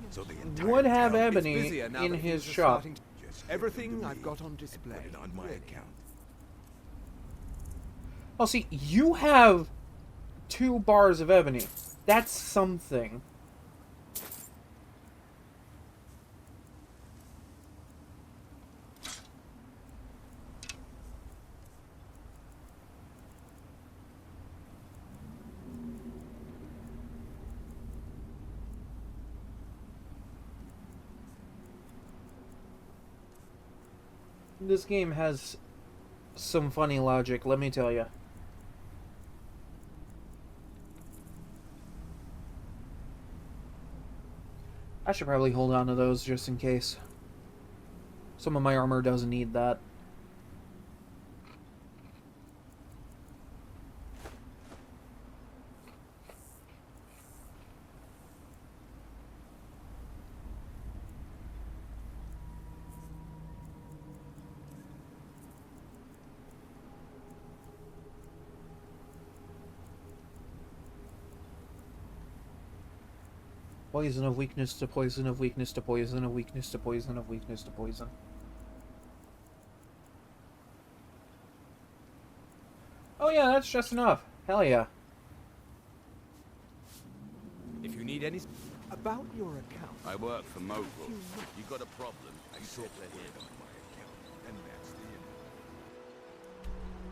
would have ebony in his shop. Everything I've got on display. Put it on my account. Oh, see, you have 2 bars of ebony. That's something. This game has some funny logic, let me tell you. I should probably hold on to those just in case. Some of my armor doesn't need that. Poison of weakness to poison of weakness to poison of weakness to poison of weakness to poison. Oh yeah, that's just enough. Hell yeah. If you need any... About your account. I work for Mogul. You got a problem? You talk to him.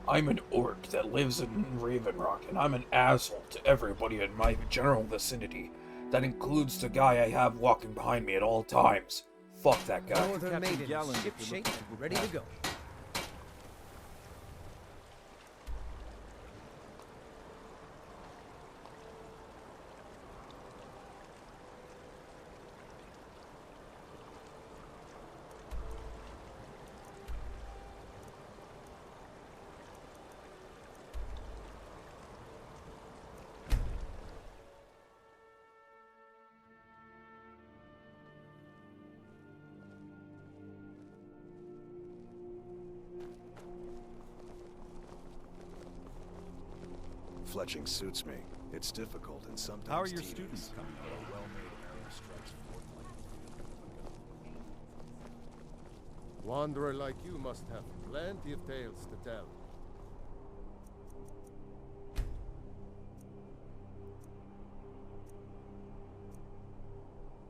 I'm an orc that lives in Raven Rock, and I'm an asshole to everybody in my general vicinity. That includes the guy I have walking behind me at all times. Fuck that guy. Northern Maiden, ship shape, ready to go. Fletching suits me. It's difficult and sometimes How are your tedious. students coming? But a well-made arrow strikes fortnight. Wanderer like you must have plenty of tales to tell.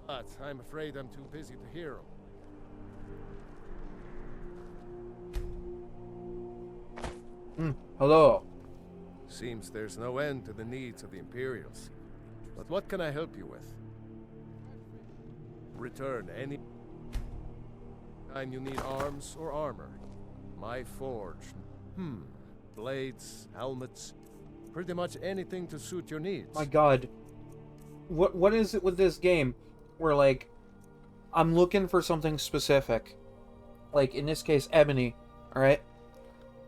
But I'm afraid I'm too busy to hear them. Hello. Seems there's no end to the needs of the Imperials. But what can I help you with? Return any time you need arms or armor. My forge. Blades, helmets, pretty much anything to suit your needs. My god. What is it with this game where, like, I'm looking for something specific. Like, in this case, ebony, alright?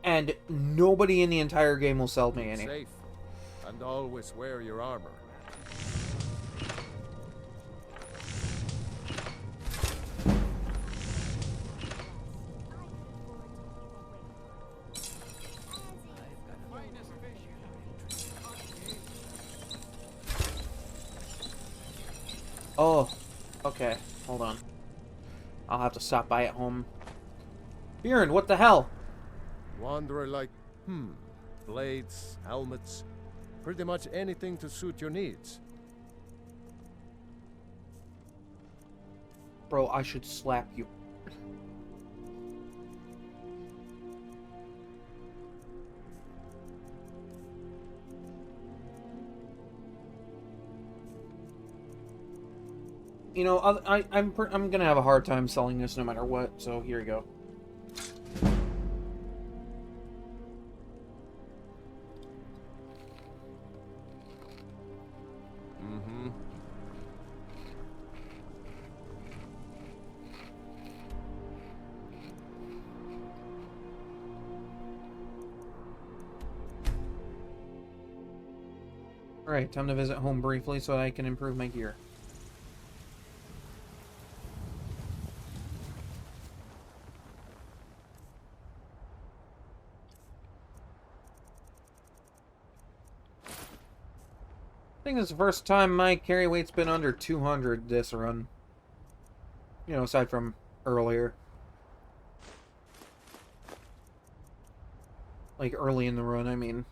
And nobody in the entire game will sell me any. Safe, and always wear your armor. Oh, okay. Hold on. I'll have to stop by at home. Bjorn, what the hell? Wanderer like, blades, helmets, pretty much anything to suit your needs. Bro, I should slap you. You know, I'm gonna have a hard time selling this no matter what, so here you go. Alright, time to visit home briefly so I can improve my gear. I think this is the first time my carry weight's been under 200 this run. You know, aside from earlier. Like, early in the run, I mean.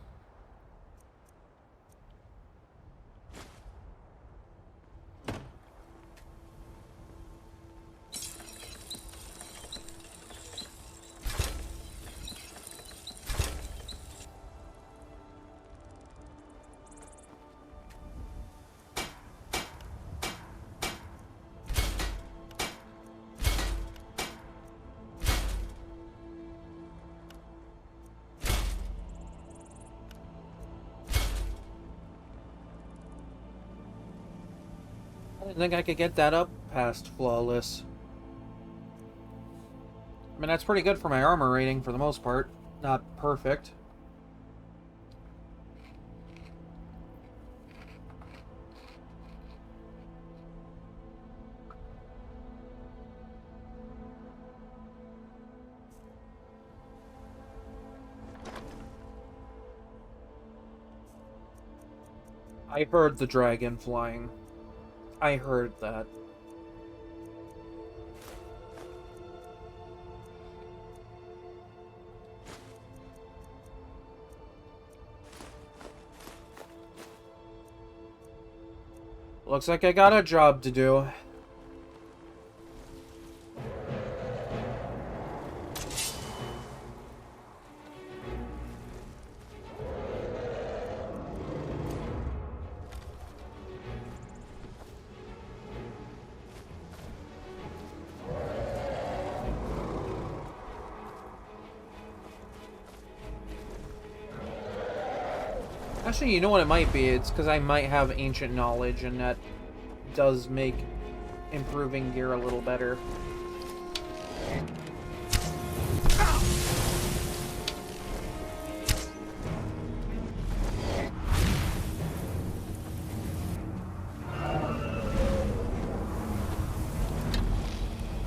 I didn't think I could get that up past flawless. I mean, that's pretty good for my armor rating for the most part. Not perfect. I heard the dragon flying. I heard that. Looks like I got a job to do. Actually, you know what it might be? It's because I might have ancient knowledge, and that does make improving gear a little better.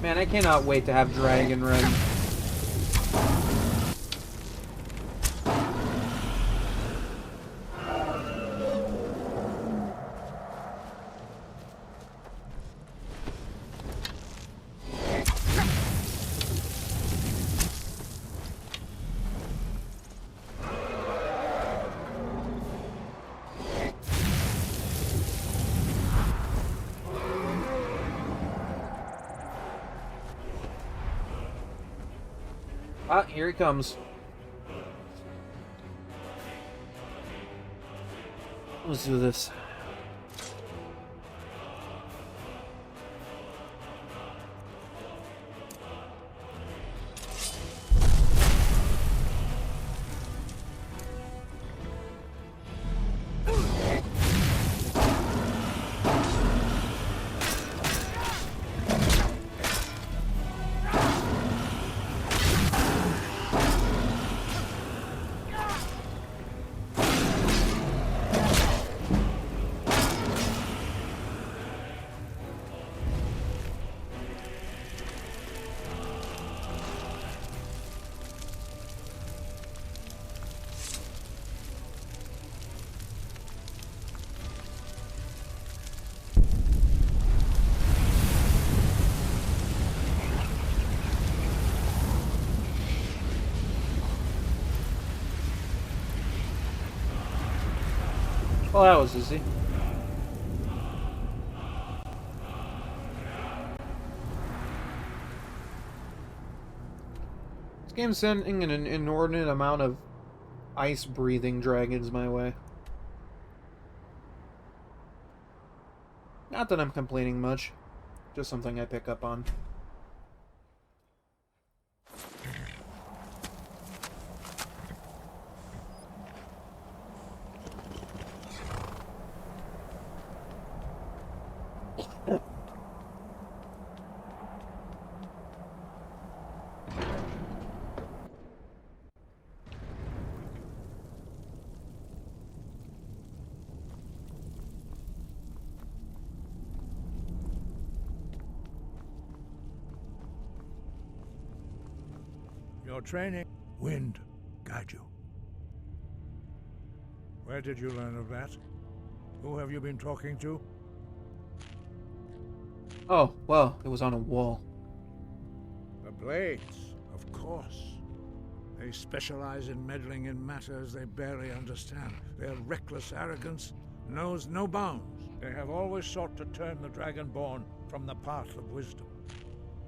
Man, I cannot wait to have Dragon Run. Ah, here he comes. Let's do this. Well, that was easy. This game's sending an inordinate amount of ice-breathing dragons my way. Not that I'm complaining much. Just something I pick up on. Your training, wind, guide you. Where did you learn of that? Who have you been talking to? Oh, well, it was on a wall. The Blades, of course. They specialize in meddling in matters they barely understand. Their reckless arrogance knows no bounds. They have always sought to turn the Dragonborn from the path of wisdom.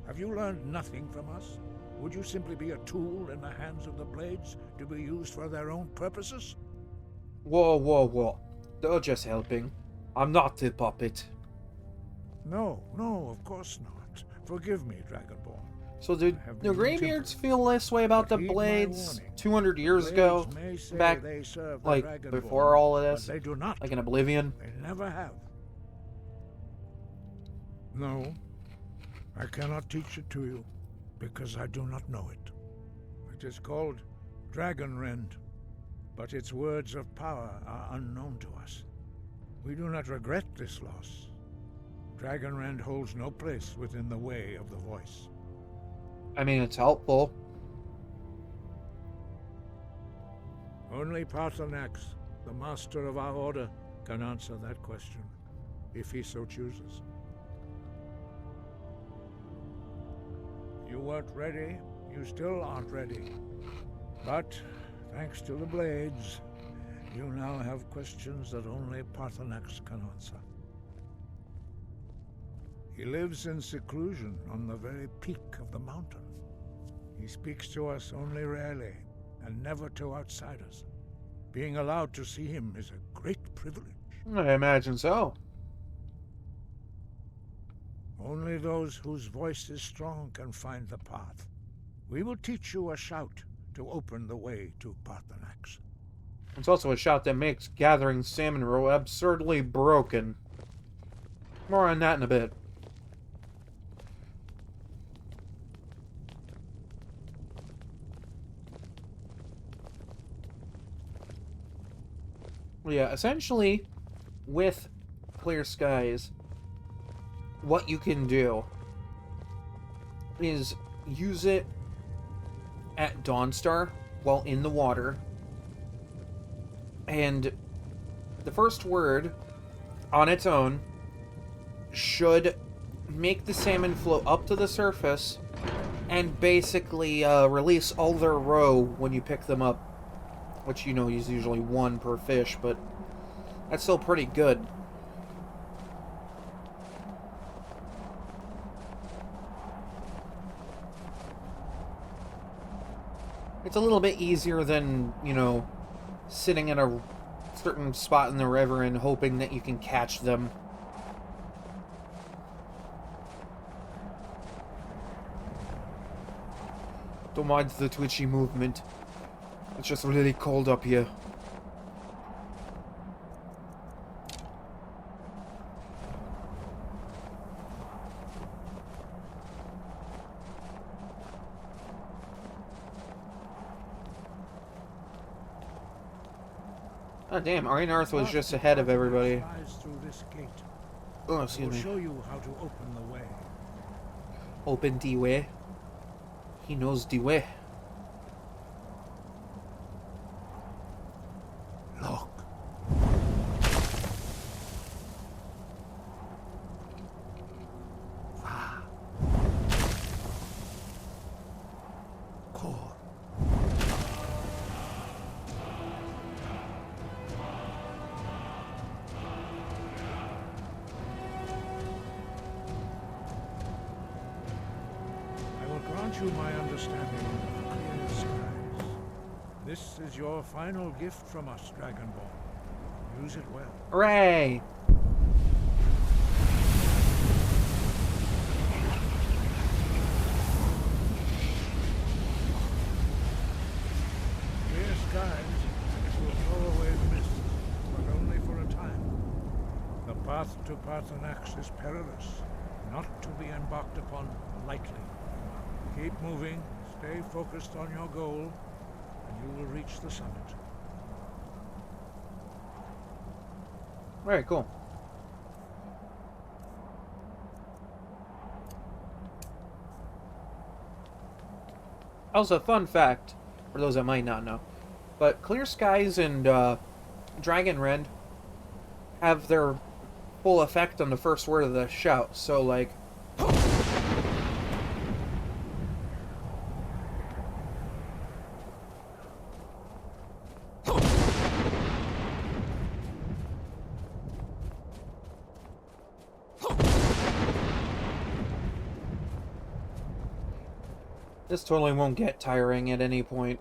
Have you learned nothing from us? Would you simply be a tool in the hands of the Blades to be used for their own purposes? Whoa, whoa, whoa. They're just helping. I'm not the puppet. No, of course not. Forgive me, Dragonborn. So do Greybeards feel this way about the Blades 200 years ago? Back, like, before all of this? They do not. Like in Oblivion? They never have. No, I cannot teach it to you, because I do not know it. It is called Dragonrend, but its words of power are unknown to us. We do not regret this loss. Dragonrend holds no place within the way of the voice. I mean, it's helpful. Only Paarthurnax, the master of our order, can answer that question, if he so chooses. You weren't ready, you still aren't ready. But, thanks to the Blades, you now have questions that only Paarthurnax can answer. He lives in seclusion on the very peak of the mountain. He speaks to us only rarely, and never to outsiders. Being allowed to see him is a great privilege. I imagine so. Only those whose voice is strong can find the path. We will teach you a shout to open the way to Paarthurnax. It's also a shout that makes gathering salmon roe absurdly broken. More on that in a bit. Yeah, essentially, with Clear Skies, what you can do is use it at Dawnstar while in the water, and the first word on its own should make the salmon float up to the surface and basically release all their roe when you pick them up, which, you know, is usually one per fish, but that's still pretty good. It's a little bit easier than, you know, sitting in a certain spot in the river and hoping that you can catch them. Don't mind the twitchy movement. It's just really cold up here. Oh damn, Arnarth was just ahead of everybody. Oh, excuse me. I will show you how to open the way. Open the way. He knows the way. Look. grant you my understanding of clear skies. This is your final gift from us, Dragonborn. Use it well. Hooray! Clear skies will blow away the mist, but only for a time. The path to Parthenax is perilous, not to be embarked upon lightly. Keep moving, stay focused on your goal, and you will reach the summit. Alright, cool. Also, fun fact, for those that might not know, but Clear Skies and Dragonrend have their full effect on the first word of the shout, so like... This totally won't get tiring at any point.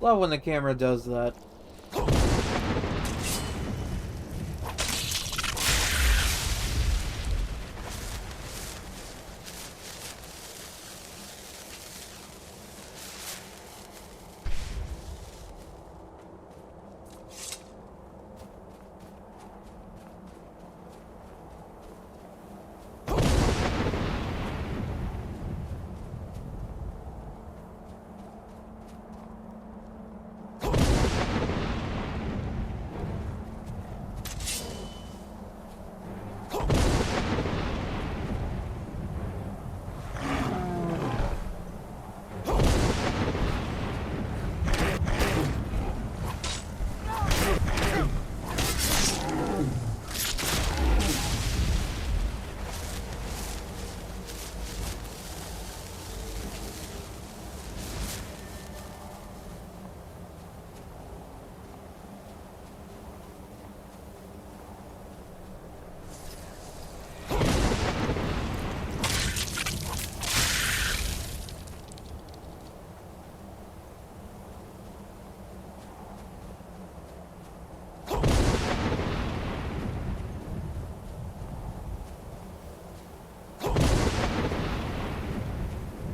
Love when the camera does that.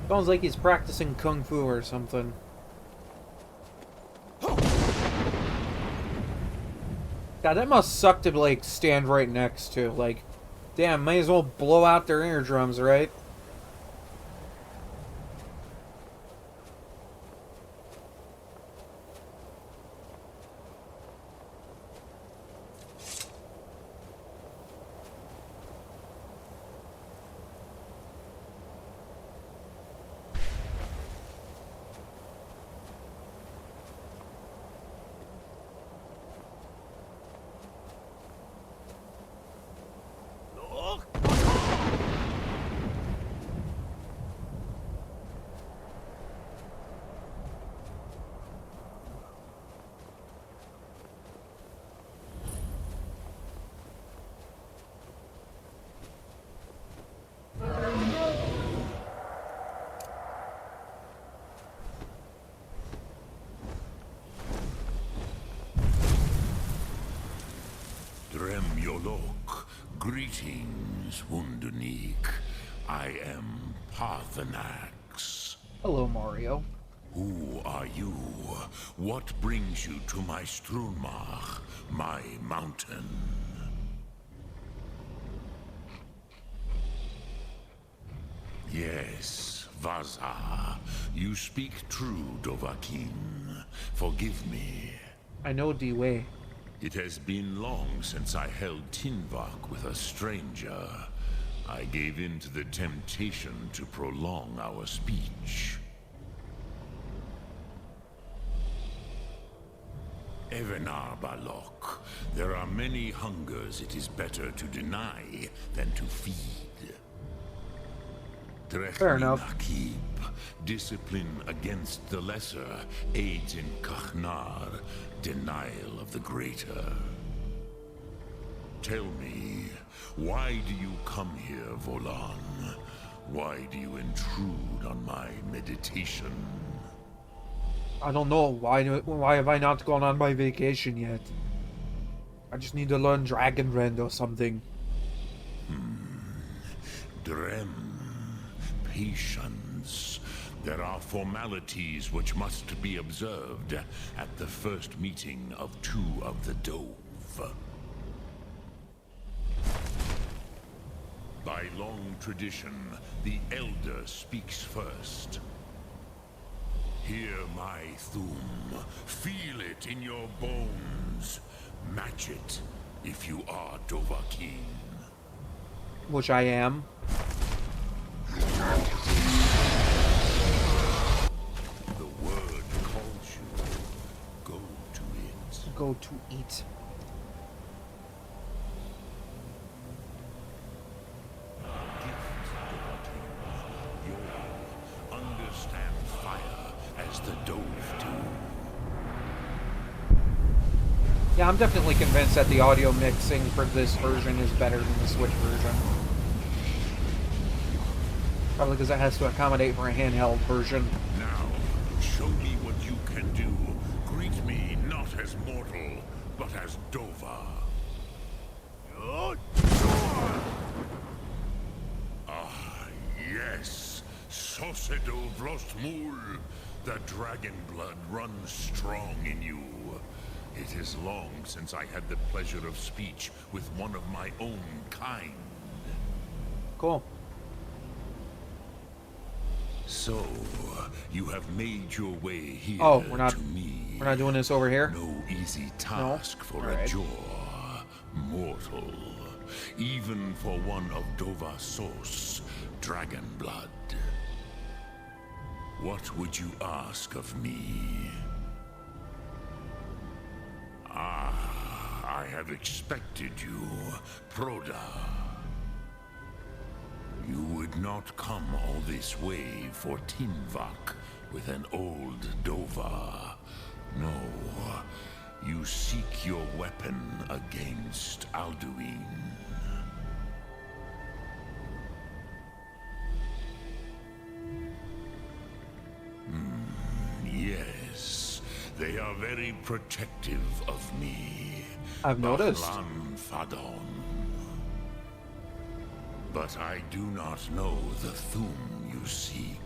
Sounds like he's practicing kung fu or something. God, that must suck to, like, stand right next to. Like, damn, might as well blow out their eardrums, right? Dremyolok, greetings, Wunderneek. I am Parthenax. Hello, Mario. Who are you? What brings you to my Strunmach, my mountain? Yes, Vaza. You speak true, Dovahkiin. Forgive me. I know D-Way. It has been long since I held Tinvak with a stranger. I gave in to the temptation to prolong our speech. Evenar Balok, there are many hungers it is better to deny than to feed. Fair enough. Nakib, discipline against the lesser aids in Kachnar, denial of the greater. Tell me, why do you come here, Volan? Why do you intrude on my meditation? I don't know. Why have I not gone on my vacation yet? I just need to learn Dragon Rend or something. Drem. Patience. There are formalities which must be observed at the first meeting of two of the Dove. By long tradition, the Elder speaks first. Hear my Thum. Feel it in your bones. Match it if you are Dovahkiin. Which I am. The word calls you. Go to it. Go to eat. You'll understand fire as the Dove do. Yeah, I'm definitely convinced that the audio mixing for this version is better than the Switch version. Probably because it has to accommodate for a handheld version. Now, show me what you can do. Greet me not as mortal, but as Dova. Ah, yes. Sosedo Vlostmul. The dragon blood runs strong in you. It is long since I had the pleasure of speech with one of my own kind. Cool. So, you have made your way here we're not doing this over here? No easy task for a Jor mortal. Even for one of Dova Sos, dragon blood. What would you ask of me? I have expected you, Proda. You would not come all this way for Tinvak with an old Dova. No, you seek your weapon against Alduin. Yes, they are very protective of me. I've noticed. Bahlan Fadon. But I do not know the Thum you seek.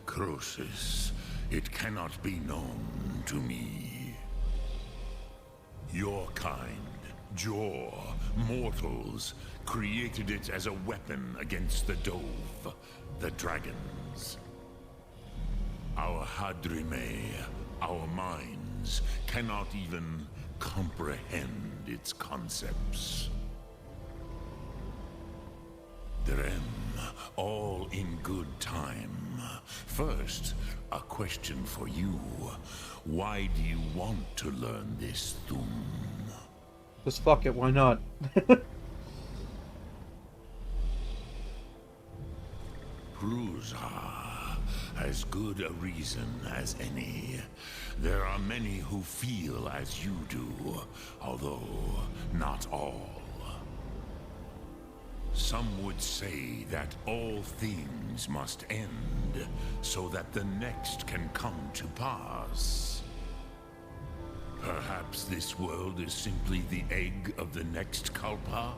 Croesus, it cannot be known to me. Your kind, Jor, mortals, created it as a weapon against the Dove, the dragons. Our Hadrime, our minds, cannot even comprehend its concepts. Drem, all in good time. First, a question for you. Why do you want to learn this Thum? Just fuck it, why not? Prusa, as good a reason as any. There are many who feel as you do, although not all. Some would say that all things must end, so that the next can come to pass. Perhaps this world is simply the egg of the next Kalpa,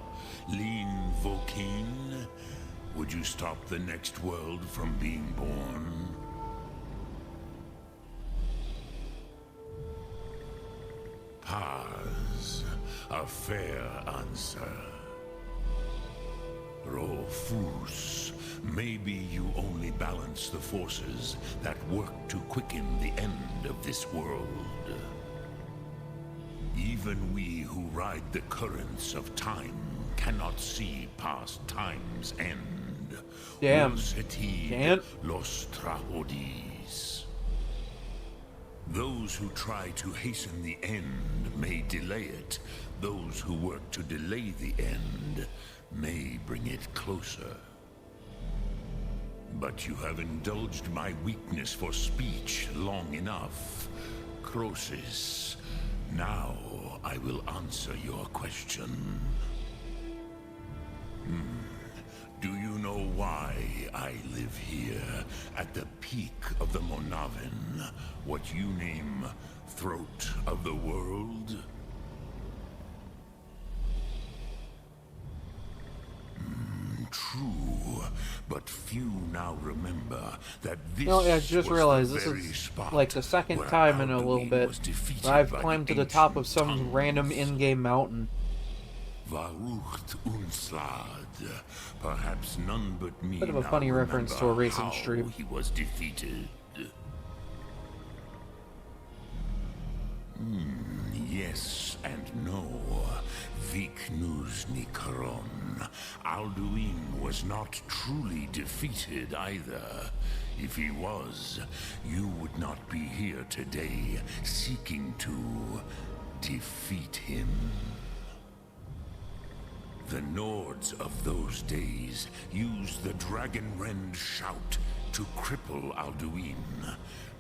Lin Vokin. Would you stop the next world from being born? Paz, a fair answer. Rofus, maybe you only balance the forces that work to quicken the end of this world. Even we who ride the currents of time cannot see past time's end. Damn. Can't. Los Trahodis. Those who try to hasten the end may delay it. Those who work to delay the end may bring it closer. But you have indulged my weakness for speech long enough, Croesus. Now I will answer your question. Do you know why I live here, at the peak of the Monavin, what you name Throat of the World? True, but few now remember that this I just realized was this the very is spot like the second where time in a little Alduin bit was defeated that I've by climbed the to the top of ancient some tongues. random in-game mountain. Varucht Unslad. Perhaps none but me Bit of a now funny reference to a remember recent how stream. he was defeated. Yes and no. Viknus Nikaron. Alduin was not truly defeated either. If he was, you would not be here today seeking to defeat him. The Nords of those days used the Dragonrend shout to cripple Alduin,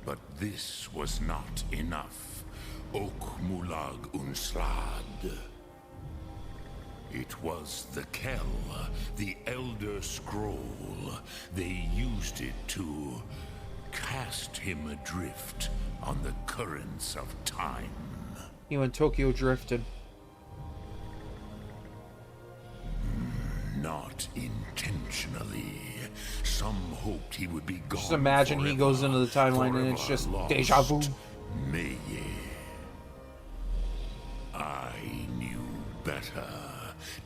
but this was not enough. Ok Mulag Unslad. It was the Kell, the Elder Scroll. They used it to cast him adrift on the currents of time. He went Tokyo drifted. Not intentionally. Some hoped he would be gone. Just imagine forever, he goes into the timeline and it's forever just lost. deja vu. Meye. I knew better.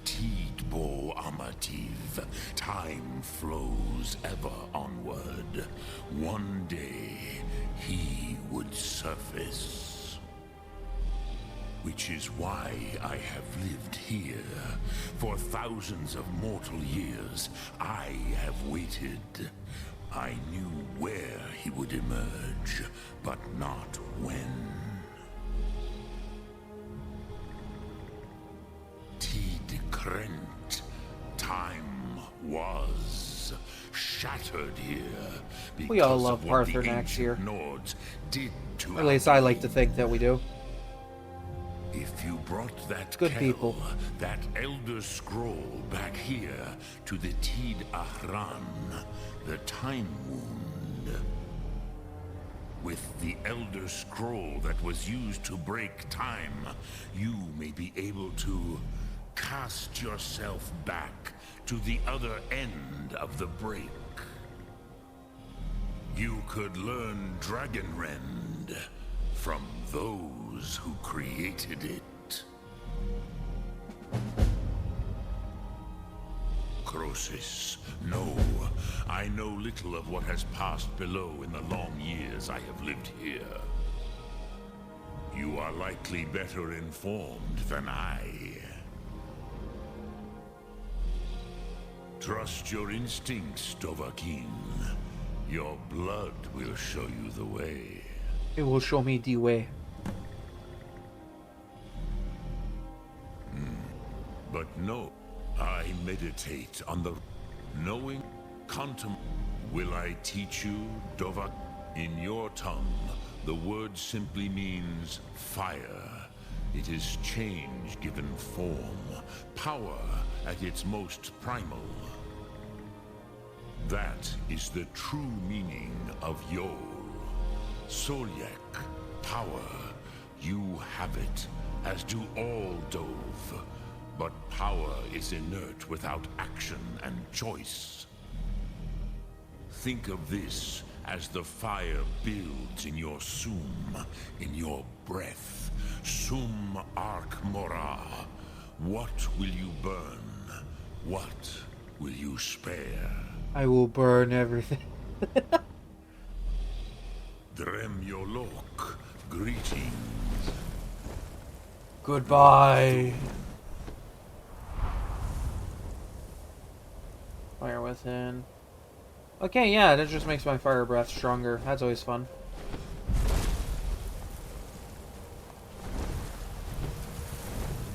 Tidbo Amativ. Time flows ever onward. One day he would surface. Which is why I have lived here. For thousands of mortal years, I have waited. I knew where he would emerge, but not when. Tid Krent. Time was shattered here. We all because love of what the Parthenax ancient here. Nords did to Or at least I like to think that we do. If you brought that Good Kell, people. that Elder Scroll back here to the Tid Ahran, the Time Wound, with the Elder Scroll that was used to break time, you may be able to cast yourself back to the other end of the break. You could learn Dragonrend from those who created it. Croesus, no. I know little of what has passed below in the long years I have lived here. You are likely better informed than I. Trust your instincts, Dovahkiin. Your blood will show you the way. It will show me the way. But no, I meditate on the knowing, Will I teach you, Dovahkiin? In your tongue, the word simply means fire. It is change given form, power at its most primal. That is the true meaning of Yol. Solyek, power. You have it, as do all Dove. But power is inert without action and choice. Think of this as the fire builds in your sum, in your breath. Sum Ark Mora. What will you burn? What will you spare? I will burn everything. Drem Yolok. Greetings. Goodbye. Fire within. Okay, yeah, that just makes my fire breath stronger. That's always fun.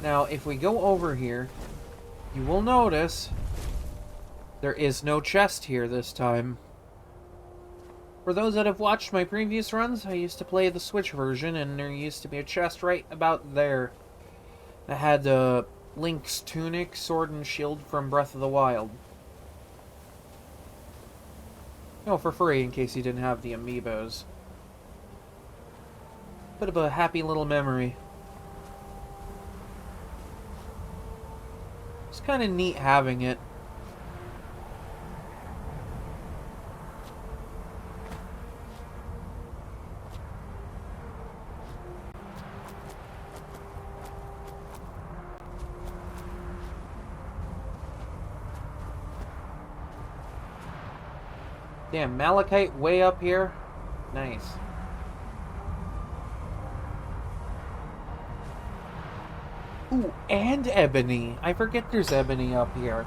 Now, if we go over here, you will notice there is no chest here this time. For those that have watched my previous runs, I used to play the Switch version, and there used to be a chest right about there that had Link's tunic, sword, and shield from Breath of the Wild. No, for free, in case you didn't have the amiibos. Bit of a happy little memory. It's kind of neat having it. Damn, Malachite way up here. Nice. Ooh, and ebony. I forget there's ebony up here.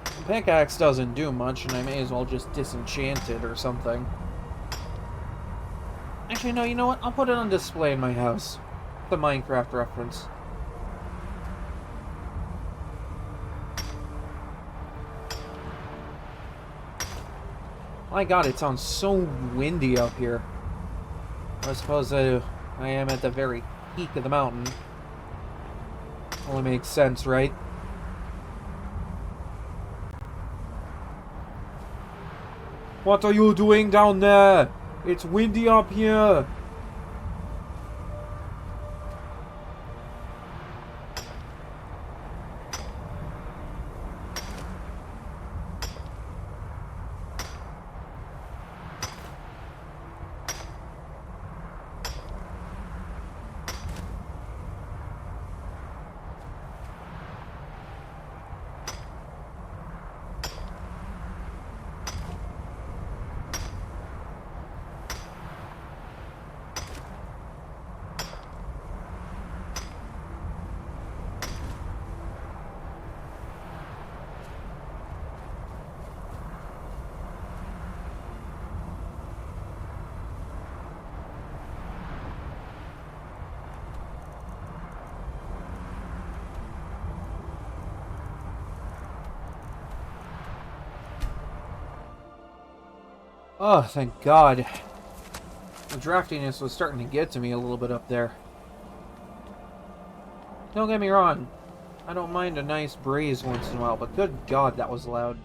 The pickaxe doesn't do much, and I may as well just disenchant it or something. Actually, no, you know what? I'll put it on display in my house. The Minecraft reference. My god, it sounds so windy up here. I suppose I am at the very peak of the mountain. Only makes sense, right? What are you doing down there? It's windy up here. Oh, thank God. The draftiness was starting to get to me a little bit up there. Don't get me wrong. I don't mind a nice breeze once in a while, but good God, that was loud.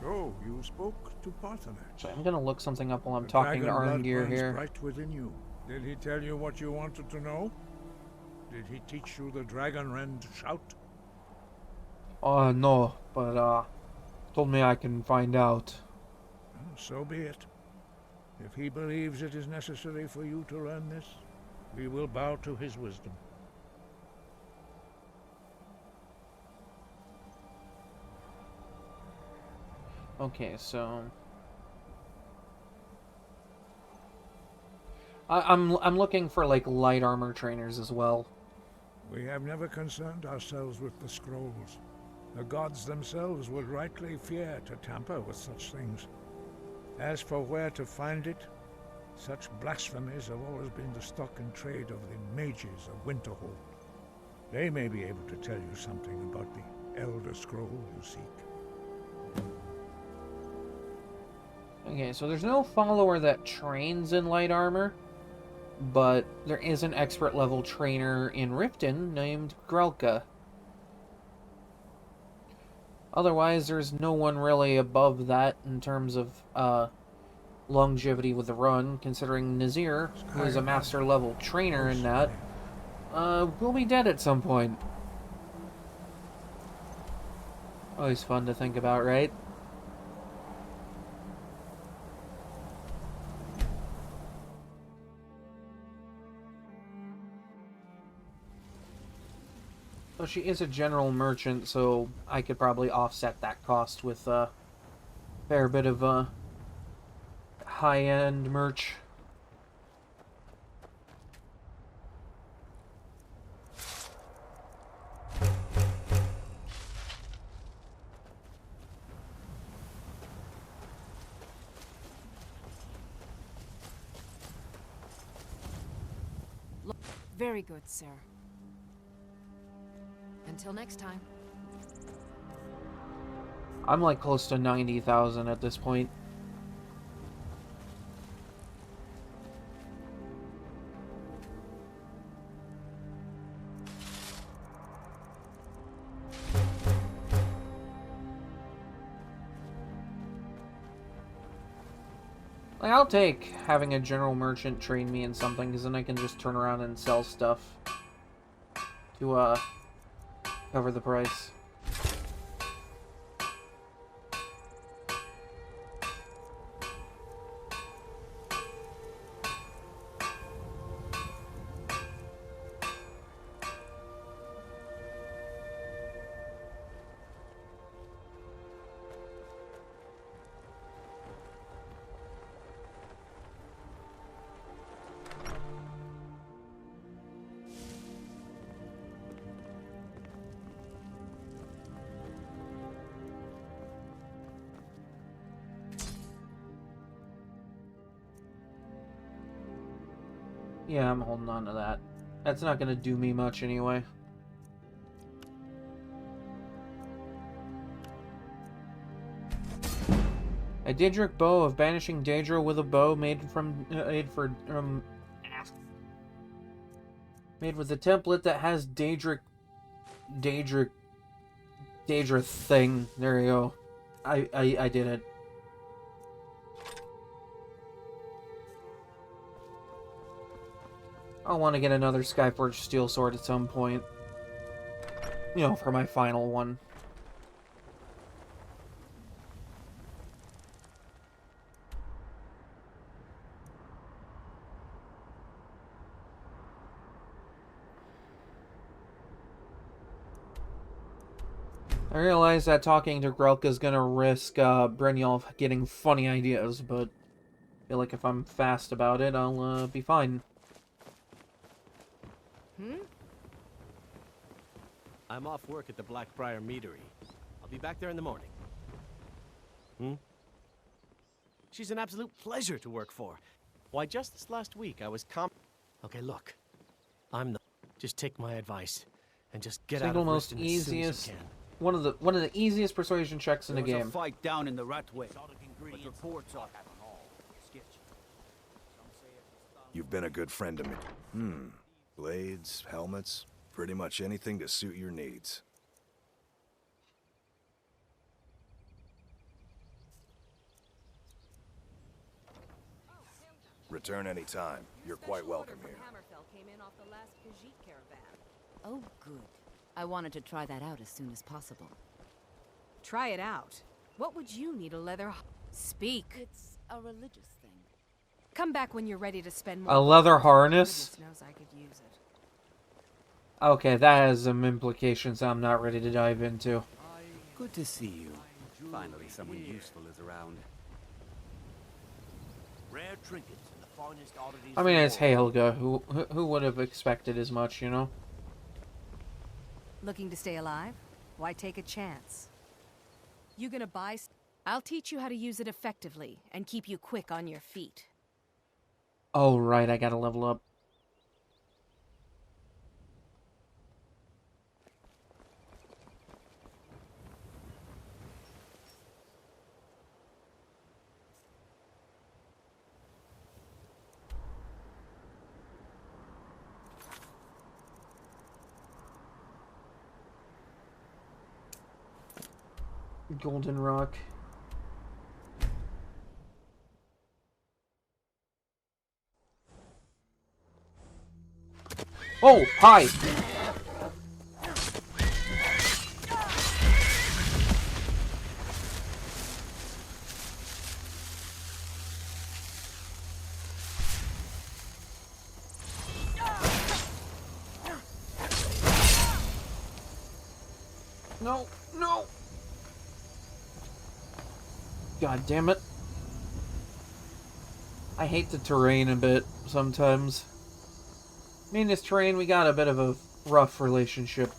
So, you spoke to Parthenax. So I'm gonna look something up while I'm talking to Arngeir here. Right within you. Did he tell you what you wanted to know? Did he teach you the dragon rend shout? No, but told me I can find out. So be it. If he believes it is necessary for you to learn this, we will bow to his wisdom. Okay, so I'm looking for like light armor trainers as well. We have never concerned ourselves with the scrolls. The gods themselves would rightly fear to tamper with such things. As for where to find it, such blasphemies have always been the stock and trade of the mages of Winterhold. They may be able to tell you something about the Elder Scroll you seek. Okay, so there's no follower that trains in light armor, but there is an expert level trainer in Riften named Grelka. Otherwise, there's no one really above that in terms of longevity with the run, considering Nazir, who is a master level trainer in that, will be dead at some point. Always fun to think about, right? Well, she is a general merchant, so I could probably offset that cost with a fair bit of high-end merch. Very good, sir. Until next time. I'm like close to 90,000 at this point. Like, I'll take having a general merchant train me in something, because then I can just turn around and sell stuff to, cover the price. Yeah, I'm holding on to that. That's not gonna do me much anyway. A Daedric bow of banishing Daedra with a bow made with a template that has Daedra thing. There you go. I did it. I'll want to get another Skyforged Steel Sword at some point. You know, for my final one. I realize that talking to Grelka is gonna risk Brynjolf getting funny ideas, but I feel like if I'm fast about it, I'll be fine. I'm off work at the Blackbriar Meadery. I'll be back there in the morning. She's an absolute pleasure to work for. Why, just this last week I was Okay, look. Just take my advice and just get out of Riston as soon as you can. One of the easiest persuasion checks in the game. There was a fight down in the Ratway, but reports are You've been a good friend to me. Blades, helmets, pretty much anything to suit your needs. Return anytime. You're quite welcome here. Oh, good. I wanted to try that out as soon as possible. Try it out. What would you need a leather... Speak. It's a religious thing. Come back when you're ready to spend more... A leather harness? Goodness knows I could use it. Okay, that has some implications I'm not ready to dive into. Good to see you. Finally, someone useful is around. Rare trinkets and the finest oddities. I mean, it's Helga. Who would have expected as much, you know? Looking to stay alive? Why take a chance? You gonna buy... I'll teach you how to use it effectively and keep you quick on your feet. Oh, right, I gotta level up. Golden Rock. Oh, hi! No, no! God damn it. I hate the terrain a bit sometimes. Me and this terrain, we got a bit of a rough relationship.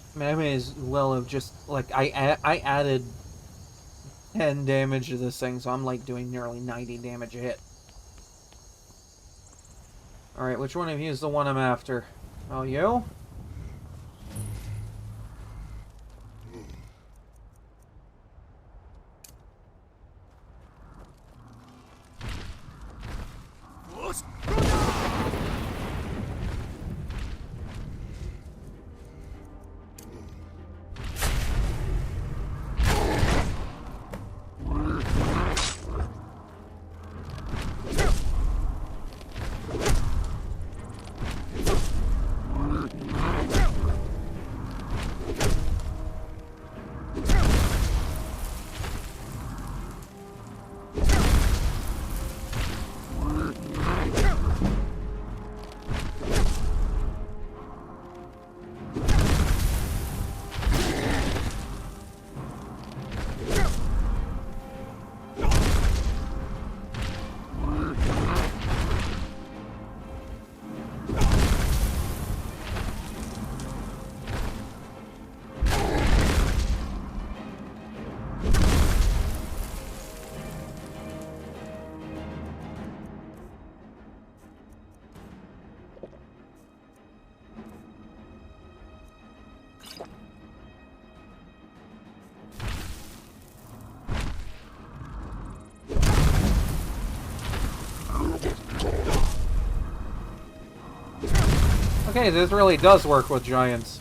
I mean, I may as well have just, like, I added 10 damage to this thing, so I'm, like, doing nearly 90 damage a hit. Alright, which one of you is the one I'm after? Oh, you? Okay, this really does work with giants.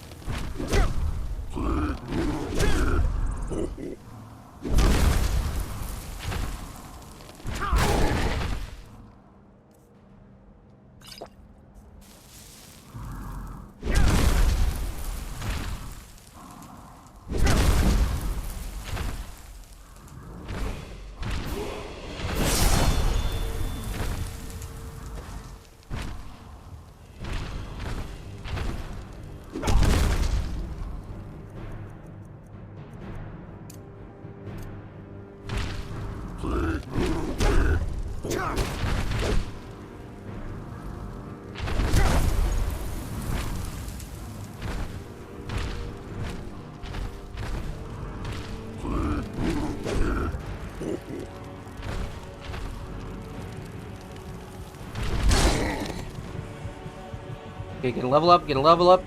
Okay, get a level up, get a level up.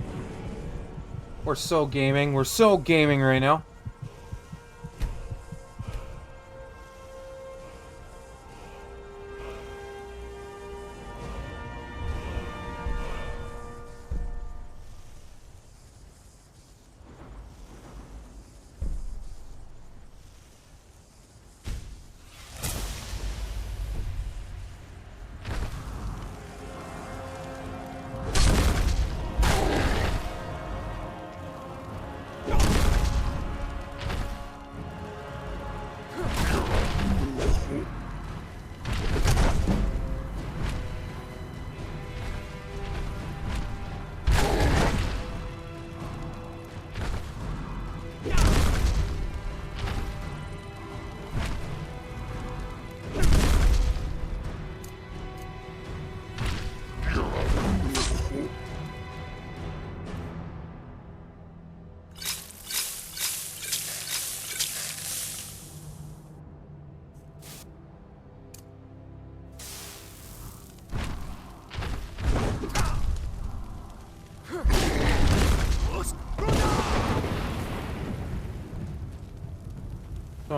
We're so gaming right now.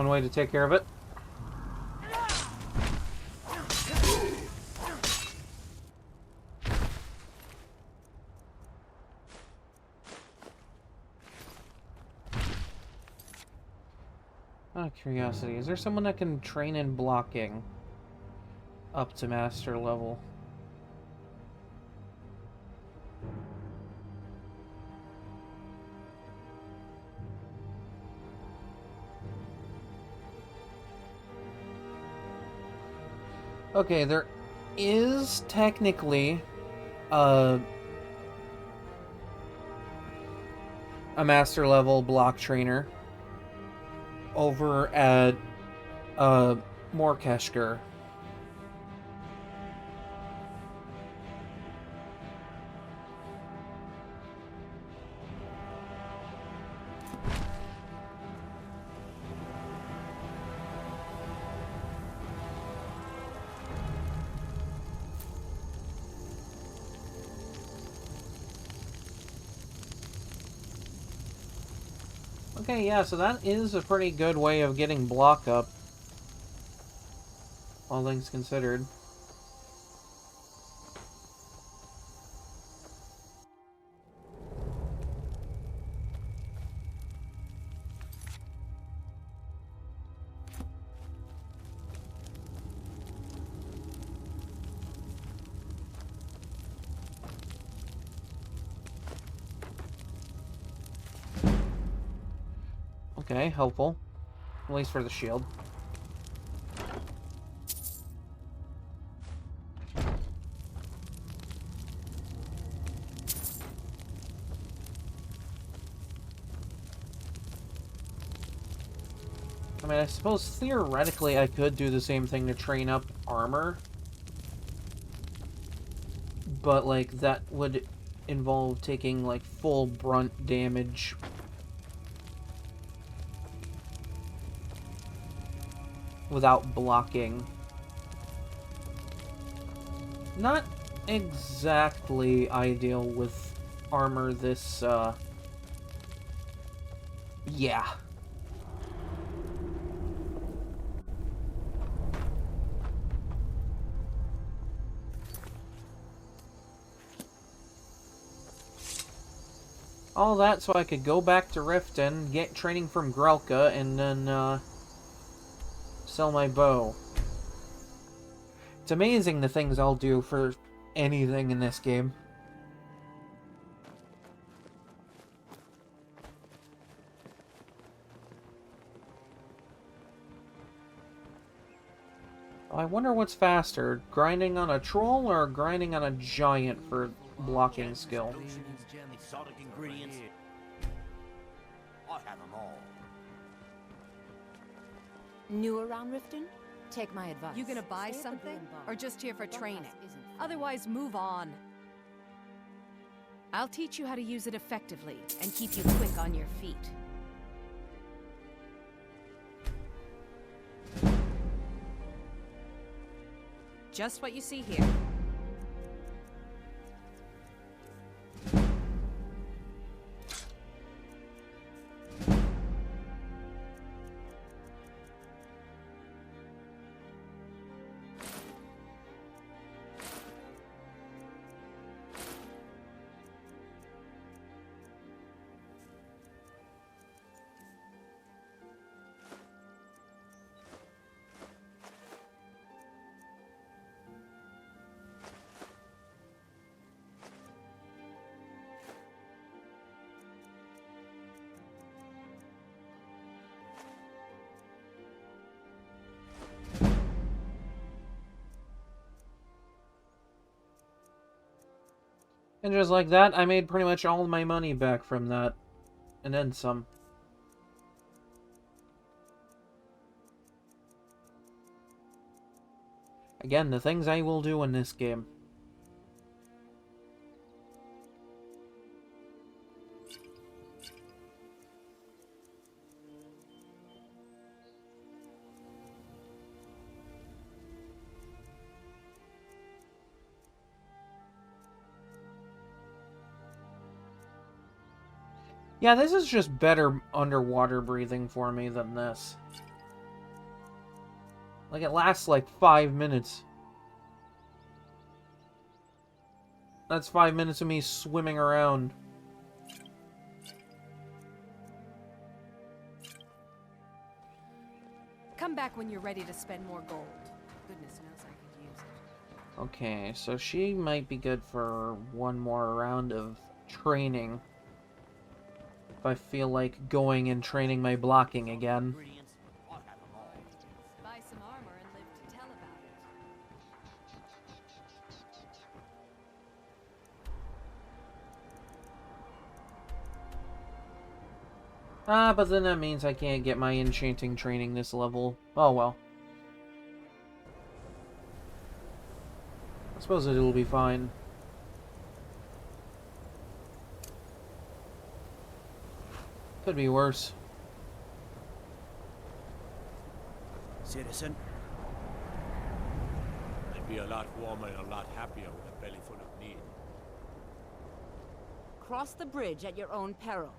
one way to take care of it. Out of curiosity, is there someone that can train in blocking up to master level? Okay, there is technically a master level block trainer over at Morkeshker. Okay, yeah, so that is a pretty good way of getting block up, all things considered. Okay, helpful. At least for the shield. I mean, I suppose theoretically I could do the same thing to train up armor. But, like, that would involve taking, like, full brunt damage. Without blocking. Not exactly ideal with armor this, yeah. All that so I could go back to Riften, get training from Grelka, and then, sell my bow. It's amazing the things I'll do for anything in this game. I wonder what's faster, grinding on a troll or grinding on a giant for blocking skill. Exotic ingredients. I have them all. New around Riften? Take my advice. You gonna buy something? Or just here for training? Otherwise, move on. I'll teach you how to use it effectively and keep you quick on your feet. Just what you see here. And just like that, I made pretty much all my money back from that. And then some. Again, the things I will do in this game. Yeah, this is just better underwater breathing for me than this. Like, it lasts like 5 minutes. That's 5 minutes of me swimming around. Come back when you're ready to spend more gold. Goodness knows I could use it. Okay, so she might be good for one more round of training. If I feel like going and training my blocking again. Buy some armor and live to tell about it. Ah, but then that means I can't get my enchanting training this level. Oh well. I suppose it'll be fine. Could be worse. Citizen? I'd be a lot warmer and a lot happier with a belly full of meat. Cross the bridge at your own peril.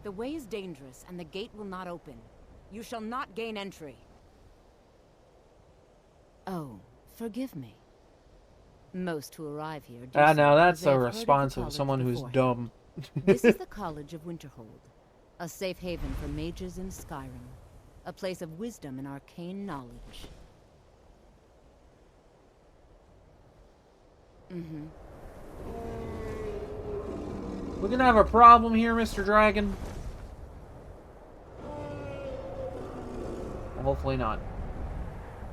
The way is dangerous, and the gate will not open. You shall not gain entry. Oh, forgive me. Most who arrive here do so now that's because they a have heard of the response of college someone who's beforehand. dumb. This is the College of Winterhold, a safe haven for mages in Skyrim, a place of wisdom and arcane knowledge. We're gonna have a problem here, Mr. Dragon. Hopefully not.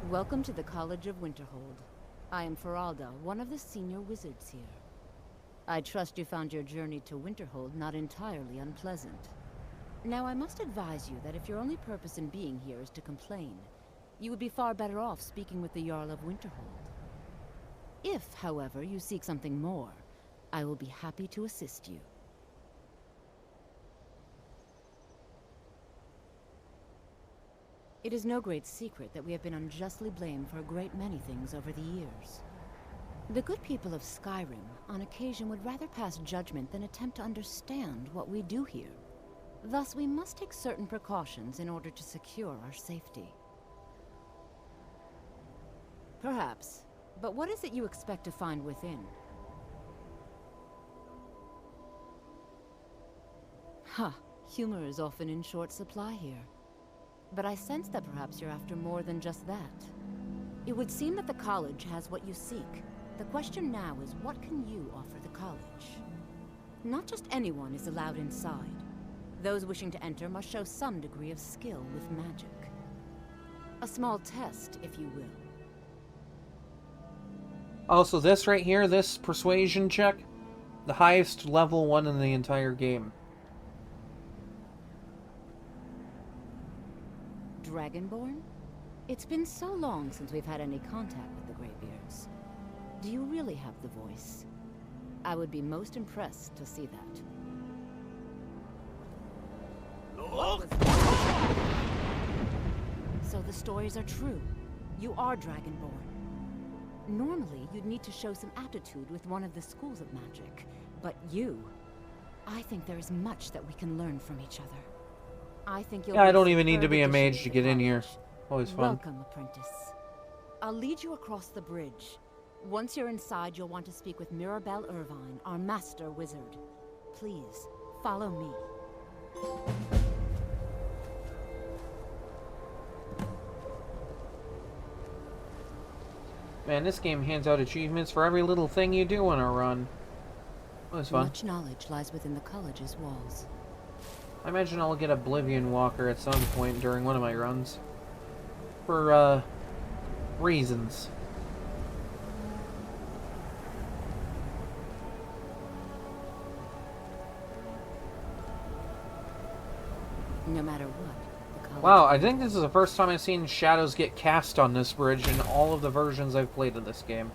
Welcome to the College of Winterhold. I am Feralda, one of the senior wizards here. I trust you found your journey to Winterhold not entirely unpleasant. Now, I must advise you that if your only purpose in being here is to complain, you would be far better off speaking with the Jarl of Winterhold. If, however, you seek something more, I will be happy to assist you. It is no great secret that we have been unjustly blamed for a great many things over the years. The good people of Skyrim, on occasion, would rather pass judgment than attempt to understand what we do here. Thus, we must take certain precautions in order to secure our safety. Perhaps. But what is it you expect to find within? Humor is often in short supply here. But I sense that perhaps you're after more than just that. It would seem that the college has what you seek. The question now is, what can you offer the college? Not just anyone is allowed inside. Those wishing to enter must show some degree of skill with magic. A small test, if you will. Also, this right here, this persuasion check, the highest level one in the entire game. Dragonborn? It's been so long since we've had any contact with the Greybeards. Do you really have the voice? I would be most impressed to see that. So the stories are true. You are Dragonborn. Normally, you'd need to show some aptitude with one of the schools of magic. But you... I think there is much that we can learn from each other. I think you'll... Yeah, I don't even need to be a mage to get in here. Always fun. Welcome, apprentice. I'll lead you across the bridge. Once you're inside, you'll want to speak with Mirabelle Irvine, our master wizard. Please, follow me. Man, this game hands out achievements for every little thing you do on a run. That was fun. Much knowledge lies within the college's walls. I imagine I'll get Oblivion Walker at some point during one of my runs. For, reasons. No matter what, the college... Wow, I think this is the first time I've seen shadows get cast on this bridge in all of the versions I've played of this game.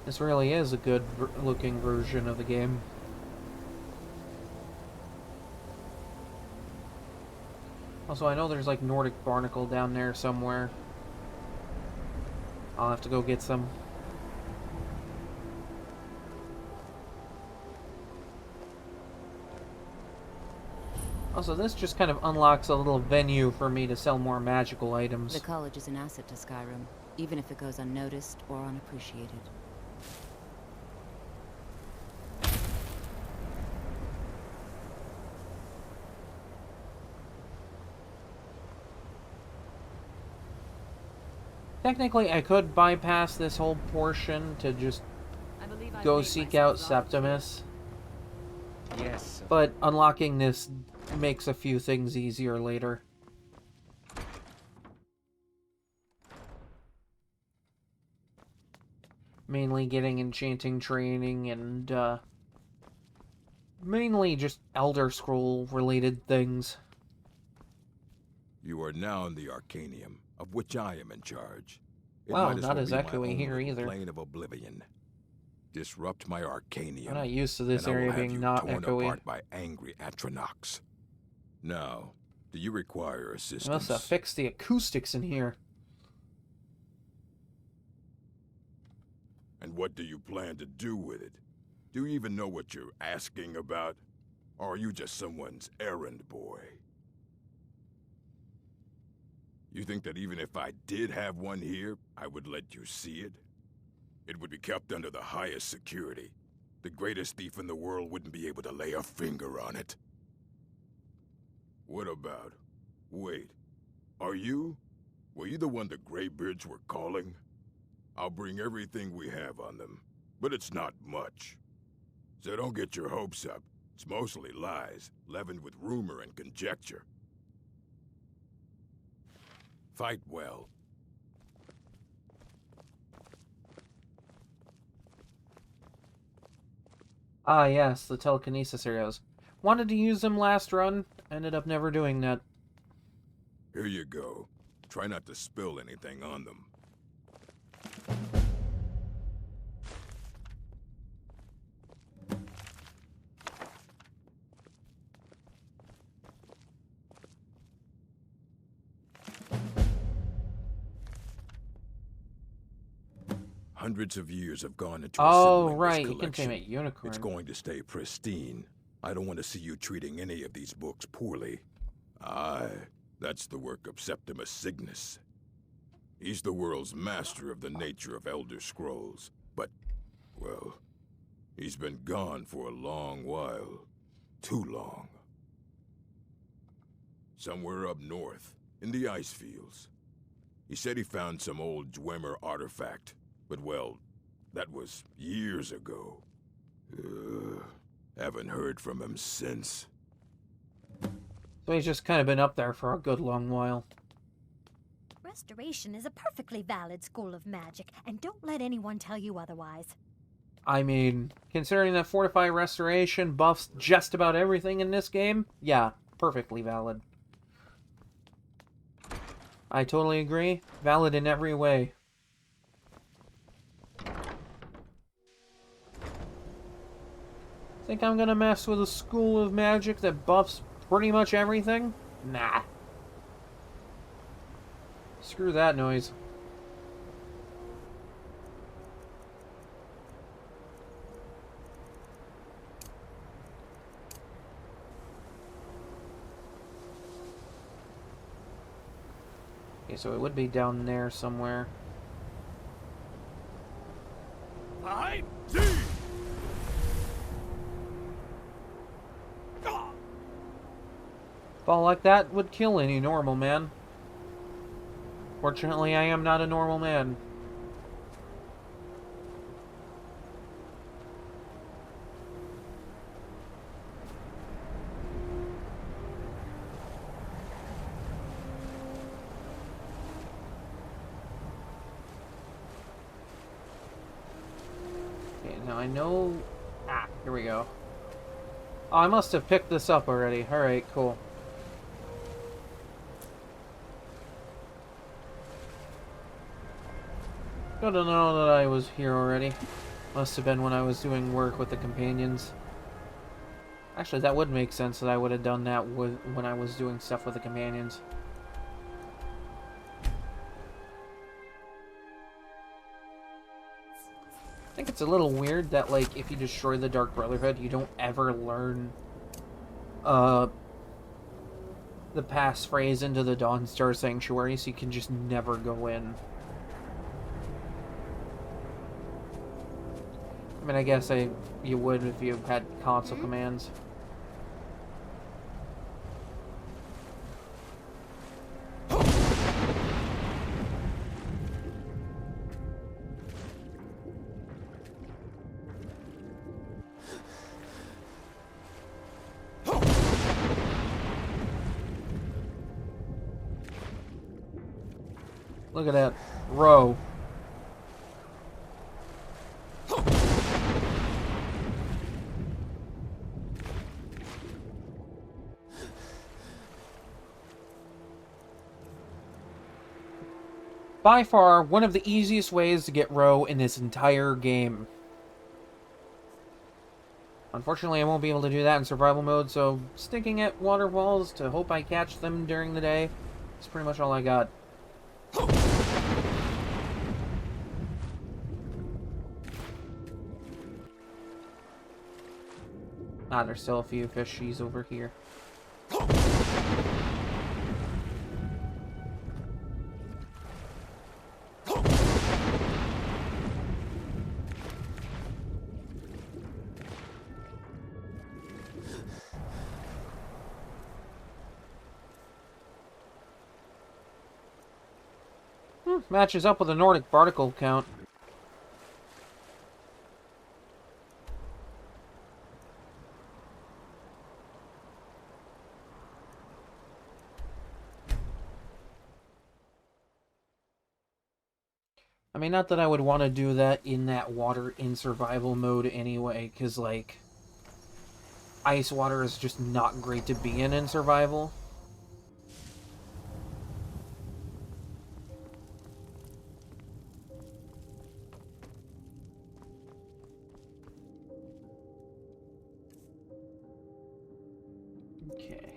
This really is a good looking version of the game. Also, I know there's like Nordic Barnacle down there somewhere. I'll have to go get some. Also, this just kind of unlocks a little venue for me to sell more magical items. The college is an asset to Skyrim, even if it goes unnoticed or unappreciated. Technically, I could bypass this whole portion to just go seek out Septimus. Yes. But unlocking this makes a few things easier later. Mainly getting enchanting training and, mainly just Elder Scroll related things. You are now in the Arcanium, of which I am in charge. It Wow, might as not well as be my echoey own here little either. Plane of oblivion. Disrupt my Arcanium. I'm not used to this and I will area have being you not torn echoey. apart by angry Atronachs. Now, do you require assistance? I must have fixed the acoustics in here. And what do you plan to do with it? Do you even know what you're asking about? Or are you just someone's errand boy? You think that even if I did have one here, I would let you see it? It would be kept under the highest security. The greatest thief in the world wouldn't be able to lay a finger on it. What about... Wait. Are you? Were you the one the Greybeards were calling? I'll bring everything we have on them, but it's not much. So don't get your hopes up. It's mostly lies, leavened with rumor and conjecture. Fight well. Ah, yes, the telekinesis arrows. Wanted to use them last run, ended up never doing that. Here you go. Try not to spill anything on them. Hundreds of years have gone into assembling right, this you can collection. tame a unicorn. It's going to stay pristine. I don't want to see you treating any of these books poorly. Aye, that's the work of Septimus Cygnus. He's the world's master of the nature of Elder Scrolls, but, well, he's been gone for a long while. Too long. Somewhere up north, in the ice fields. He said he found some old Dwemer artifact, but well, that was years ago. Haven't heard from him since. So he's just kind of been up there for a good long while. Restoration is a perfectly valid school of magic, and don't let anyone tell you otherwise. I mean, considering that Fortify Restoration buffs just about everything in this game, yeah, perfectly valid. I totally agree. Valid in every way. Think I'm gonna mess with a school of magic that buffs pretty much everything? Nah. Screw that noise. Okay, so it would be down there somewhere. Behind! Fall like that would kill any normal man. Fortunately, I am not a normal man. Okay, now I know... Ah, here we go. Oh, I must have picked this up already. Alright, cool. Good to know that I was here already. Must have been when I was doing work with the companions. Actually, that would make sense that I would have done that when I was doing stuff with the companions. I think it's a little weird that, like, if you destroy the Dark Brotherhood, you don't ever learn, the passphrase into the Dawnstar Sanctuary, so you can just never go in. I mean, I guess you would if you had console commands. Look at that row. By far, one of the easiest ways to get row in this entire game. Unfortunately, I won't be able to do that in survival mode, so sticking at waterfalls to hope I catch them during the day is pretty much all I got. Ah, there's still a few fishies over here. Matches up with the Nordic barnacle count. I mean, not that I would want to do that in that water in survival mode anyway, because, like, ice water is just not great to be in survival. Okay.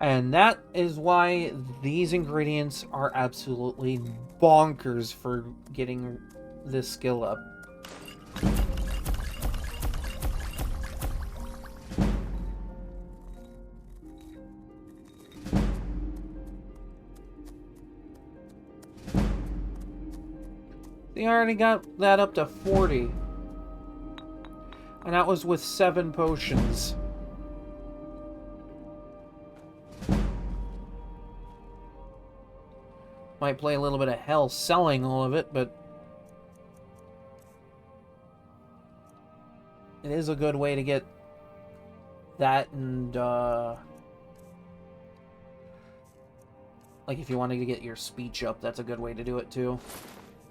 And that is why these ingredients are absolutely bonkers for getting this skill up. They already got that up to 40. And that was with 7 potions. Might play a little bit of hell selling all of it, but it is a good way to get that, and like if you wanted to get your speech up, that's a good way to do it too,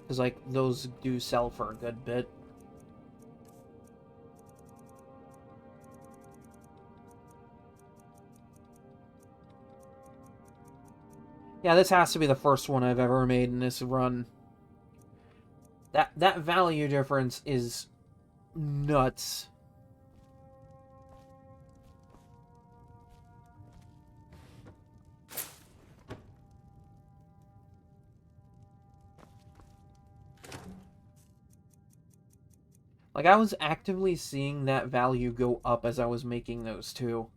because like those do sell for a good bit. Yeah, this has to be the first one I've ever made in this run. That value difference is nuts. Like, I was actively seeing that value go up as I was making those too.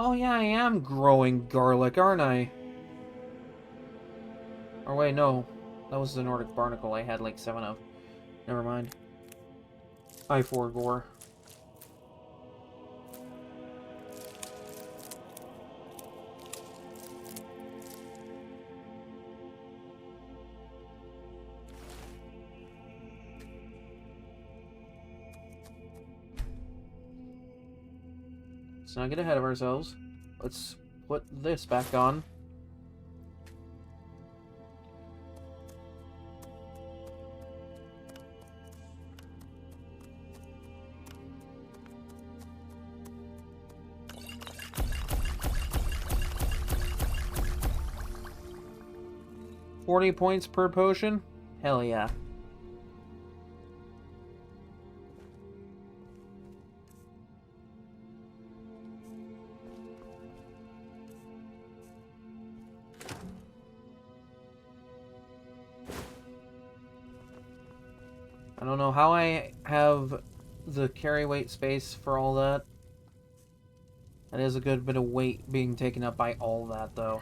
Oh yeah, I am growing garlic, aren't I? Or wait, no. That was the Nordic barnacle I had like 7 of. Never mind. I4 gore. Let's not get ahead of ourselves. Let's put this back on. $40 points per potion? Hell yeah. I don't know how I have the carry weight space for all that. That is a good bit of weight being taken up by all that, though.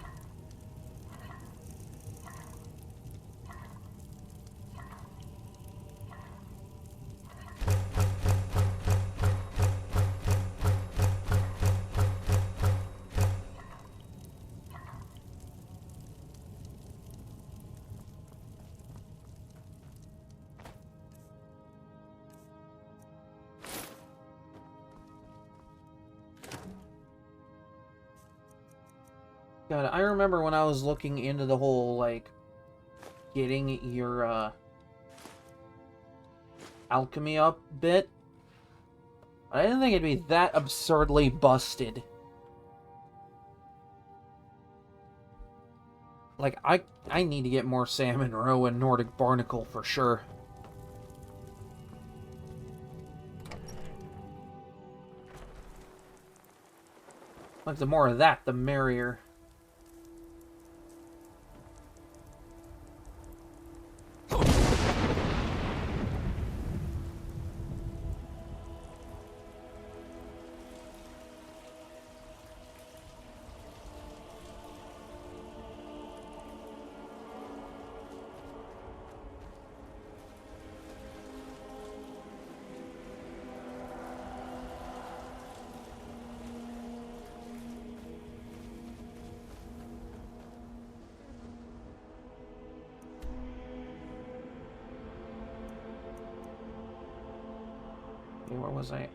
God, I remember when I was looking into the whole, like, getting your, alchemy up bit. I didn't think it'd be that absurdly busted. Like, I need to get more salmon roe and Nordic barnacle for sure. Like, the more of that, the merrier. Where was I?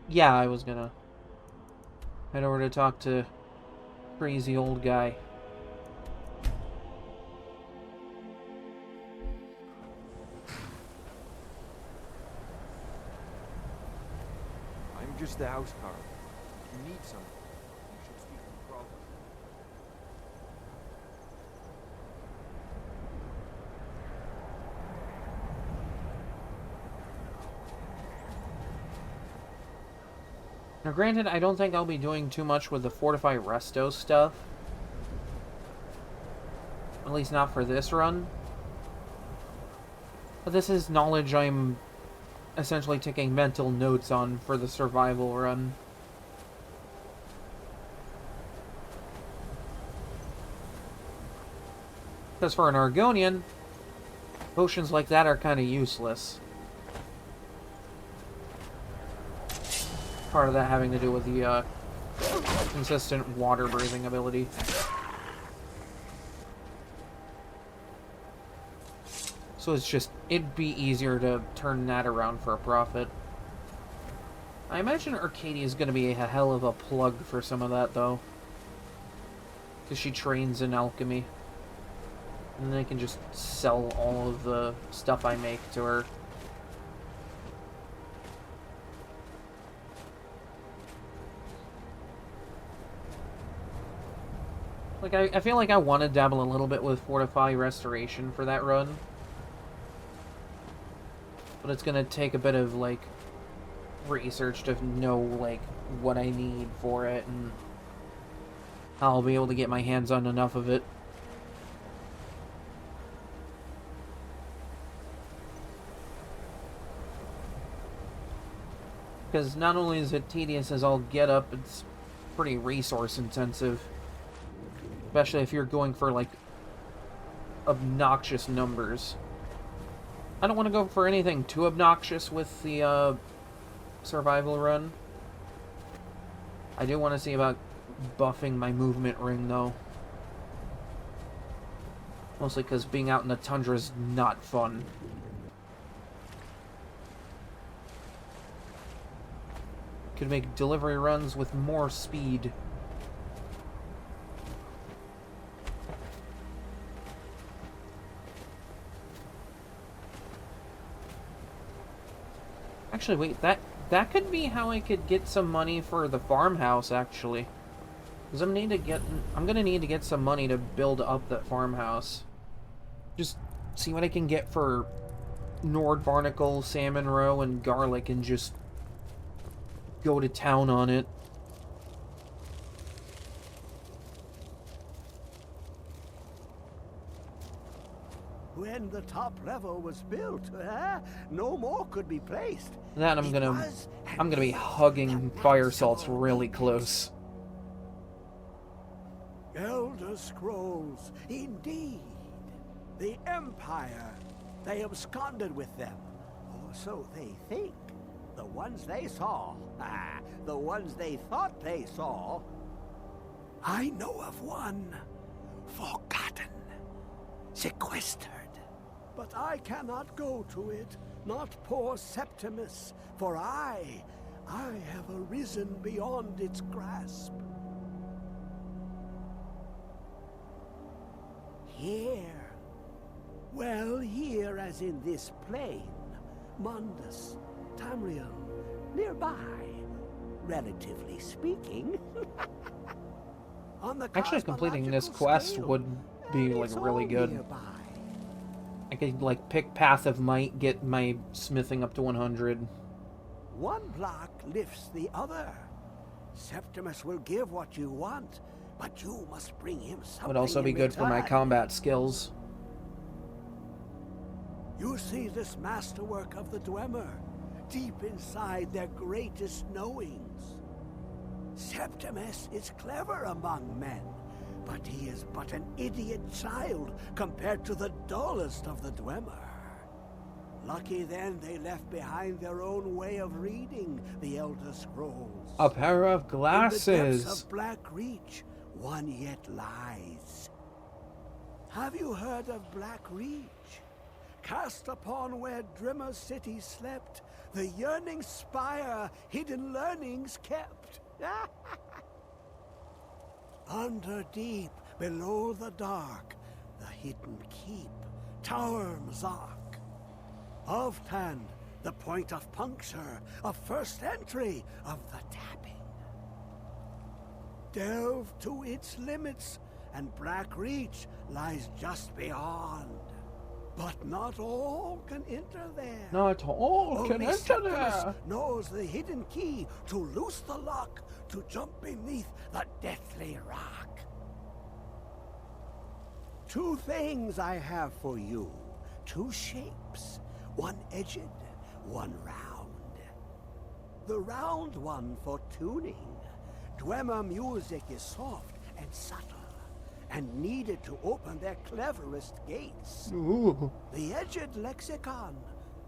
Yeah, I was gonna head over to talk to crazy old guy. I'm just the house car. If you need something, you should speak to the problem. Now, granted, I don't think I'll be doing too much with the Fortify Resto stuff. At least not for this run. But this is knowledge I'm essentially taking mental notes on for the survival run. Because for an Argonian, potions like that are kind of useless. Part of that having to do with the consistent water breathing ability. So it's just, it'd be easier to turn that around for a profit. I imagine Arcadia is going to be a hell of a plug for some of that, though. Because she trains in alchemy. And then I can just sell all of the stuff I make to her. Like, I feel like I want to dabble a little bit with Fortify Restoration for that run. But it's going to take a bit of, like, research to know, like, what I need for it and how I'll be able to get my hands on enough of it. Because not only is it tedious as all get up, it's pretty resource intensive. Especially if you're going for, like, obnoxious numbers. I don't want to go for anything too obnoxious with the survival run. I do want to see about buffing my movement ring, though. Mostly because being out in the tundra is not fun. Could make delivery runs with more speed. Actually, wait, that could be how I could get some money for the farmhouse, actually. Because I'm gonna need to get some money to build up that farmhouse. Just see what I can get for Nord Barnacle, Salmon Roe, and garlic, and just go to town on it. When the top level was built, no more could be placed. That I'm gonna be hugging fire salts really close. Elder Scrolls, indeed. The Empire, they absconded with them. Or so they think. The ones they saw, the ones they thought they saw. I know of one, forgotten, sequestered. But I cannot go to it, not poor Septimus, for I have arisen beyond its grasp. Here, well, here as in this plain, Mundus, Tamriel, nearby, relatively speaking. On the actually, completing this quest would be like really good. Nearby. I could like pick Path of Might, get my smithing up to 100. One block lifts the other. Septimus will give what you want, but you must bring him something. Would also be good for my combat skills. You see this masterwork of the Dwemer, deep inside their greatest knowings. Septimus is clever among men, but he is but an idiot child compared to the dullest of the Dwemer. Lucky then they left behind their own way of reading the Elder Scrolls. A pair of glasses. In the depths of Black Reach, one yet lies. Have you heard of Black Reach? Cast upon where Drimmer's city slept, the yearning spire hidden learnings kept. Under deep, below the dark, the hidden keep, Tower Mzark. Of Tand, the point of puncture, of first entry of the tapping. Delve to its limits, and Black Reach lies just beyond. But not all can enter there. Not all Only can enter Septimus there. knows the hidden key to loose the lock, to jump beneath the deathly rock. Two things I have for you. Two shapes. One edged, one round. The round one for tuning. Dwemer music is soft and subtle, and needed to open their cleverest gates. Ooh. The edged lexicon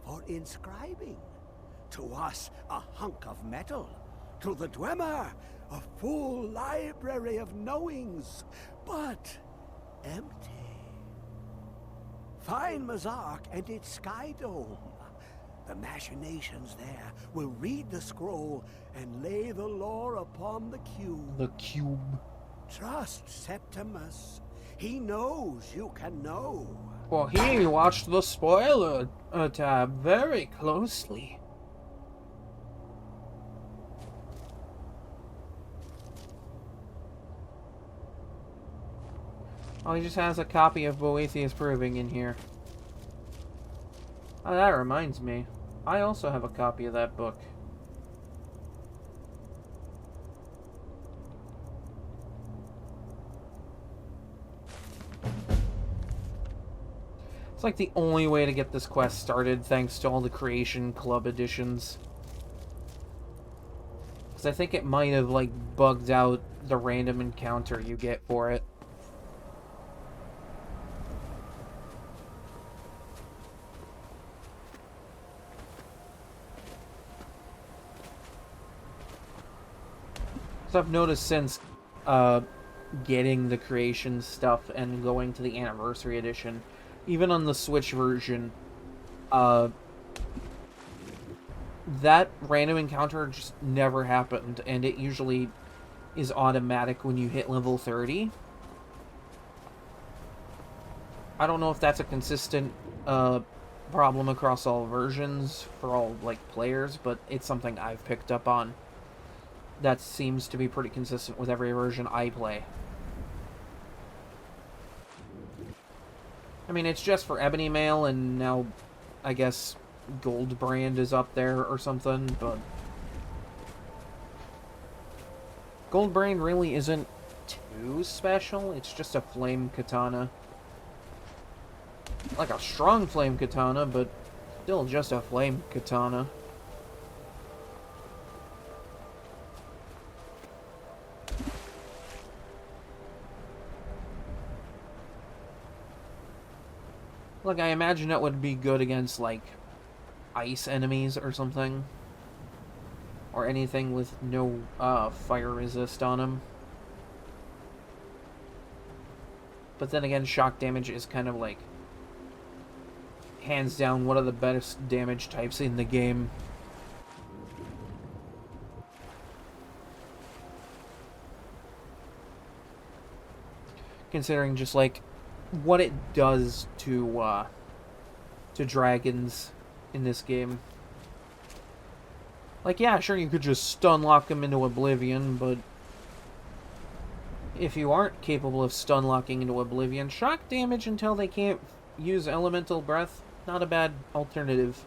for inscribing. To us, a hunk of metal. To the Dwemer, a full library of knowings, but empty. Find Mzark and its sky dome. The machinations there will read the scroll and lay the lore upon the cube. The cube. Trust Septimus. He knows you can know. Well, he watched the spoiler tab very closely. Oh, he just has a copy of Boethius Proving in here. Oh, that reminds me. I also have a copy of that book. It's like the only way to get this quest started, thanks to all the Creation Club editions. Because I think it might have, like, bugged out the random encounter you get for it. So I've noticed since getting the Creation stuff and going to the Anniversary Edition, even on the Switch version, that random encounter just never happened, and it usually is automatic when you hit level 30. I don't know if that's a consistent problem across all versions for all like players, but it's something I've picked up on. That seems to be pretty consistent with every version I play. I mean, it's just for Ebony Mail, and now I guess Gold Brand is up there or something, but Gold Brand really isn't too special. It's just a flame katana. Like a strong flame katana, but still just a flame katana. Like, I imagine that would be good against, like, ice enemies or something. Or anything with no fire resist on them. But then again, shock damage is kind of like, hands down, one of the best damage types in the game. Considering just, like, what it does to dragons in this game. Like, yeah, sure, you could just stun lock them into oblivion, but if you aren't capable of stun locking into oblivion, shock damage until they can't use elemental breath, not a bad alternative.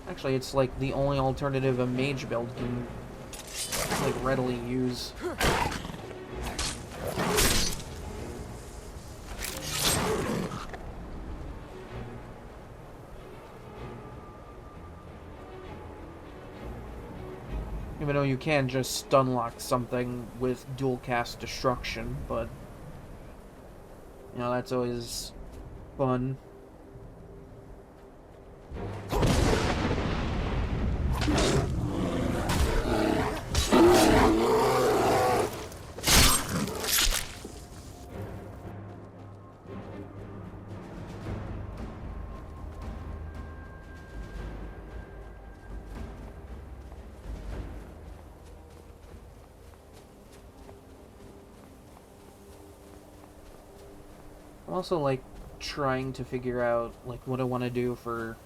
Actually, it's like the only alternative a mage build can like readily use. Even though you can just stun lock something with dual cast destruction, but you know, that's always fun. I'm also like trying to figure out like what I want to do for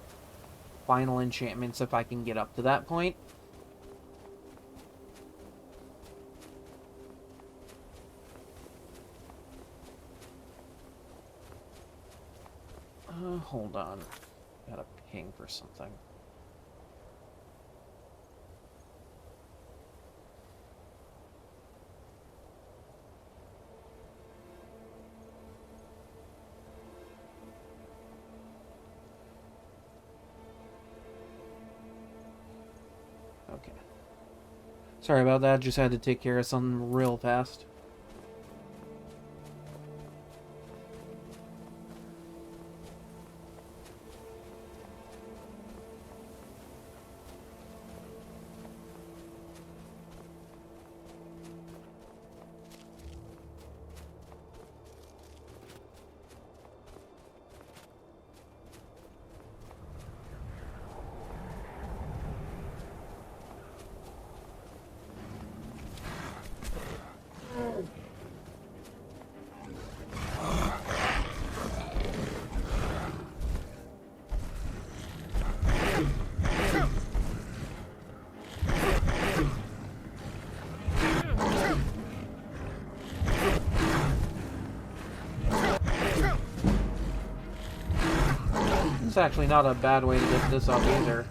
final enchantments if I can get up to that point. Hold on. Got a ping for something. Okay. Sorry about that, just had to take care of something real fast. It's actually not a bad way to get this up either.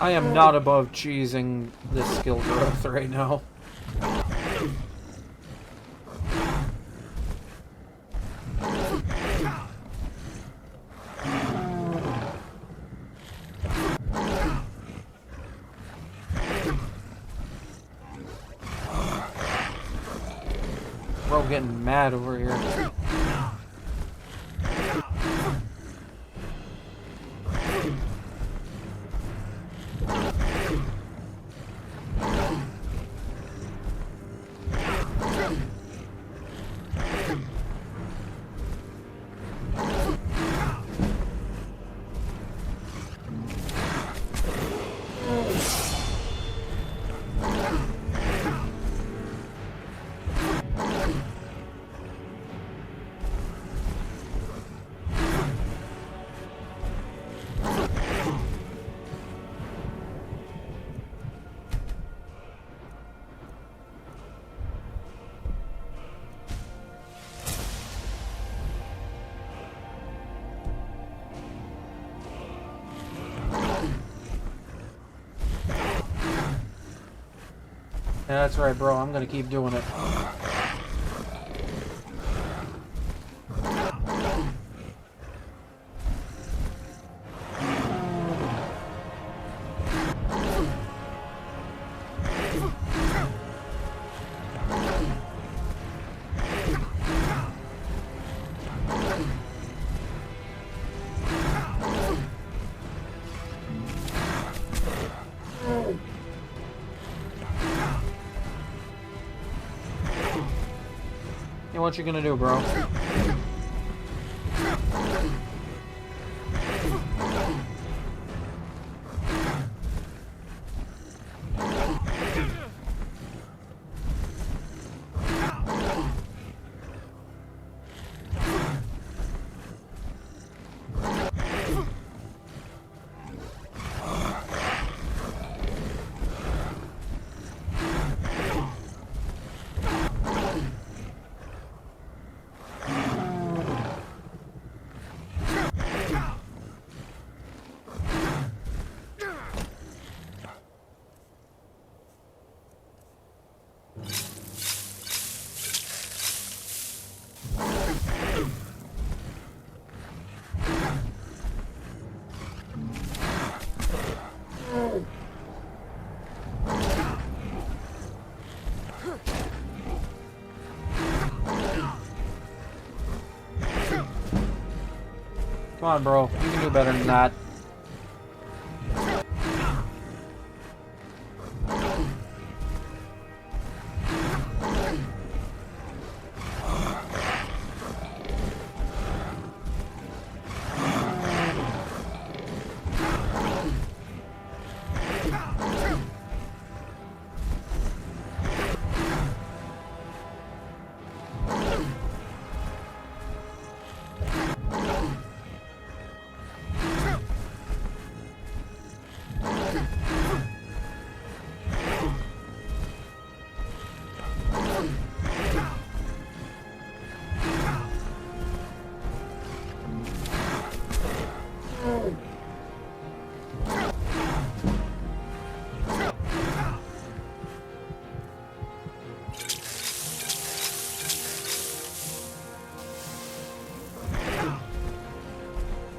I am not above cheesing this skill growth right now. Bro, getting mad over here. Yeah, that's right, bro. I'm gonna keep doing it. Yeah, what you gonna do, bro? Come on, bro. You can do better than that.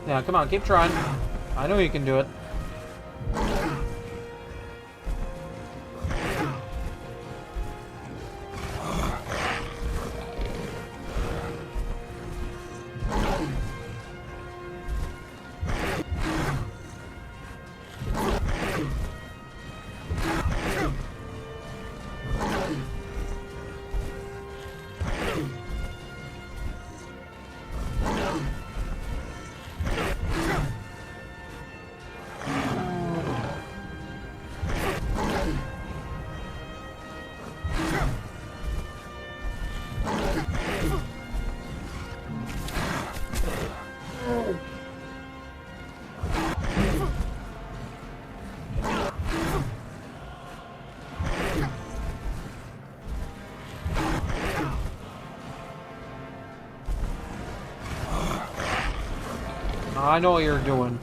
Yeah, come on, keep trying. I know you can do it. I know what you're doing.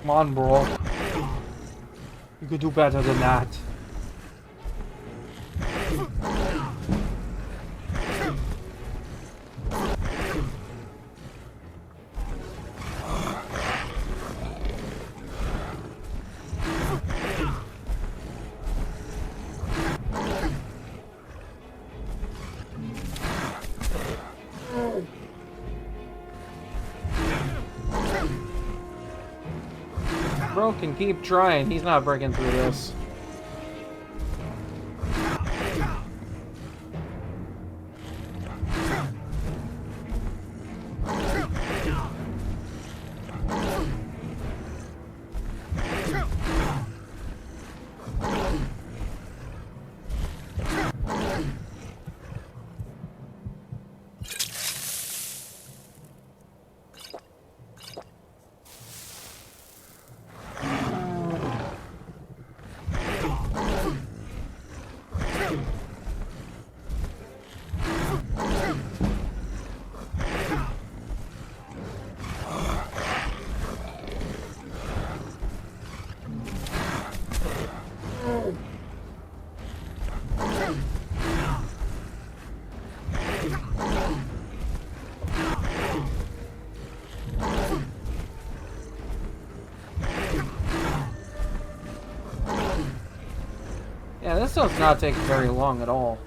Come on, bro. You could do better than that. Bro can keep trying. He's not breaking through this. Yeah, this does not take very long at all.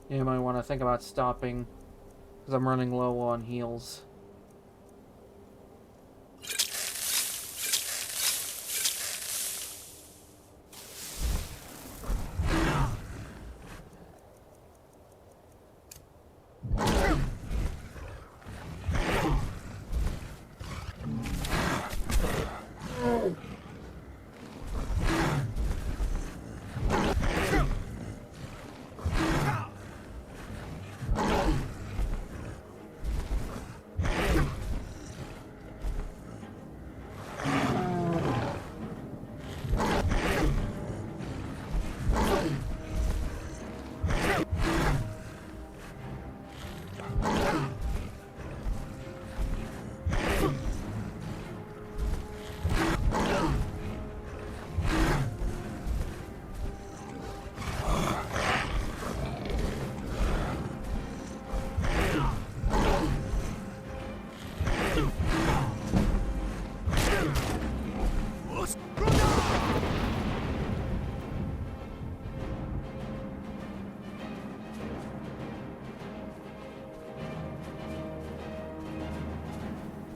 You might want to think about stopping, because I'm running low on heals.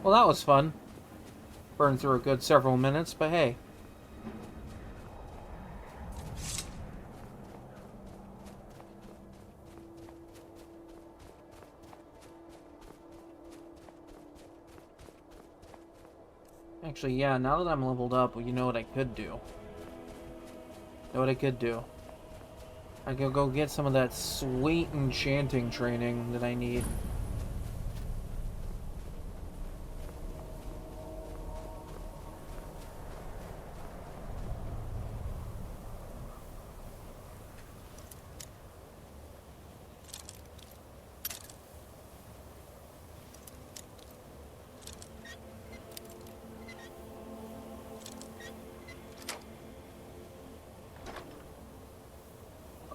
Well, that was fun. Burned through a good several minutes, but hey. Actually, yeah, now that I'm leveled up, well, you know what I could do? You know what I could do? I could go get some of that sweet enchanting training that I need.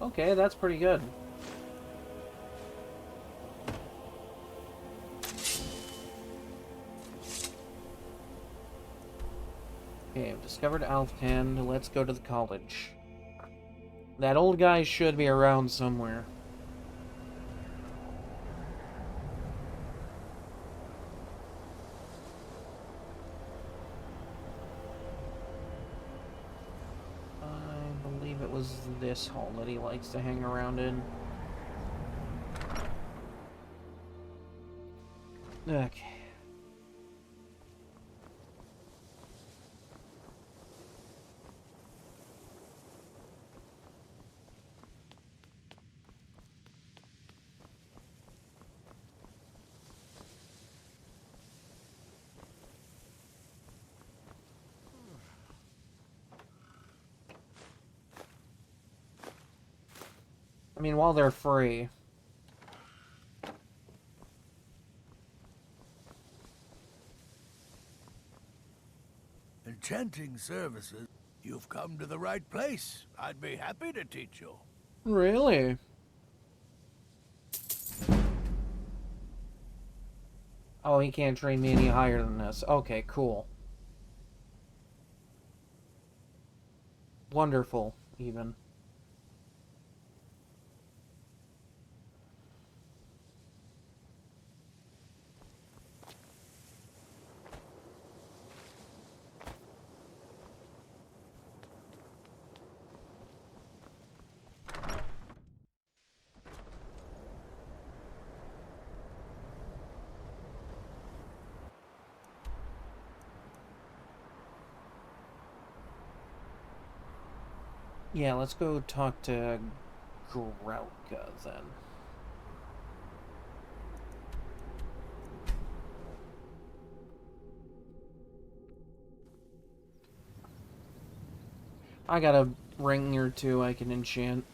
Okay, that's pretty good. Okay, I've discovered Alfcan. Let's go to the college. That old guy should be around somewhere. this hall that he likes to hang around in. Okay. I mean, while they're free. Enchanting services. You've come to the right place. I'd be happy to teach you. Really? Oh, he can't train me any higher than this. Okay, cool. Wonderful, even. Yeah, let's go talk to Grauka then. I got a ring or two I can enchant.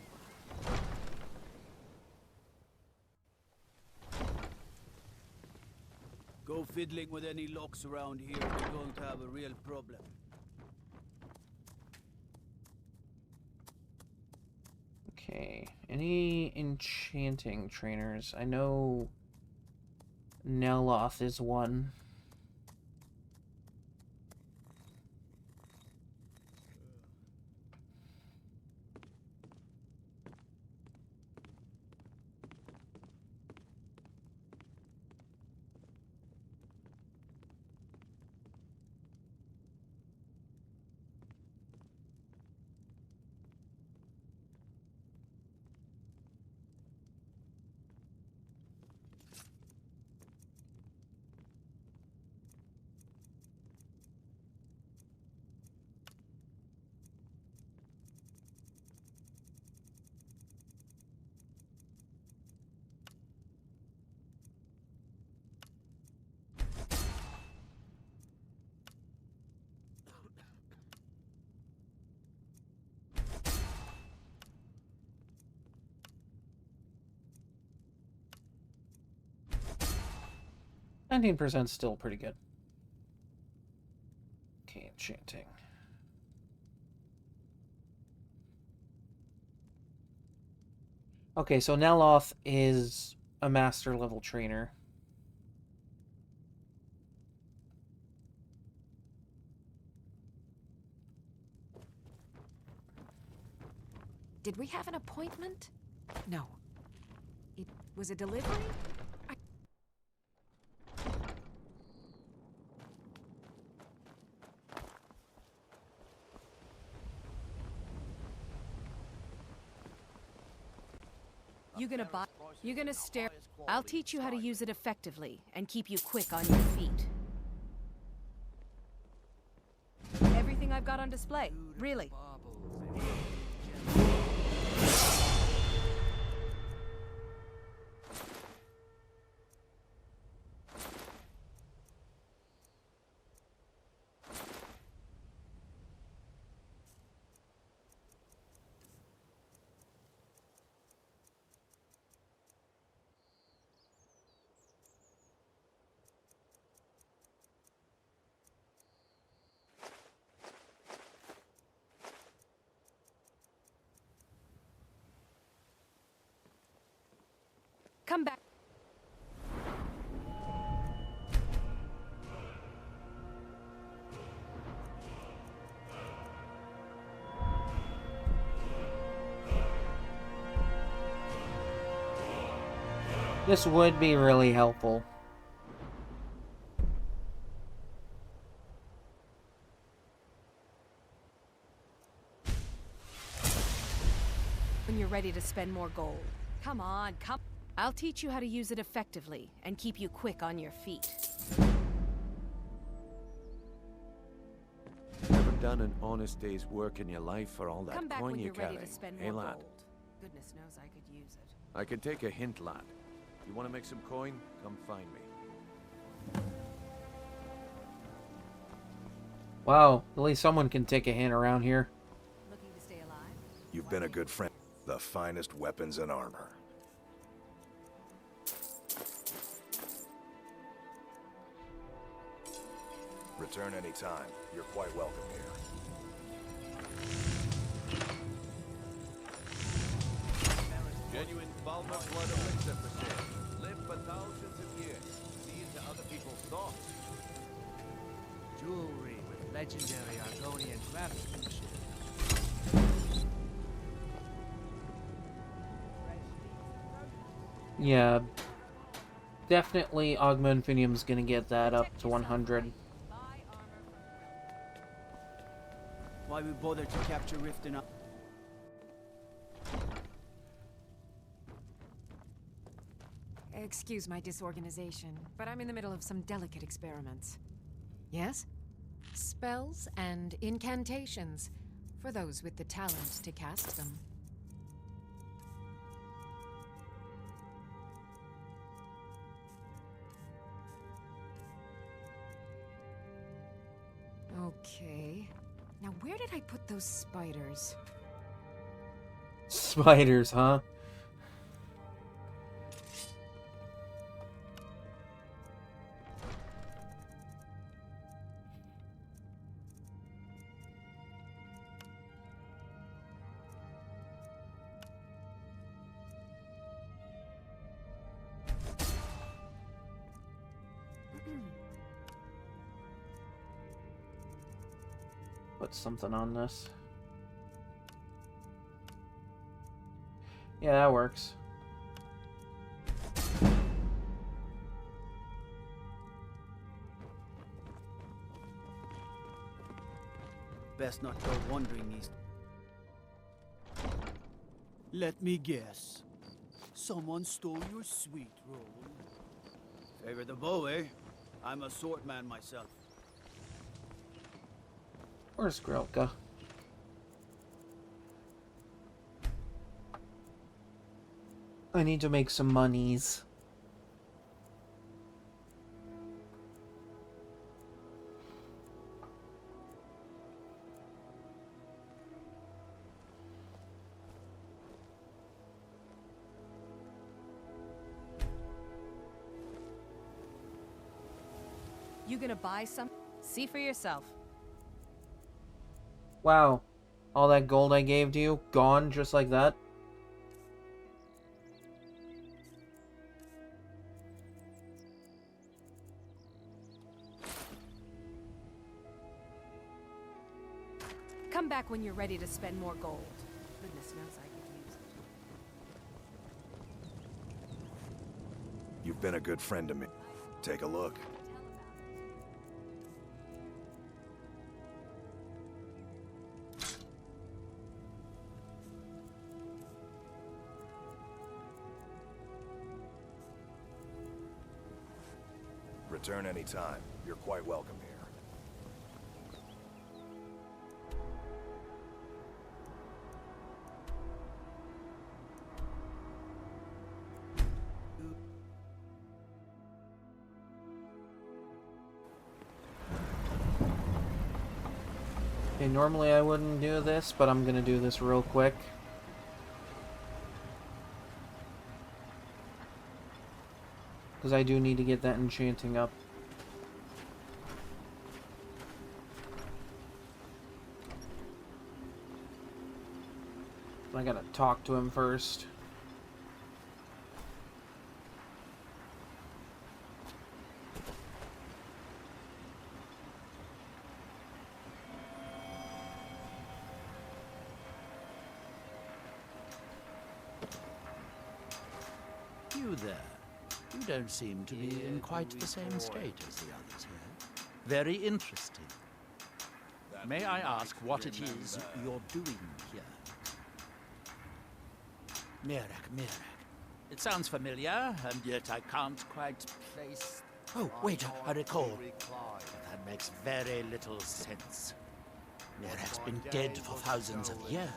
Go fiddling with any locks around here, we're going to have a real problem. Okay, any enchanting trainers? I know Neloth is one. %, still pretty good. Okay, enchanting. Okay, so Neloth is a master level trainer. Did we have an appointment? No. It was a delivery? You gonna stare? I'll teach you how to use it effectively and keep you quick on your feet. Everything I've got on display, really. Come back. This would be really helpful. ready to spend more gold. Come on, come. I'll teach you how to use it effectively and keep you quick on your feet. Never done an honest day's work in your life for all that Come back coin when you you're ready carry, to spend eh, more lad? gold. Goodness knows I could use it. I can take a hint, lad. You want to make some coin? Come find me. Wow, at least someone can take a hint around here. Looking to stay alive? You've been a good friend. The finest weapons and armor. Return anytime. You're quite welcome here. Genuine Balmer blood elixir for sale. Live for thousands of years. See into other people's thoughts. Jewelry with legendary Argonian craftsmanship. Yeah. Definitely Ogma Infinium's gonna get that up to 100. Why we bother to capture Rift enough? Excuse my disorganization, but I'm in the middle of some delicate experiments. Yes? Spells and incantations, for those with the talent to cast them. Okay. Now where did I put those spiders? Spiders, huh? Put something on this. Yeah, that works. Best not go wandering east. Let me guess. Someone stole your sweet roll. Favor the bow, eh? I'm a sword man myself. Where's Grelka? I need to make some monies. You gonna buy some? See for yourself. Wow. All that gold I gave to you, gone just like that? Come back when you're ready to spend more gold. Goodness knows I could use it. You've been a good friend to me. Take a look. Return anytime. You're quite welcome here. Okay, normally I wouldn't do this, but I'm gonna do this real quick. Because I do need to get that enchanting up. I gotta talk to him first. You there. You don't seem to be in quite the same state as the others here. Very interesting. May I ask what it is you're doing here? Mirak. It sounds familiar, and yet I can't quite place... Oh, wait, I recall. That makes very little sense. Mirak's been dead for thousands of years.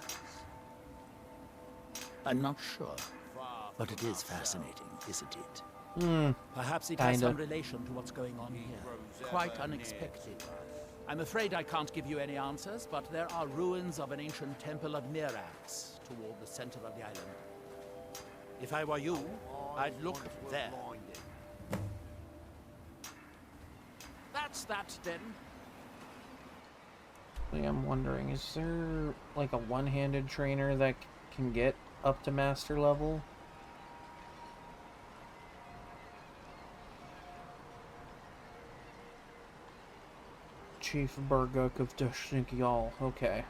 I'm not sure, but it is fascinating, isn't it? Perhaps it has some relation to what's going on here. Quite unexpected. I'm afraid I can't give you any answers, but there are ruins of an ancient temple of Mirax toward the center of the island. If I were you, I'd look there. That's that, then. I'm wondering, is there like a one-handed trainer that can get up to master level? Chief Burguk of Dushniki. Okay.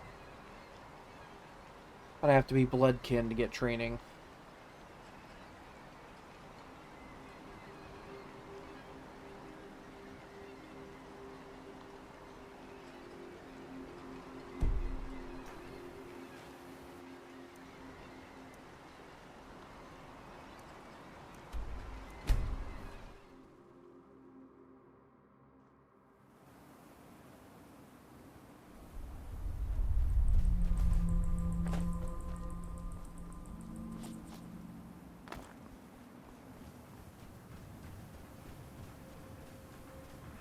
I'd have to be bloodkin to get training.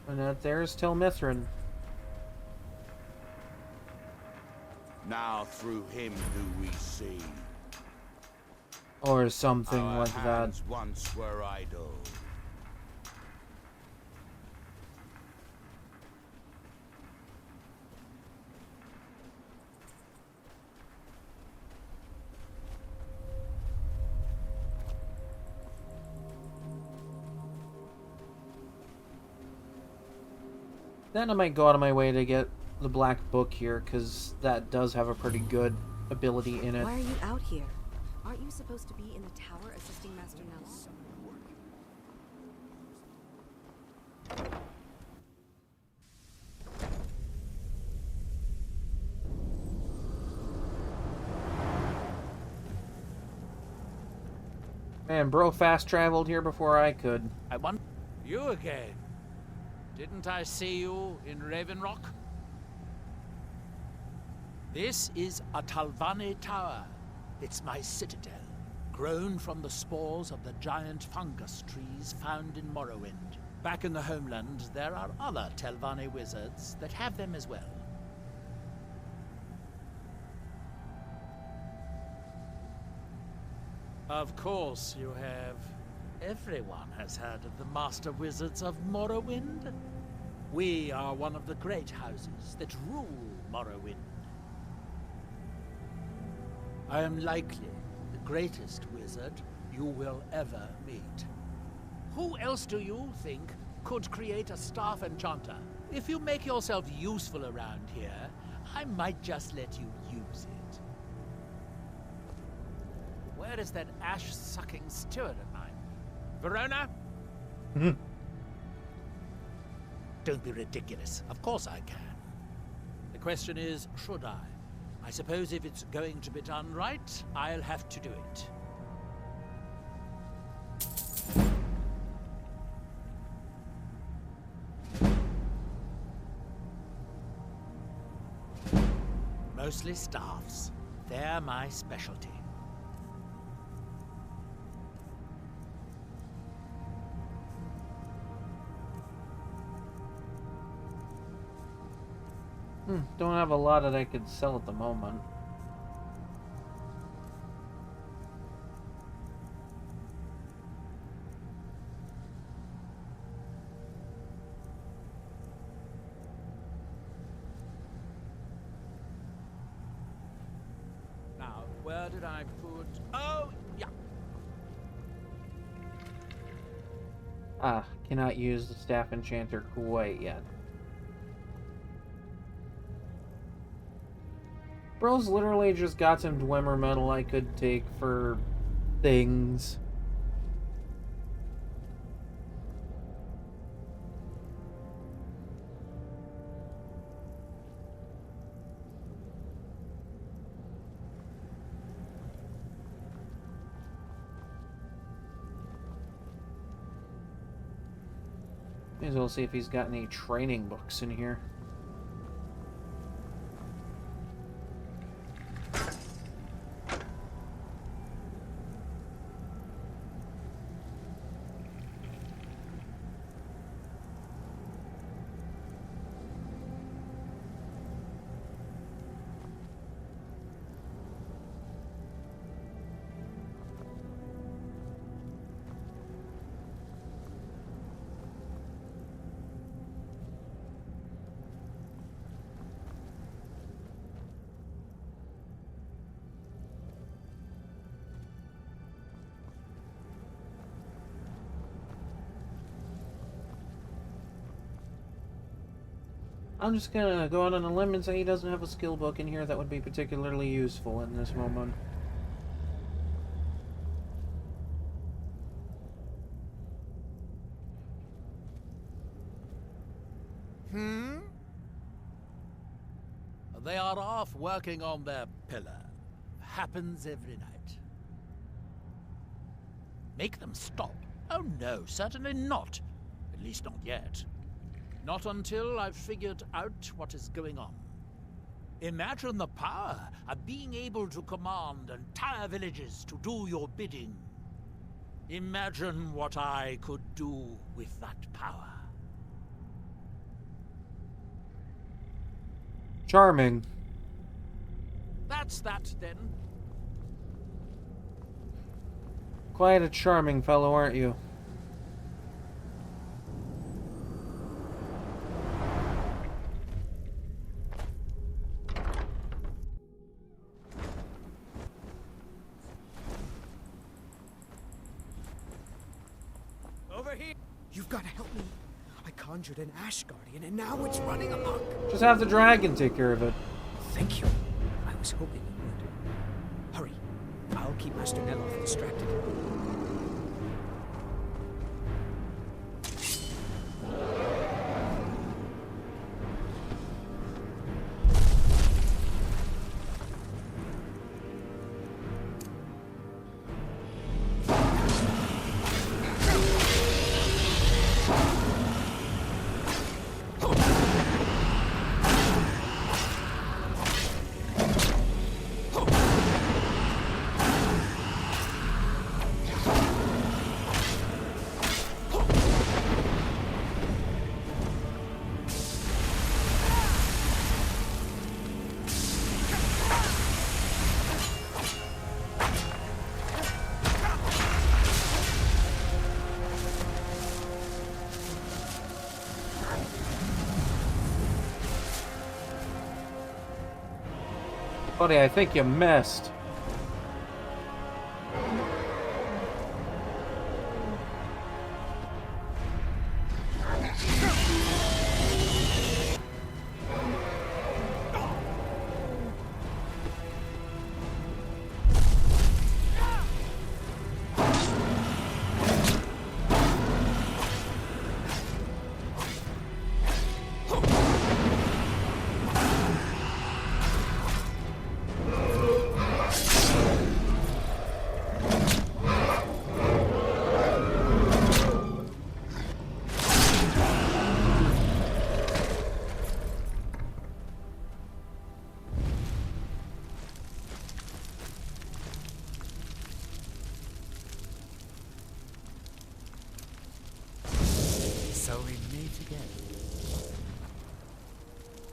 And there's Whiterun. Now through him do we see. Or something Our like that. Once were idle. Then I might go out of my way to get the Black Book here, because that does have a pretty good ability in it. Why are you out here? Aren't you supposed to be in the tower assisting Master Nella? Man, bro fast traveled here before I could. I want you again. Didn't I see you in Raven Rock? This is a Talvani Tower. It's my citadel, grown from the spores of the giant fungus trees found in Morrowind. Back in the homeland, there are other Telvanni wizards that have them as well. Of course you have. Everyone has heard of the Master Wizards of Morrowind. We are one of the great houses that rule Morrowind. I am likely the greatest wizard you will ever meet. Who else do you think could create a staff enchanter? If you make yourself useful around here, I might just let you use it. Where is that ash-sucking steward of mine? Verona? Don't be ridiculous. Of course I can. The question is, should I? I suppose if it's going to be done right, I'll have to do it. Mostly staffs. They're my specialty. Don't have a lot that I could sell at the moment. Now, where did I put... Oh, yeah. Cannot use the staff enchanter quite yet. Bro's literally just got some Dwemer metal I could take for things. May as well see if he's got any training books in here. I'm just gonna go out on a limb and say he doesn't have a skill book in here that would be particularly useful in this moment. They are off working on their pillar. Happens every night. Make them stop? Oh no, certainly not. At least not yet. Not until I've figured out what is going on. Imagine the power of being able to command entire villages to do your bidding. Imagine what I could do with that power. Charming. That's that, then. Quite a charming fellow, aren't you? Over here! You've got to help me. I conjured an Ash Guardian, and now it's running amok. Just have the dragon take care of it. Thank you. I was hoping you would. Hurry. I'll keep Master Neloth distracted. Buddy, I think you missed.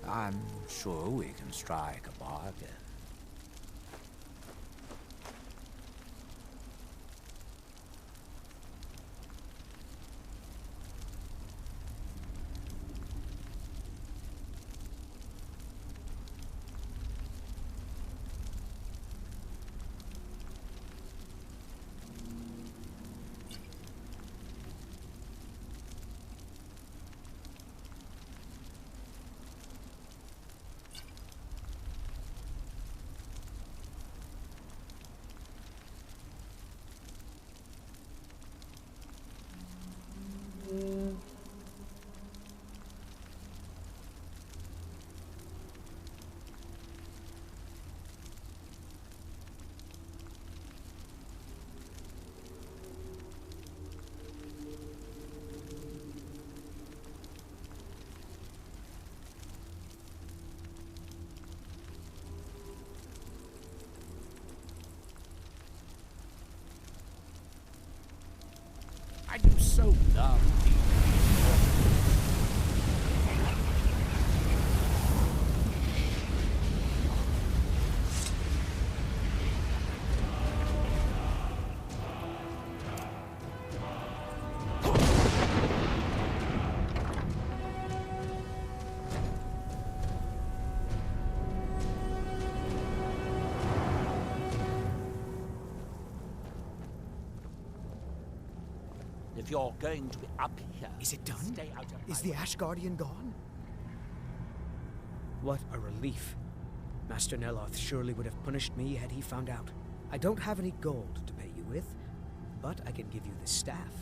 I'm sure we can strike a bargain. I do so love If you're going to be up here, is it done? Stay out of Is the Ash Guardian gone? What a relief. Master Neloth surely would have punished me had he found out. I don't have any gold to pay you with, but I can give you the staff.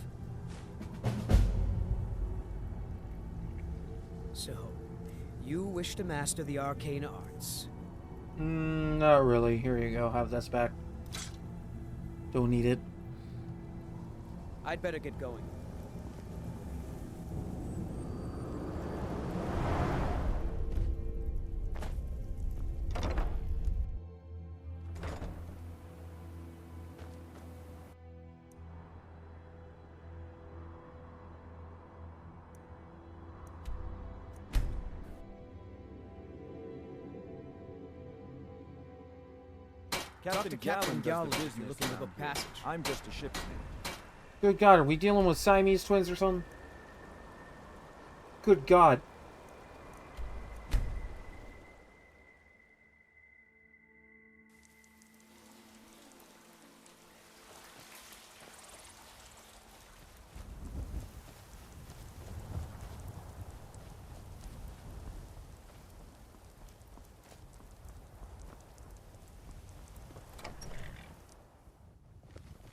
So, you wish to master the arcane arts? Not really. Here you go. Have this back. Don't need it. I'd better get going. Captain Gallen Gallen does the is business looking to around book here. passage. I'm just a ship's man. Good God, are we dealing with Siamese twins or something? Good God.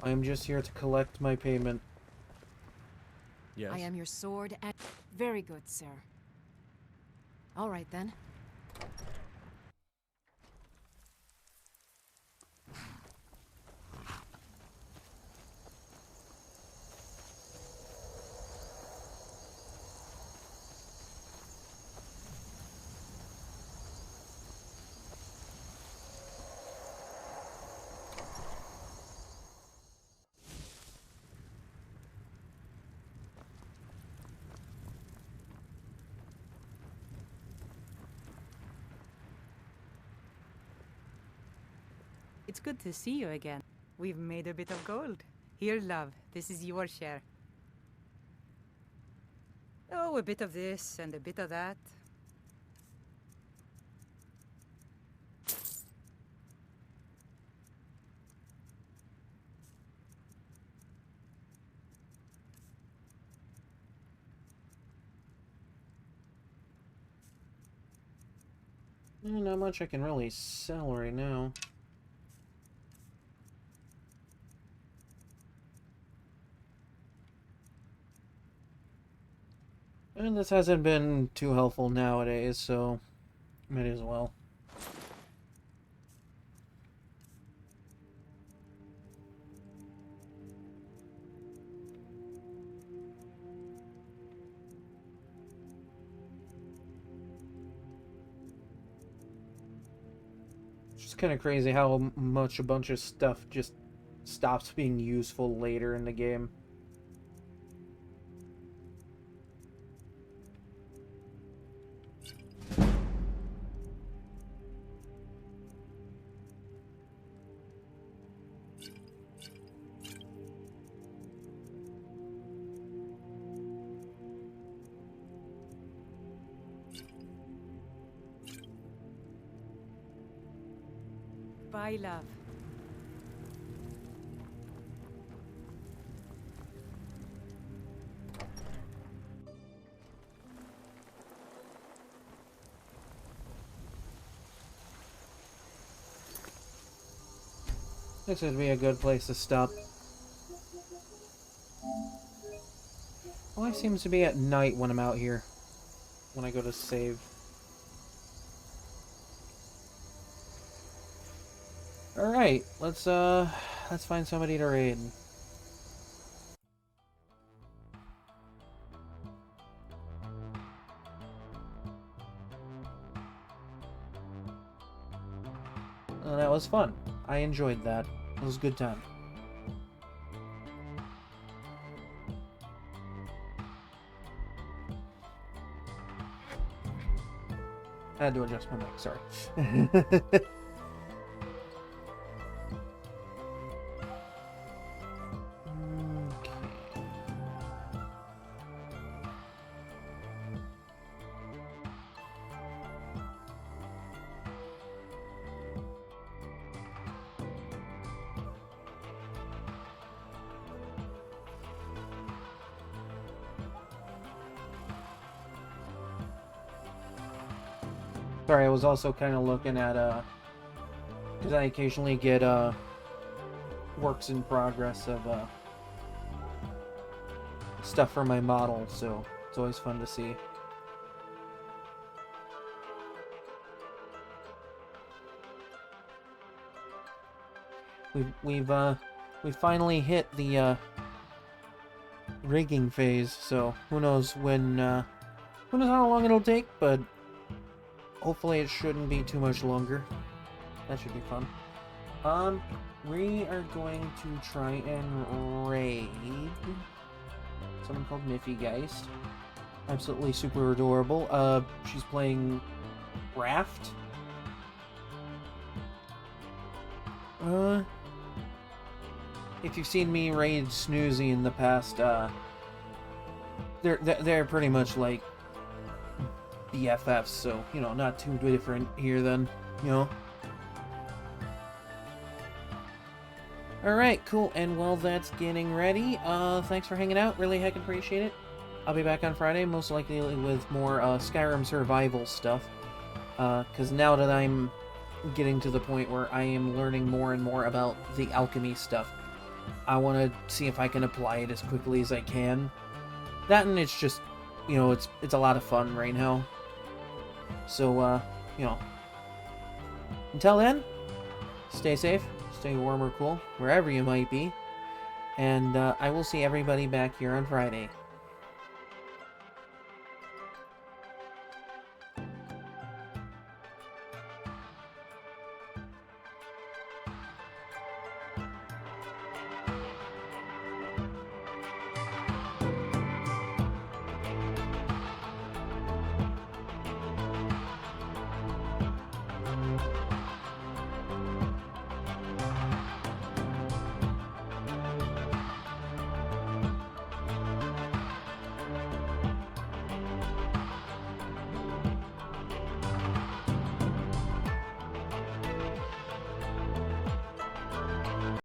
I am just here to collect my payment. Yes. I am your sword and... Very good, sir. All right, then. It's good to see you again. We've made a bit of gold. Here, love, this is your share. Oh, a bit of this and a bit of that. Not much I can really sell right now. And this hasn't been too helpful nowadays, so might as well. It's just kind of crazy how much a bunch of stuff just stops being useful later in the game. Bye, love. This would be a good place to stop. Life seems to be at night when I'm out here. When I go to save. Alright, let's find somebody to raid. Well, that was fun. I enjoyed that. It was a good time. I had to adjust my mic, sorry. Sorry, I was also kind of looking at, because I occasionally get, works in progress of, stuff for my model, so it's always fun to see. We've finally hit the, rigging phase, so who knows when, who knows how long it'll take, but hopefully it shouldn't be too much longer. That should be fun. We are going to try and raid someone called Miffygeist. Absolutely super adorable. She's playing Raft. If you've seen me raid Snoozy in the past, they're pretty much like BFFs, so, you know, not too different here then, you know. Alright, cool, and while that's getting ready, thanks for hanging out, really heck appreciate it. I'll be back on Friday, most likely with more, Skyrim survival stuff, because now that I'm getting to the point where I am learning more and more about the alchemy stuff, I want to see if I can apply it as quickly as I can. That, and it's just, you know, it's a lot of fun right now. So, you know, until then, stay safe, stay warm or cool, wherever you might be, and I will see everybody back here on Friday.